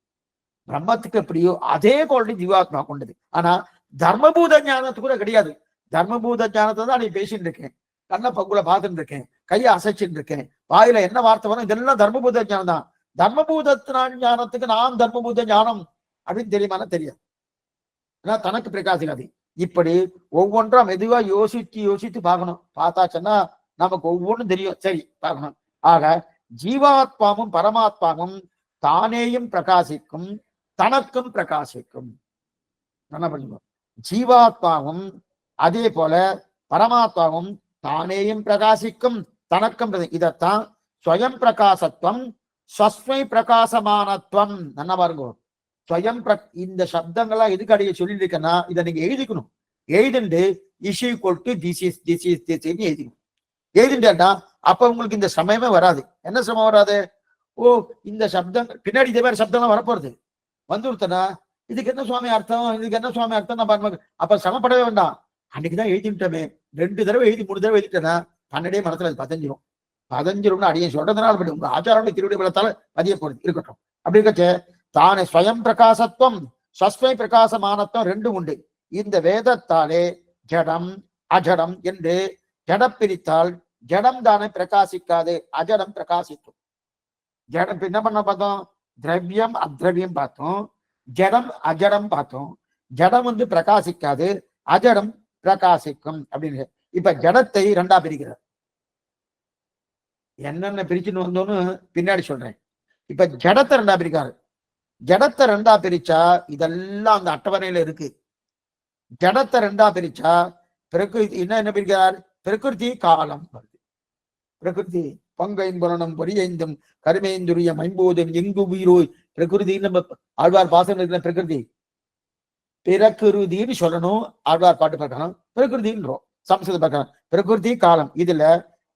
பிரம்மத்துக்கு எப்படியோ அதே குவாலிட்டி ஜீவாத்மா கொண்டது. ஆனா தர்மபூத ஞானத்துக்கு கூட கிடையாது. தர்மபூத ஞானத்தை தான் நீ பேசிட்டு இருக்கேன், கண்ண பங்குல பார்த்துட்டு இருக்கேன், கையை அசைச்சுட்டு இருக்கேன், வாயில என்ன வார்த்தை வரும், இதெல்லாம் தர்மபூத ஞானம் தான். தர்மபூதத்தினான் ஞானத்துக்கு நான் தர்மபூத ஞானம் அப்படின்னு தெரியுமானா தெரியாது. ஏன்னா தனக்கு பிரகாசிக்காது. இப்படி ஒவ்வொன்றா மெதுவா யோசிச்சு யோசித்து பார்க்கணும். பார்த்தாச்சுன்னா நமக்கு ஒவ்வொன்றும் தெரியும். சரி பார்க்கணும். ஆக ஜீவாத்மாவும் பரமாத்மாவும் தானேயும் பிரகாசிக்கும், தனக்கும் பிரகாசிக்கும். என்ன பண்ணுவோம்? ஜீவாத்மாவும் அதே போல பரமாத்மாவும் தானேயும் பிரகாசிக்கும், தனக்கும். இதத்தான் ஸ்வயம் பிரகாசத்துவம், ஸ்வஸ்மை பிரகாசமானத்துவம். என்ன பாருங்க, ஸ்வயம் இந்த சப்தங்கள்லாம் எதுக்கு அடைய சொல்லிட்டு இருக்கேன்னா இதை நீங்க எழுதிக்கணும். எழுதுண்டு is equal to this is எழுதிக்கணும். எழுதுண்டா அப்ப உங்களுக்கு இந்த சமயமே வராது. என்ன சமயம் வராது? ஓ இந்த சப்தம் பின்னாடி இதே மாதிரி சப்தம்லாம் வரப்போறது வந்துருத்தனா இதுக்கு என்ன சுவாமி அர்த்தம், இதுக்கு என்ன சுவாமி அர்த்தம் நான் பாருங்க. அப்ப சமப்படவே வேண்டாம். அன்னைக்குதான் எழுதிட்டோமே, 2 தடவை எழுதி 3 தடவை எழுதிட்டேன்னா 12 மனசுல அது பதிஞ்சிரும்னு அடியே சொல்றதுனால உங்க ஆச்சாரம் திருவிடை பலத்தால பதிய போறது இருக்கட்டும். அப்படி இருக்கச்சே தானே ஸ்வயம் பிரகாசத்துவம் ஸ்வஸ்மை பிரகாசமானத்துவம் 2 உண்டு. இந்த வேதத்தாலே ஜடம் அஜடம் என்று ஜடம் பிரித்தால் ஜடம் தானே பிரகாசிக்காது, அஜடம் பிரகாசிக்கும். ஜடம் என்ன பண்ண பார்த்தோம்? திரவியம் அத்ரவியம் பார்த்தோம், ஜடம் அஜடம் பார்த்தோம். ஜடம் வந்து பிரகாசிக்காது, அஜடம் பிரகாசிக்கும் அப்படின்னு. இப்ப ஜடத்தை 2ஆ பிரிக்கிறார். என்னென்ன பிரிச்சுன்னு வந்தோன்னு பின்னாடி சொல்றேன். இப்ப ஜடத்தை 2ஆ பிரிக்காரு. ஜடத்தை 2ஆ பிரிச்சா இதெல்லாம் அந்த அட்டவணையில இருக்கு. ஜடத்தை 2ஆ பிரிச்சா பிரகிருதி என்ன பிரிக்கிறார்? பிரகிருதி காலம் வருது. பிரகிருதி பங்கைம்புரணம் பொறியைந்தும் கருமேந்துரியம் 50 எங்கு உயிரோய். பிரகிருதி நம்ம ஆழ்வார் பாசனம் இருக்கிற பிரகிருதி பிரகிருதின்னு சொல்லணும். ஆழ்வார் பாட்டு பார்க்கணும், பிரகிருதின்றோம் சம்ஸ்கிருத பார்க்கணும். பிரகிருதி காலம். இதுல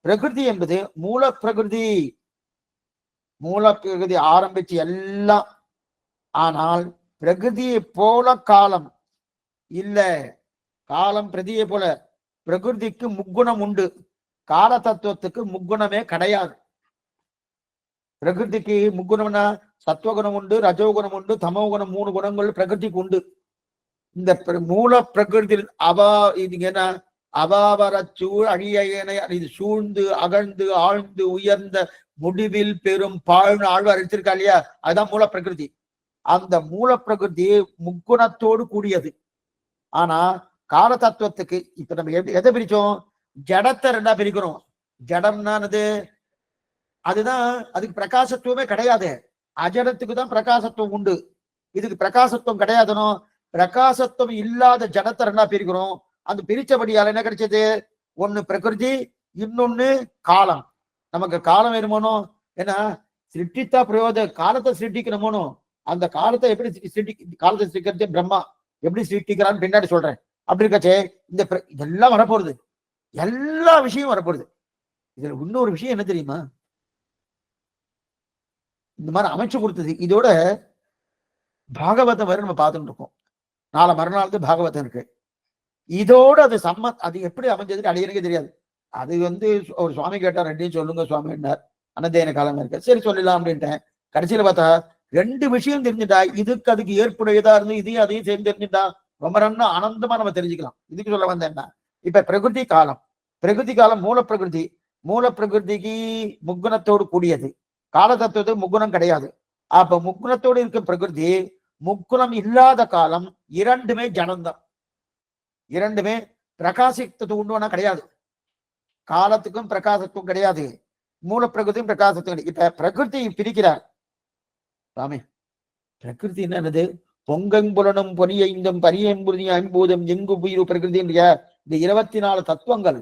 பிரகிருதி என்பது மூல பிரகிருதி, மூல பிரகிருதி ஆரம்பிச்சு எல்லாம். ஆனால் பிரகிருதியை போல காலம் இல்ல. காலம் பிரதியை போல. பிரகிருதிக்கு முக்குணம் உண்டு, கால தத்துவத்துக்கு முக்குணமே கிடையாது. பிரகிருதிக்கு முக்குணம்னா சத்துவகுணம் உண்டு, ரஜோகுணம் உண்டு, தமோகுணம் 3 குணங்கள் பிரகிருதிக்கு உண்டு. இந்த மூல பிரகிருதி இது என்ன அபாவரச்சூழ் அழியனை இது சூழ்ந்து அகழ்ந்து ஆழ்ந்து உயர்ந்த முடிவில் பெரும் பாழ்னு ஆழ்வார் எடுத்திருக்கா இல்லையா? அதுதான் மூல பிரகிருதி. அந்த மூல பிரகிருதி முக்குணத்தோடு கூடியது. ஆனா கால தத்துவத்துக்கு இப்ப நம்ம எதை பிரிச்சோம்? ஜடத்தை 2ஆ பிரிக்கிறோம். ஜடம்னானது அதுதான், அதுக்கு பிரகாசத்துவமே கிடையாது. அஜடத்துக்கு தான் பிரகாசத்துவம் உண்டு, இதுக்கு பிரகாசத்துவம் கிடையாதுனோ. பிரகாசத்துவம் இல்லாத ஜடத்தை 2ஆ பிரிக்கிறோம். அந்த பிரிச்சபடியால என்ன கிடைச்சது? ஒண்ணு பிரகிருதி, இன்னொன்னு காலம். நமக்கு காலம் வேணுமோனோ, ஏன்னா சிருஷ்டித்தா பிரயோஜன காலத்தை சிருஷ்டிக்கணுமோனோ. அந்த காலத்தை எப்படி காலத்தை சிருஷ்டிக்கிறது பிரம்மா எப்படி சிருஷ்டிக்கிறான்னு பின்னாடி சொல்றேன். அப்படி இருக்கச்சே இந்த இதெல்லாம் வரப்போறது, எல்லா விஷயம் வரப்போறது. இதுல இன்னொரு விஷயம் என்ன தெரியுமா? இந்த மாதிரி அமைச்சு கொடுத்தது இதோட பாகவதம் வரை நம்ம பார்த்துட்டு இருக்கோம். நாளை மறுநாள் பாகவதம் இருக்கு. இதோட அது அது எப்படி அமைஞ்சதுன்னு அடியனுக்கே தெரியாது. அது வந்து ஒரு சுவாமி கேட்டார், 2 சொல்லுங்க சுவாமின்னார். அனந்தேன காலம் இருக்கு, சரி சொல்லலாம் அப்படின்ட்டேன். கடைசியில பார்த்தா 2 விஷயம் தெரிஞ்சுட்டா இதுக்கு அதுக்கு ஏற்புடையதா இருந்து இதையும் அதையும் சேர்ந்து தெரிஞ்சுட்டா ரொம்ப நல்லா ஆனந்தமா நம்ம தெரிஞ்சுக்கலாம். இதுக்கு சொல்ல வந்தேன்னா இப்ப பிரகிருதி காலம். பிரகிருதி காலம் மூல பிரகிருதி. மூல பிரகிருதிக்கு முக்குணத்தோடு கூடியது, கால தத்துவத்துக்கு முக்குணம் கிடையாது. அப்ப முக்குணத்தோடு இருக்க பிரகிருதி, முக்குணம் இல்லாத காலம். 2மே ஜனம்தான். 2மே பிரகாசத்துக்கு உண்டுனா கிடையாது. காலத்துக்கும் பிரகாசத்துக்கும் கிடையாது, மூல பிரகிருதியும் பிரகாசத்துக்கும். இப்ப பிரகிருதி பிரிக்கிறார் சாமி. பிரகிருதி என்னது? பொங்கம்புலனும் பொனியைந்தும் பரியம்புதி 50 எங்கு உயிரு பிரகிருதி. இந்த 24 தத்துவங்கள்,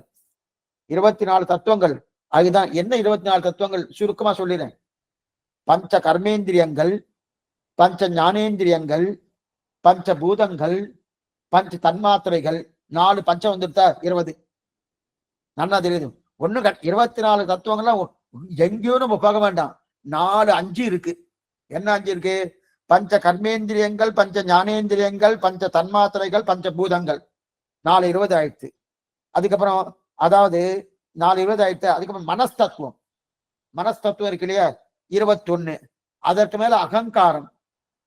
24 தத்துவங்கள். அதுதான் என்ன 24 தத்துவங்கள் சுருக்கமா சொல்லிடுறேன். பஞ்ச கர்மேந்திரியங்கள், பஞ்ச ஞானேந்திரியங்கள், பஞ்சபூதங்கள், பஞ்ச தன்மாத்திரைகள், 4 பஞ்சம் வந்துட்டா 20. நல்லா தெரியுது. ஒண்ணு 24 தத்துவங்கள்லாம் எங்கேயோ நம்ம பார்க்க வேண்டாம். 4 5 இருக்கு. என்ன 5 இருக்கு? பஞ்ச கர்மேந்திரியங்கள், பஞ்ச ஞானேந்திரியங்கள், பஞ்ச தன்மாத்திரைகள், பஞ்சபூதங்கள். 4 20 ஆயிடுச்சு. அதுக்கப்புறம் அதாவது 4 20 ஆயிடுச்சு. அதுக்கப்புறம் மனஸ்தத்துவம். மனஸ்தத்துவம் இருக்கு இல்லையா? 21. அதற்கு மேல அகங்காரம்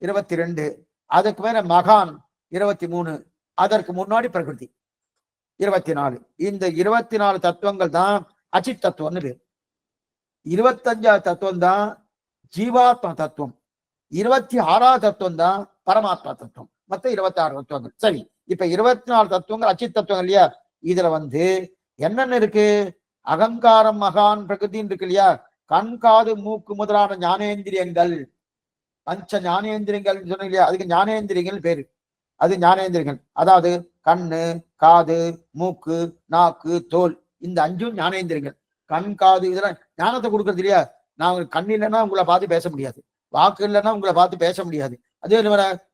22. அதுக்கு மேல மகான் 23. அதற்கு முன்னாடி பிரகிருதி 24. இந்த 24 தத்துவங்கள் தான் அச்சித் தத்துவம்னு பேர். 25வது தத்துவம் தான் ஜீவாத்மா தத்துவம். 26வது தத்துவம் தான் பரமாத்மா தத்துவம். மொத்தம் 26 தத்துவங்கள். சரி, இப்ப 24 தத்துவங்கள் அச்சித் தத்துவம் இல்லையா? இதுல என்னென்ன இருக்கு? அகங்காரம், மகான், பிரகிருதின்னு இருக்கு இல்லையா? கண், காது, மூக்கு முதலான ஞானேந்திரியங்கள், பஞ்ச ஞானேந்திரியங்கள் சொன்னீங்க இல்லையா? அதுக்கு ஞானேந்திரியங்கள் பேரு. அது ஞானேந்திரியங்கள். அதாவது கண்ணு, காது, மூக்கு, நாக்கு, தோல், இந்த 5ம் ஞானேந்திரியங்கள். கண், காது இதெல்லாம் ஞானத்தை கொடுக்கறது இல்லையா? நான் கண் இல்லைன்னா உங்களை பார்த்து பேச முடியாது, வாக்கு இல்லைன்னா உங்களை பார்த்து பேச முடியாது, அதே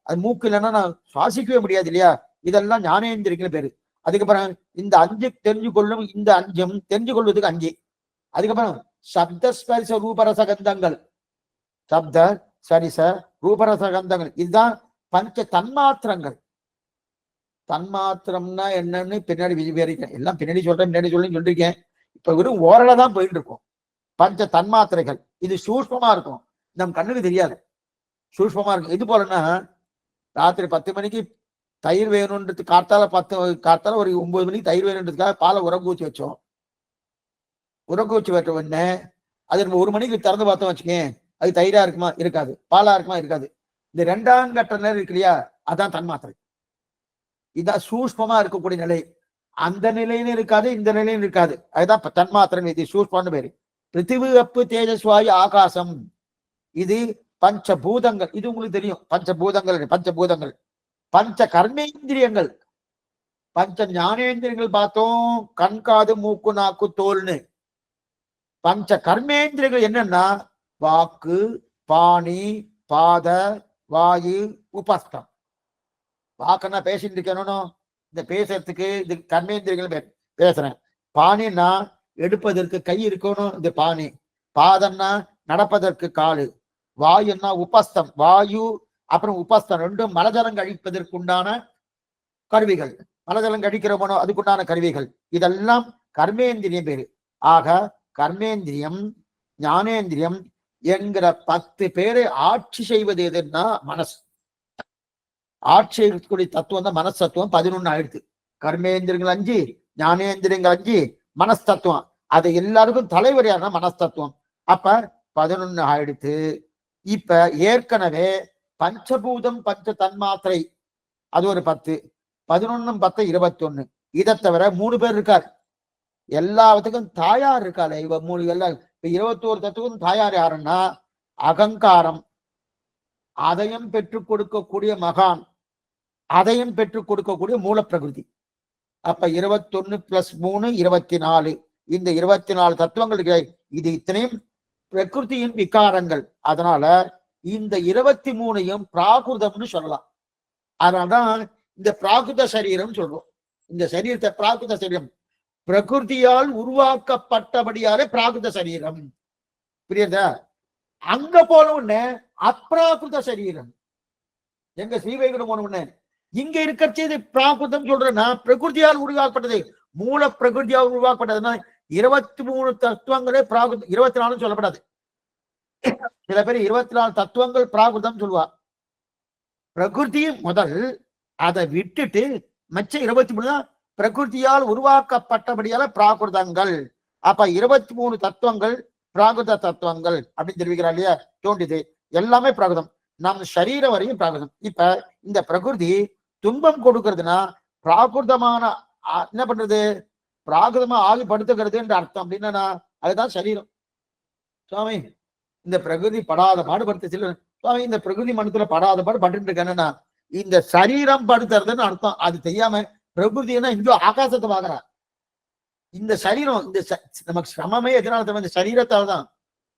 அது மூக்கு இல்லைன்னா நான் சுவாசிக்கவே முடியாது இல்லையா? இதெல்லாம் ஞானேந்திரியங்கள் பேரு. அதுக்கப்புறம் இந்த 5 தெரிஞ்சு கொள்ளும், இந்த 5ம் தெரிஞ்சு கொள்வதுக்கு 5. அதுக்கப்புறம் சப்த ஸ்பரிச ரூபரச கந்தங்கள், சப்த ஸ்பரிச ரூபரச கந்தங்கள், இதுதான் பஞ்ச தன்மாத்திரங்கள். தன்மாத்திரம்னா என்னன்னு பின்னாடி விவரிக்கிறேன். எல்லாம் பின்னாடி சொல்றேன், பின்னாடி சொல்லிருக்கேன். இப்ப வெறும் ஓரளவு தான் போயிட்டு இருக்கும். பஞ்ச தன்மாத்திரைகள் இது சூஷ்மமா இருக்கும், நம் கண்ணுக்கு தெரியாது, சூஷ்மமா இருக்கும். இது போலன்னா ராத்திரி 10 மணிக்கு தயிர் வேணும்ன்றது காத்தால ஒரு 9 மணிக்கு தயிர் வேணுன்றதுக்காக பாலை உரங்கு ஊற்றி வச்சோம். உரங்கு ஊற்றி வச்ச உடனே அது நம்ம 1 மணிக்கு திறந்து பார்த்தோம் வச்சுக்கேன், அது தயிரா இருக்குமா? இருக்காது. பாலா இருக்குமா? இருக்காது. இந்த 2ஆம் கட்ட நேரம் இருக்கு இல்லையா? அதான் தன்மாத்திரை. இதுதான் சூஷ்மமா இருக்கக்கூடிய நிலை. அந்த நிலையிலும் இருக்காது, இந்த நிலையிலும் இருக்காது. அதுதான் தன்மாத்திரை. இது சூஷ்மம்னு பேரு. பிருத்திவி, அப்பு, தேஜஸ்வாயு, ஆகாசம், இது பஞ்சபூதங்கள். இது உங்களுக்கு தெரியும். பஞ்சபூதங்கள். பஞ்ச கர்மேந்திரியங்கள், பஞ்ச ஞானேந்திரியங்கள் பார்த்தோம், கண், காது, மூக்கு, நாக்கு, தோல்னு. பஞ்ச கர்மேந்திரியங்கள் என்னன்னா வாக்கு, பாணி, பாத, வாயு, உபஸ்தம். வாக்குன்னா பேசிட்டு இருக்கணும், இந்த பேசுறதுக்கு இது கர்மேந்திரியங்கள் பேசுறேன். பாணின்னா எடுப்பதற்கு கை இருக்கணும், இந்த பாணி. பாதம்னா நடப்பதற்கு காலு. வாயுன்னா உபஸ்தம், வாயு அப்புறம் உபஸ்தம், ரெண்டும் மலஜலம் கழிப்பதற்கு உண்டான கருவிகள். மலஜலம் கழிக்கிறோமோ அதுக்குண்டான கருவிகள். இதெல்லாம் கர்மேந்திரியம் பேரு. ஆக கர்மேந்திரியம், ஞானேந்திரியம் என்கிற 10 பேரை ஆட்சி செய்வது எதுன்னா மனசு. ஆட்சி செய்யக்கூடிய தத்துவம் தான் மனசு தத்துவம். 11 ஆயிடுத்து. கர்மேந்திரியங்கள் 5, ஞானேந்திரியங்கள் 5, மனஸ்தத்துவம். அது எல்லாருக்கும் தலைவர் யாருன்னா மனஸ்தத்துவம். அப்ப 11 ஆயிடுத்து. இப்ப ஏற்கனவே பஞ்சபூதம், பஞ்ச தன்மாத்திரை, அது ஒரு 10. 11 10 21. இதை தவிர 3 பேர் இருக்கார். எல்லாத்துக்கும் தாயார் இருக்காள். இவ 3 எல்லாம் 21 தத்துவம் தாயார் யாருன்னா அகங்காரம், அதையும் பெற்றுக் கொடுக்கக்கூடிய மகான், அதையும் பெற்றுக் கொடுக்கக்கூடிய மூலப்பிரகிருதி. அப்ப 21 + 3 24. இந்த 24 தத்துவங்கள் இது இத்தனையும் பிரகிருதியின் விகாரங்கள். அதனால இந்த 23ஐயும் பிராகிருதம்னு சொல்லலாம். அதனால்தான் இந்த பிராகிருத சரீரம் சொல்றோம். இந்த சரீரத்தை பிராகிருத சரீரம், பிரகிருதியால் உருவாக்கப்பட்டபடியாலே பிராகிருத சரீரம். புரியுதா? அங்க போன உடனே அப்ராகிருத சரீரம். எங்க ஸ்ரீவைகுண்டம் போன உடனே இங்க இருக்கச்சு இது பிராகிருதம் சொல்றேன்னா பிரகிருதியால் உருவாக்கப்பட்டது, மூல பிரகிருதியால் உருவாக்கப்பட்டதுன்னா 23 தத்துவங்களே பிராகிருதம். 24 சொல்லப்படாது. சில பேர் 24 தத்துவங்கள் பிராகிருதம் சொல்லுவா. பிரகிருதி முதல் அதை விட்டுட்டு மற்ற 23 தான் பிரகிருதியால் உருவாக்கப்பட்டபடியால பிராகிருதங்கள். அப்ப 23 தத்துவங்கள் பிராகிருத தத்துவங்கள் அப்படின்னு தெரிவிக்கிறார் இல்லையா? தோன்றியது எல்லாமே பிராகிருதம். நம் சரீரம் வரையும் பிராகிருதம். இப்ப இந்த பிரகிருதி துன்பம் கொடுக்கறதுன்னா பிராகிருதமான என்ன பண்றது? பிராகிருதமா ஆகி படுத்துக்கிறது என்ற அர்த்தம். அப்படின்னா அதுதான் சரீரம். சுவாமி இந்த பிரகிருதி படாத பாடுபடுத்த சுவாமி இந்த பிரகிருதி மனத்துல படாத பாடு பட்டு இருக்கேன்னா இந்த சரீரம் படுத்துறதுன்னு அர்த்தம். அது தெரியாம பிரகிருதினா இங்கோ ஆகாசத்தை பாக்குறா. இந்த சரீரம், இந்த நமக்கு சிரமமே எதனால? இந்த சரீரத்தால் தான்.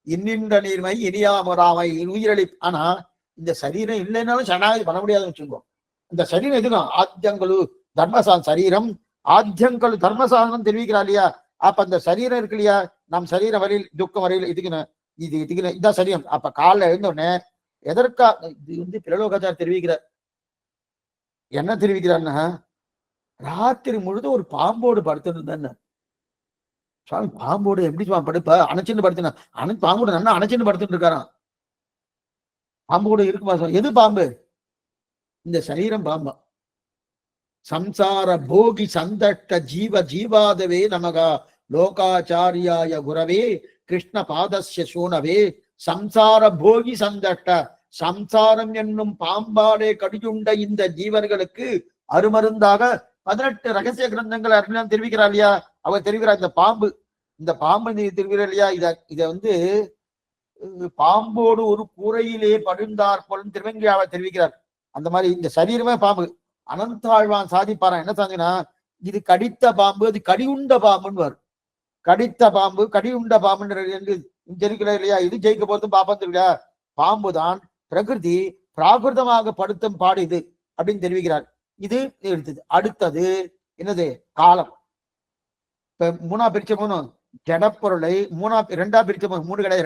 இன்னின்ற நீர்மை இனியாமராமை உயிரளி. ஆனா இந்த சரீரம் இல்லைன்னாலும் சரணாகதி பண்ண முடியாதுன்னு வச்சுக்கோ. இந்த சரீரம் எதுக்கும் ஆத்தியங்களு சரீரம் ஆத்தியங்கள் தர்மசாதனம் தெரிவிக்கிறா இல்லையா? அப்ப அந்த சரீரம் இருக்கு இல்லையா, நம் சரீர வரையில் துக்கம் வரையில் இதுக்குன்னு இதான் சரீரம். அப்ப காலைல எழுந்தோடனே எதற்கா இது பிரலோகாச்சார் தெரிவிக்கிறார். என்ன தெரிவிக்கிறார்னா, ராத்திரி முழுது ஒரு பாம்போடு படுத்துருந்தேன்னு. சுவாமி பாம்போடு எப்படி சுவாமி படுப்ப? அணைச்சின்னு படுத்துனா பாம்போடு நல்லா அணைச்சின்னு படுத்துட்டு இருக்காராம். பாம்போடு இருக்குமா? எது பாம்பு? இந்த சரீரம் பாம்பா. சம்சார போகி சந்தட்ட ஜீவ ஜீவாதவே நமகா லோகாச்சாரியாய குரவே கிருஷ்ண பாதஸ்ய சூனவே. சம்சார போகி சந்தட்ட, சம்சாரம் என்னும் பாம்பாலே கடியுண்ட இந்த ஜீவர்களுக்கு அருமருந்தாக 18 ரகசிய கிரந்தங்கள் அருமையா தெரிவிக்கிறா இல்லையா? அவர் தெரிவிக்கிறார். இந்த பாம்பு தெரிவிக்கிறா இல்லையா? இத பாம்போடு ஒரு கூரையிலே படுந்தார் போல திருவங்கியாவை தெரிவிக்கிறார். அந்த மாதிரி இந்த சரீரமே பாம்பு. அனந்தாழ்வான் சாதிப்பாரான். என்ன சாதினா, இது கடித்த பாம்பு, அது கடி உண்ட பாம்புன்னு வரும். கடித்த பாம்பு கடி உண்ட பாம்புன்னு தெரிவிக்கிறார் இல்லையா? இது ஜெயிக்க போறதும் பாப்பம் தெரியா? பாம்புதான் பிரகிருதி பிராகிருதமாக படுத்தும் பாடு இது அப்படின்னு தெரிவிக்கிறார். இது எடுத்தது. அடுத்தது என்னது? காலம். இப்ப மூணா பிரிச்ச மூணும் ஜடப்பொருளை ரெண்டா பிரிச்ச மூணு கிடையாது,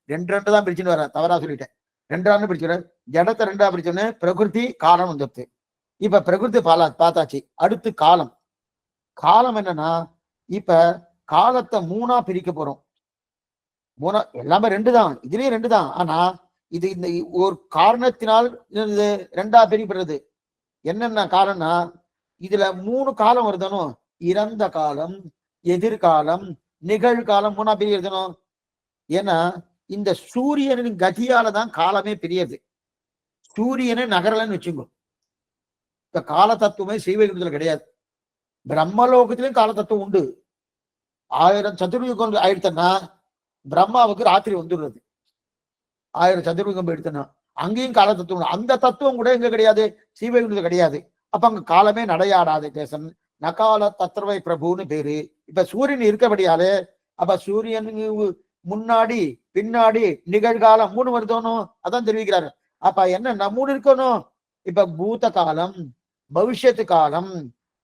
ரெண்டு தான் பிரிச்சுன்னு வர. தவறா சொல்லிட்டேன். ரெண்டான்னு பிரிச்சுற. ஜடத்தை ரெண்டா பிரிச்சோன்னு பிரகிருதி காலம் வந்துடுது. இப்ப பிரகிருதி பார்த்தாச்சு. அடுத்து காலம். காலம் என்னன்னா, இப்ப காலத்தை மூணா பிரிக்க போறோம். எல்லாமே ரெண்டு தான், இதுலயும் ரெண்டு தான். ஆனா இது இந்த ஒரு காரணத்தினால் ரெண்டா பிரிப்படுறது. என்னென்ன காரணம்னா, இதுல 3 காலம் வருதனும். இறந்த காலம், எதிர்காலம், நிகழ்காலம் மூணா பிரிய எழுதணும். ஏன்னா இந்த சூரியனின் கதியால தான் காலமே பிரியது. சூரியனை நகரலன்னு வச்சுக்கோ. இப்ப கால தத்துவமே சீவைகுண்டத்துல கிடையாது. பிரம்மலோகத்திலும் கால தத்துவம் உண்டு. 1000 சதுர்யுகம் ஆயிடுத்தன்னா பிரம்மாவுக்கு ராத்திரி வந்துடுறது. 1000 சதுர்யுகம் எடுத்தனா அங்கேயும் கால தத்துவம். அந்த தத்துவம் கூட எங்க கிடையாது? சீவைகுண்டத்துல கிடையாது. அப்ப அங்க காலமே நடையாடாது. தேசம் நகால தத்ரவை பிரபுன்னு பேரு. இப்ப சூரியன் இருக்கபடியாலே அப்ப சூரியனுக்கு முன்னாடி பின்னாடி நிகழ்காலம் 3 வருதோனும். அதான் தெரிவிக்கிறாரு. அப்ப என்ன 3 இருக்கணும்? இப்ப பூத காலம், பவிஷ்யத்து காலம்,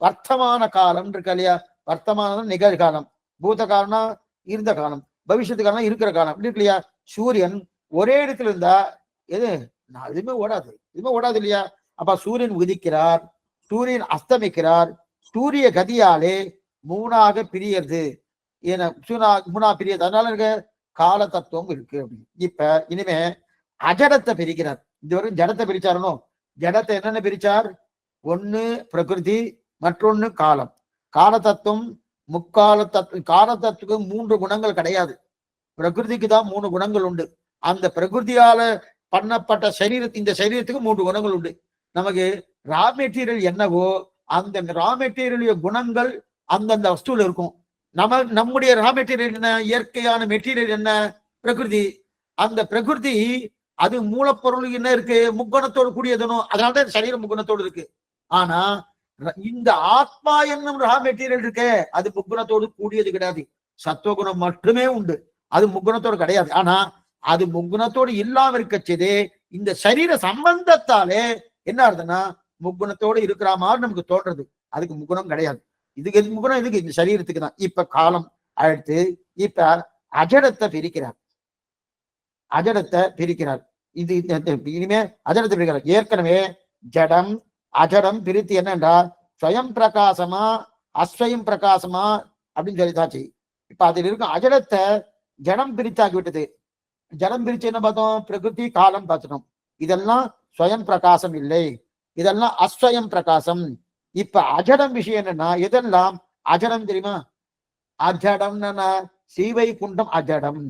வர்த்தமான காலம் இருக்கு இல்லையா? வர்த்தமான நிகழ்காலம், பூத காலம்னா இருந்த காலம், பவிஷ்யத்து காலம் இருக்கிற காலம் இருக்கு இல்லையா? சூரியன் ஒரே இடத்துல இருந்தா எதுவுமே ஓடாது இல்லையா? அப்ப சூரியன் உதிக்கிறார், சூரியன் அஸ்தமிக்கிறார். சூரிய கதியாலே மூணாக பிரியறது. மூணா பிரியது. அதனால இருக்க கால தத்துவம் இருக்கு அப்படின்னு. இப்ப இனிமே அஜடத்தை பிரிக்கிறார். இதுவரைக்கும் ஜடத்தை பிரிச்சாரணும். ஜடத்தை என்னென்ன பிரிச்சார்? ஒண்ணு பிரகிருதி, மற்றொன்னு காலம். கால தத்துவம் முக்கால தத்துவம். கால தத்துவம் 3 குணங்கள் கிடையாது. பிரகிருதிக்கு தான் 3 குணங்கள் உண்டு. அந்த பிரகிருதியால பண்ணப்பட்ட இந்த சரீரத்துக்கு 3 குணங்கள் உண்டு. நமக்கு ரா மெட்டீரியல் என்னவோ அந்த ரா மெட்டீரியல் குணங்கள் அந்தந்த வஸ்துல இருக்கும். நம்முடைய ரா மெட்டீரியல் என்ன? இயற்கையான மெட்டீரியல் என்ன? பிரகிருதி. அந்த பிரகிருதி அது மூலப்பொருள் என்ன இருக்கு? முக்குணத்தோடு கூடியதனும். அதனாலதான் சரீரம் முக்குணத்தோடு இருக்கு. ஆனா இந்த ஆத்மா என்னும் ரா மெட்டீரியல் இருக்கே, அது முக்குணத்தோடு கூடியது கிடையாது. சத்துவகுணம் மட்டுமே உண்டு. அது முக்குணத்தோடு கிடையாது. ஆனா அது முக்குணத்தோடு இல்லாம இருக்கச்சதே இந்த சரீர சம்பந்தத்தாலே என்ன ஆகுதுன்னா முக்குணத்தோடு இருக்கிற மாதிரி நமக்கு தோன்றது. அதுக்கு முக்குணம் கிடையாது. இதுக்கு முக்குணம் இதுக்கு இந்த சரீரத்துக்கு தான். இப்ப காலம் அடுத்து இப்ப அஜடத்தை பிரிக்கிறார். இது இனிமே அஜடத்தை பிரிக்கிறார். ஏற்கனவே ஜடம் அஜடம் பிரித்து என்னன்றா ஸ்வயம் பிரகாசமா அஸ்வயம் பிரகாசமா அப்படின்னு சொல்லித்தாச்சு. இப்ப அதில் இருக்கும் அஜடத்தை ஜடம் பிரித்தாக்கி விட்டது. ஜடம் பிரிச்சு என்ன பார்த்தோம்? பிரகிருதி காலம் பார்த்துட்டோம். இதெல்லாம் ஸ்வயம் பிரகாசம் இல்லை, இதெல்லாம் அஸ்வயம் பிரகாசம். இப்ப அஜடம் விஷயம் என்னன்னா, எதெல்லாம் அஜடம் தெரியுமா? அஜடம் சீவை குண்டம் அஜடம்,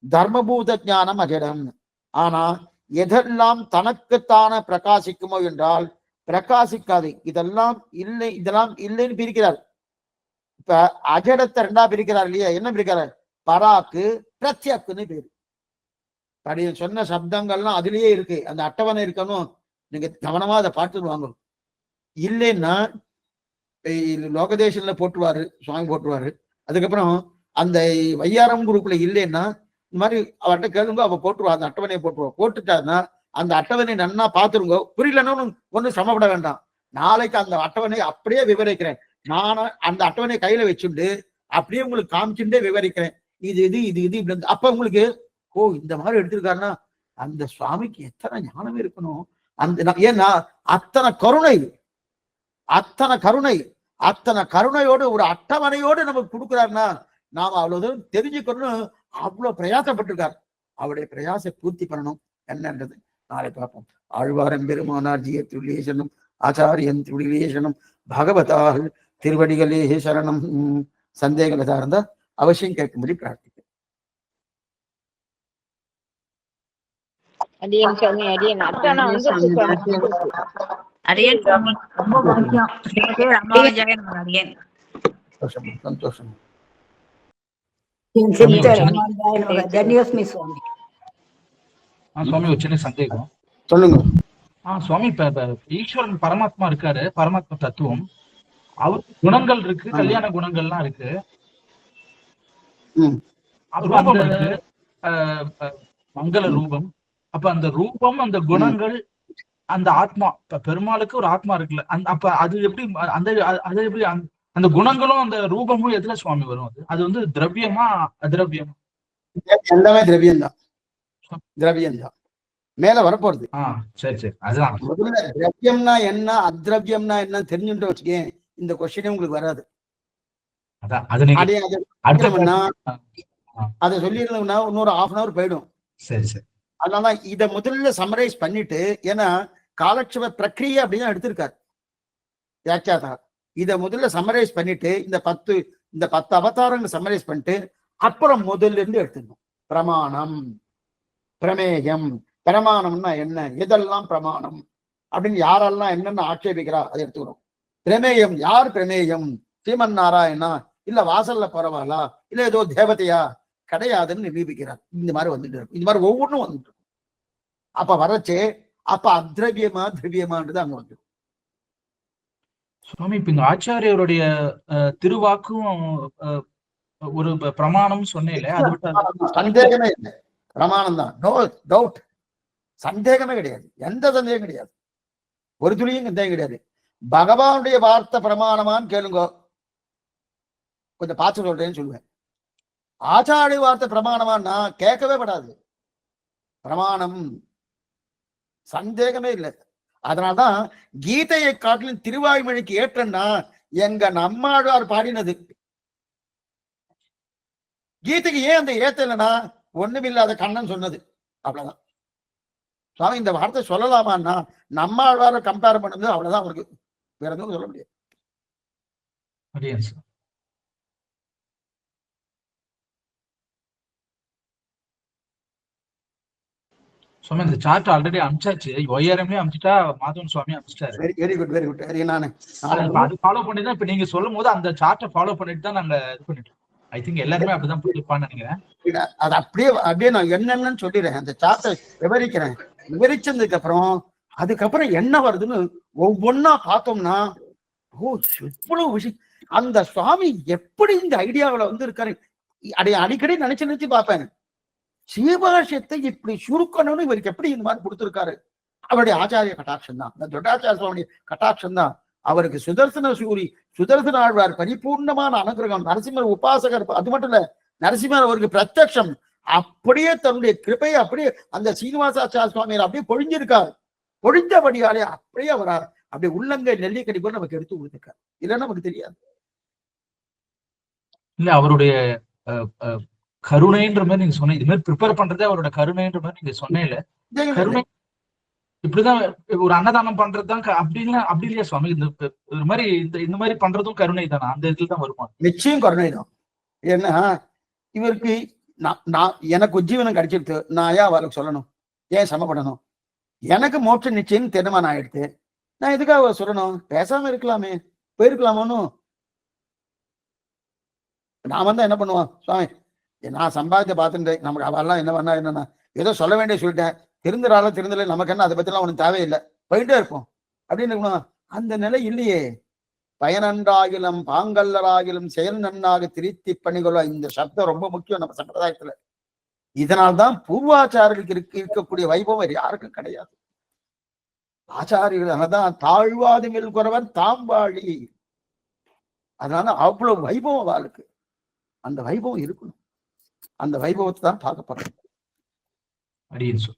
தர்மபூத ஞானம் அஜடம். ஆனா எதெல்லாம் தனக்குத்தான பிரகாசிக்குமோ என்றால் பிரகாசிக்காது. இதெல்லாம் இல்லைன்னு பிரிக்கிறார். இப்ப அஜடத்தை 2ஆ பிரிக்கிறார் இல்லையா? என்ன பிரிக்கிறார்? பராக்கு பிரத்யக்குன்னு பேரு. சொன்ன சப்தங்கள்லாம் அதுலயே இருக்கு. அந்த அட்டவணை இருக்கணும். நீங்க கவனமா அதை பார்த்துட்டு வாங்க. இல்லைன்னா லோகதேசன்ல போட்டுருவாரு, சுவாமி போட்டுருவாரு. அதுக்கப்புறம் அந்த வையாரம் குரூப்ல இல்லைன்னா இந்த மாதிரி அவர்கிட்ட கேளுங்க, அவ போட்டுருவா. அந்த அட்டவணையை போட்டுருவா. போட்டுட்டாருன்னா அந்த அட்டவணை நன்னா பாத்துருங்க. புரியலன்னு ஒன்னும் சமப்பட வேண்டாம். நாளைக்கு அந்த அட்டவணை அப்படியே விவரிக்கிறேன். நான் அந்த அட்டவணை கையில வச்சுட்டு அப்படியே உங்களுக்கு காமிச்சுட்டே விவரிக்கிறேன். இது இப்படி. அப்ப உங்களுக்கு ஓ இந்த மாதிரி எடுத்திருக்காருன்னா அந்த சுவாமிக்கு எத்தனை ஞானம் இருக்கணும். அந்த ஏன்னா அத்தனை கருணை, அத்தனை கருணையோடு ஒரு அட்டவணையோடு நமக்கு கொடுக்குறாருன்னா நாம அவ்வளவு தெரிஞ்சுக்கணும்னு அவ்வளவு பிரயாசப்பட்டிருக்காரு. அவருடைய பிரயாசை பூர்த்தி பண்ணணும் என்னன்றது நாளை பார்ப்போம். ஆழ்வாரம் பெருமானார் ஜிய துளியேசனும் ஆச்சாரியன் துளியேசனும் பகவதாக திருவடிகளே சரணம். சந்தேகம் எதா இருந்தா அவசியம் கேட்கும்படி பிரார்த்திக்கிறேன். சந்தோஷம். சுவாமி ஒரு சின்ன சந்தேகம். சொல்லுங்க சுவாமி. இப்ப ஈஸ்வரன் பரமாத்மா இருக்காரு, பரமாத்மா தத்துவம், அவருக்கு குணங்கள் இருக்கு, கல்யாண குணங்கள்லாம் இருக்கு, ரூபம் இருக்கு, மங்கள ரூபம். அப்ப அந்த ரூபம், அந்த குணங்கள், அந்த ஆத்மா, பெருமாளுக்கு ஒரு ஆத்மா இருக்குல்ல, அப்ப அது எப்படி அது எப்படி அந்த குணங்களும் அந்த ரூபமும் எதுல சுவாமி வரும்? அது வந்து திரவியமா அதிரவியமா? எல்லாமே திரவியம்தான். திரவியம்தான் மேல வரப்போறது. சரி சரி. அதுதான் முதல்ல திரவியம்னா என்ன அத்ரவியம்னா என்ன தெரிஞ்சுட்டு வச்சுக்கேன், இந்த கொஸ்டினே உங்களுக்கு வராது. அதை சொல்லிருந்தோம்னா இன்னொரு 1/2 hour போயிடும். சரி சரி. அதனால இதை முதல்ல சம்மரைஸ் பண்ணிட்டு, ஏன்னா காலட்சேப பிரக்ரியை அப்படின்னு எடுத்திருக்காரு வியாக்கியாதா. இதை முதல்ல சம்மரைஸ் பண்ணிட்டு இந்த 10 அவதாரங்கள் சம்மரைஸ் பண்ணிட்டு அப்புறம் முதல்ல இருந்து எடுத்துக்கணும். பிரமாணம், பிரமேயம். பிரமாணம்னா என்ன, எதெல்லாம் பிரமாணம் அப்படின்னு யாரெல்லாம் என்னென்ன ஆட்சேபிக்கிறா அதை எடுத்துக்கணும். பிரமேயம், யார் பிரமேயம்? ஸ்ரீமன் நாராயணா, இல்ல வாசல்ல பரவாயில்லா, இல்ல ஏதோ தேவதையா? கிடையாதுன்னு நிரூபிக்கிறார். இந்த மாதிரி வந்துட்டு இருக்கும். இந்த மாதிரி ஒவ்வொன்றும் வந்துட்டு இருக்கும். அப்ப வரச்சே அப்ப அத்ரவியமா திரவியமான்றது அங்க வந்துடும். சுவாமி, இப்ப இந்த ஆச்சாரியருடைய திருவாக்கும் ஒரு பிரமாணம் சொன்னேன். சந்தேகமே இல்லை, பிரமாணம் தான். நோ டவுட், சந்தேகமே கிடையாது, எந்த சந்தேகம் கிடையாது, ஒரு துளியும் சந்தேகம் கிடையாது. பகவானுடைய வார்த்தை பிரமாணமான்னு கேளுங்க, கொஞ்சம் பார்த்து சொல்றேன்னு சொல்லுவேன். ஆச்சாரிய வார்த்தை பிரமாணமான்னா கேட்கவே படாது. பிரமாணம், சந்தேகமே இல்லை. அதனால்தான் கீதையை காட்டிலும் திருவாய்மொழிக்கு ஏற்றன்னா எங்க நம்மாழ்வார் பாடினது. கீதைக்கு ஏன் அந்த ஏத்த இல்லைன்னா ஒண்ணுமில்லாத கண்ணன் சொன்னது, அவ்வளவுதான். சுவாமி இந்த வார்த்தை சொல்லலாமான்னா நம்மாழ்வார கம்பேர் பண்ணது, அவ்வளவுதான். அவருக்கு வேற எதுவும் சொல்ல முடியாது. சுவாமி, இந்த சார்ட் ஆல்ரெடி அனுப்பிச்சாச்சு. ஒய்ஆர்எம்லயே அனுப்பிச்சிட்டா மாதவன் சுவாமி அனுப்பிச்சிட்டாரு. Very good very good. அது ஃபாலோ பண்ணி தான் இப்ப நீங்க சொல்லும் போது அந்த சார்ட்டை ஃபாலோ பண்ணிட்டு தான் நாங்க இது பண்ணிட்டோம். ஐ திங்க் எல்லாருமே அப்படிதான் போயிருப்பான்னு நினைக்கிறேன். அது அப்படியே நான் என்னென்னு சொல்லிடுறேன். அந்த சார்ட்டை விவரிக்கிறேன். விவரிச்சதுக்கு அதுக்கப்புறம் என்ன வருதுன்னு ஒவ்வொன்னா பார்த்தோம்னா, ஓ இவ்வளவு விஷயம். அந்த சுவாமி எப்படி இந்த ஐடியாவில வந்து இருக்காரு அடிக்கடி நினைச்சு பார்ப்பேன். சீபாஷத்தை இப்படி சுருக்கணும்னு இவருக்கு எப்படி இந்த மாதிரி கொடுத்திருக்காரு? அவருடைய ஆச்சாரிய கட்டாட்சம் தான், இந்த தொட்டாச்சாரிய சுவாமி கட்டாட்சம் தான். அவருக்கு சுதர்சன ஆழ்வார் பரிபூர்ணமான அனுகிரகம், நரசிம்மர் உபாசகர். அது மட்டும் இல்ல, நரசிம்மர் அவருக்கு பிரத்யக்ஷம். அப்படியே தன்னுடைய கிருபையை அப்படியே அந்த சீனிவாசாச்சாரிய சுவாமியார் அப்படியே பொழிஞ்சிருக்காரு. பொழிஞ்சபடியாலே அப்படியே வரார். அப்படியே உள்ளங்கை நெல்லிக்கடி கூட நமக்கு எடுத்து கொடுத்துருக்காரு. இல்லைன்னா நமக்கு தெரியாது. இல்ல, அவருடைய கருணைன்ற மாதிரி நீங்க சொன்ன, இது மாதிரி ப்ரிப்பேர் பண்றதே அவரோட கருணைன்ற மாதிரி நீங்க சொன்னேன்ல. கருணை இப்படிதான் ஒரு அன்னதானம் பண்றதுதான் அப்படின்னு அப்படி இல்லையா சுவாமி? இந்த மாதிரி இந்த மாதிரி பண்றதும் கருணை தானே? அந்த இடத்துல தான் வருமா? நிச்சயம் கருணை தான். ஏன்னா இவருக்கு நான் எனக்கு உஜ்ஜீவனம் கிடைச்சிருக்கு, நான் ஏன் அவருக்கு சொல்லணும்? ஏன் சமப்படணும்? எனக்கு மோட்சம் நிச்சயம் தீர்மானம் ஆயிடுத்து, நான் எதுக்காக சொல்லணும்? பேசாம இருக்கலாமே, போயிருக்கலாமோன்னு. நான் வந்தா என்ன பண்ணுவான் சுவாமி? நான் சம்பாதித்த பார்த்துட்டு நமக்கு அவெல்லாம் என்ன பண்ணா என்னன்னா ஏதோ சொல்ல வேண்டிய சொல்லிட்டேன், திருந்துறாலும் திருந்தல, நமக்கு என்ன அதை பத்திலாம் ஒன்றும் தேவையில்லை, போயிட்டே இருப்போம் அப்படின்னு இருக்கணும். அந்த நிலை இல்லையே. பயனன்றாகிலும் பாங்கல்லராகிலும் செயல் நன்னாக திருத்தி பணிகொள்ள, இந்த சப்தம் ரொம்ப முக்கியம் நம்ம சம்பிரதாயத்துல. இதனால்தான் பூர்வாச்சாரியர்களுக்கு இருக்கக்கூடிய வைபவம் வேறு யாருக்கும் கிடையாது. ஆச்சாரியர்கள் அதனால்தான் தாழ்வாதுமில் குறவன் தாம்பாழி. அதனால அவ்வளவு வைபவம் வாழ்க்கை. அந்த வைபவம் இருக்கணும். அந்த வைபவத்தை தான் பார்க்க போறோம். அடியேன் சொல்.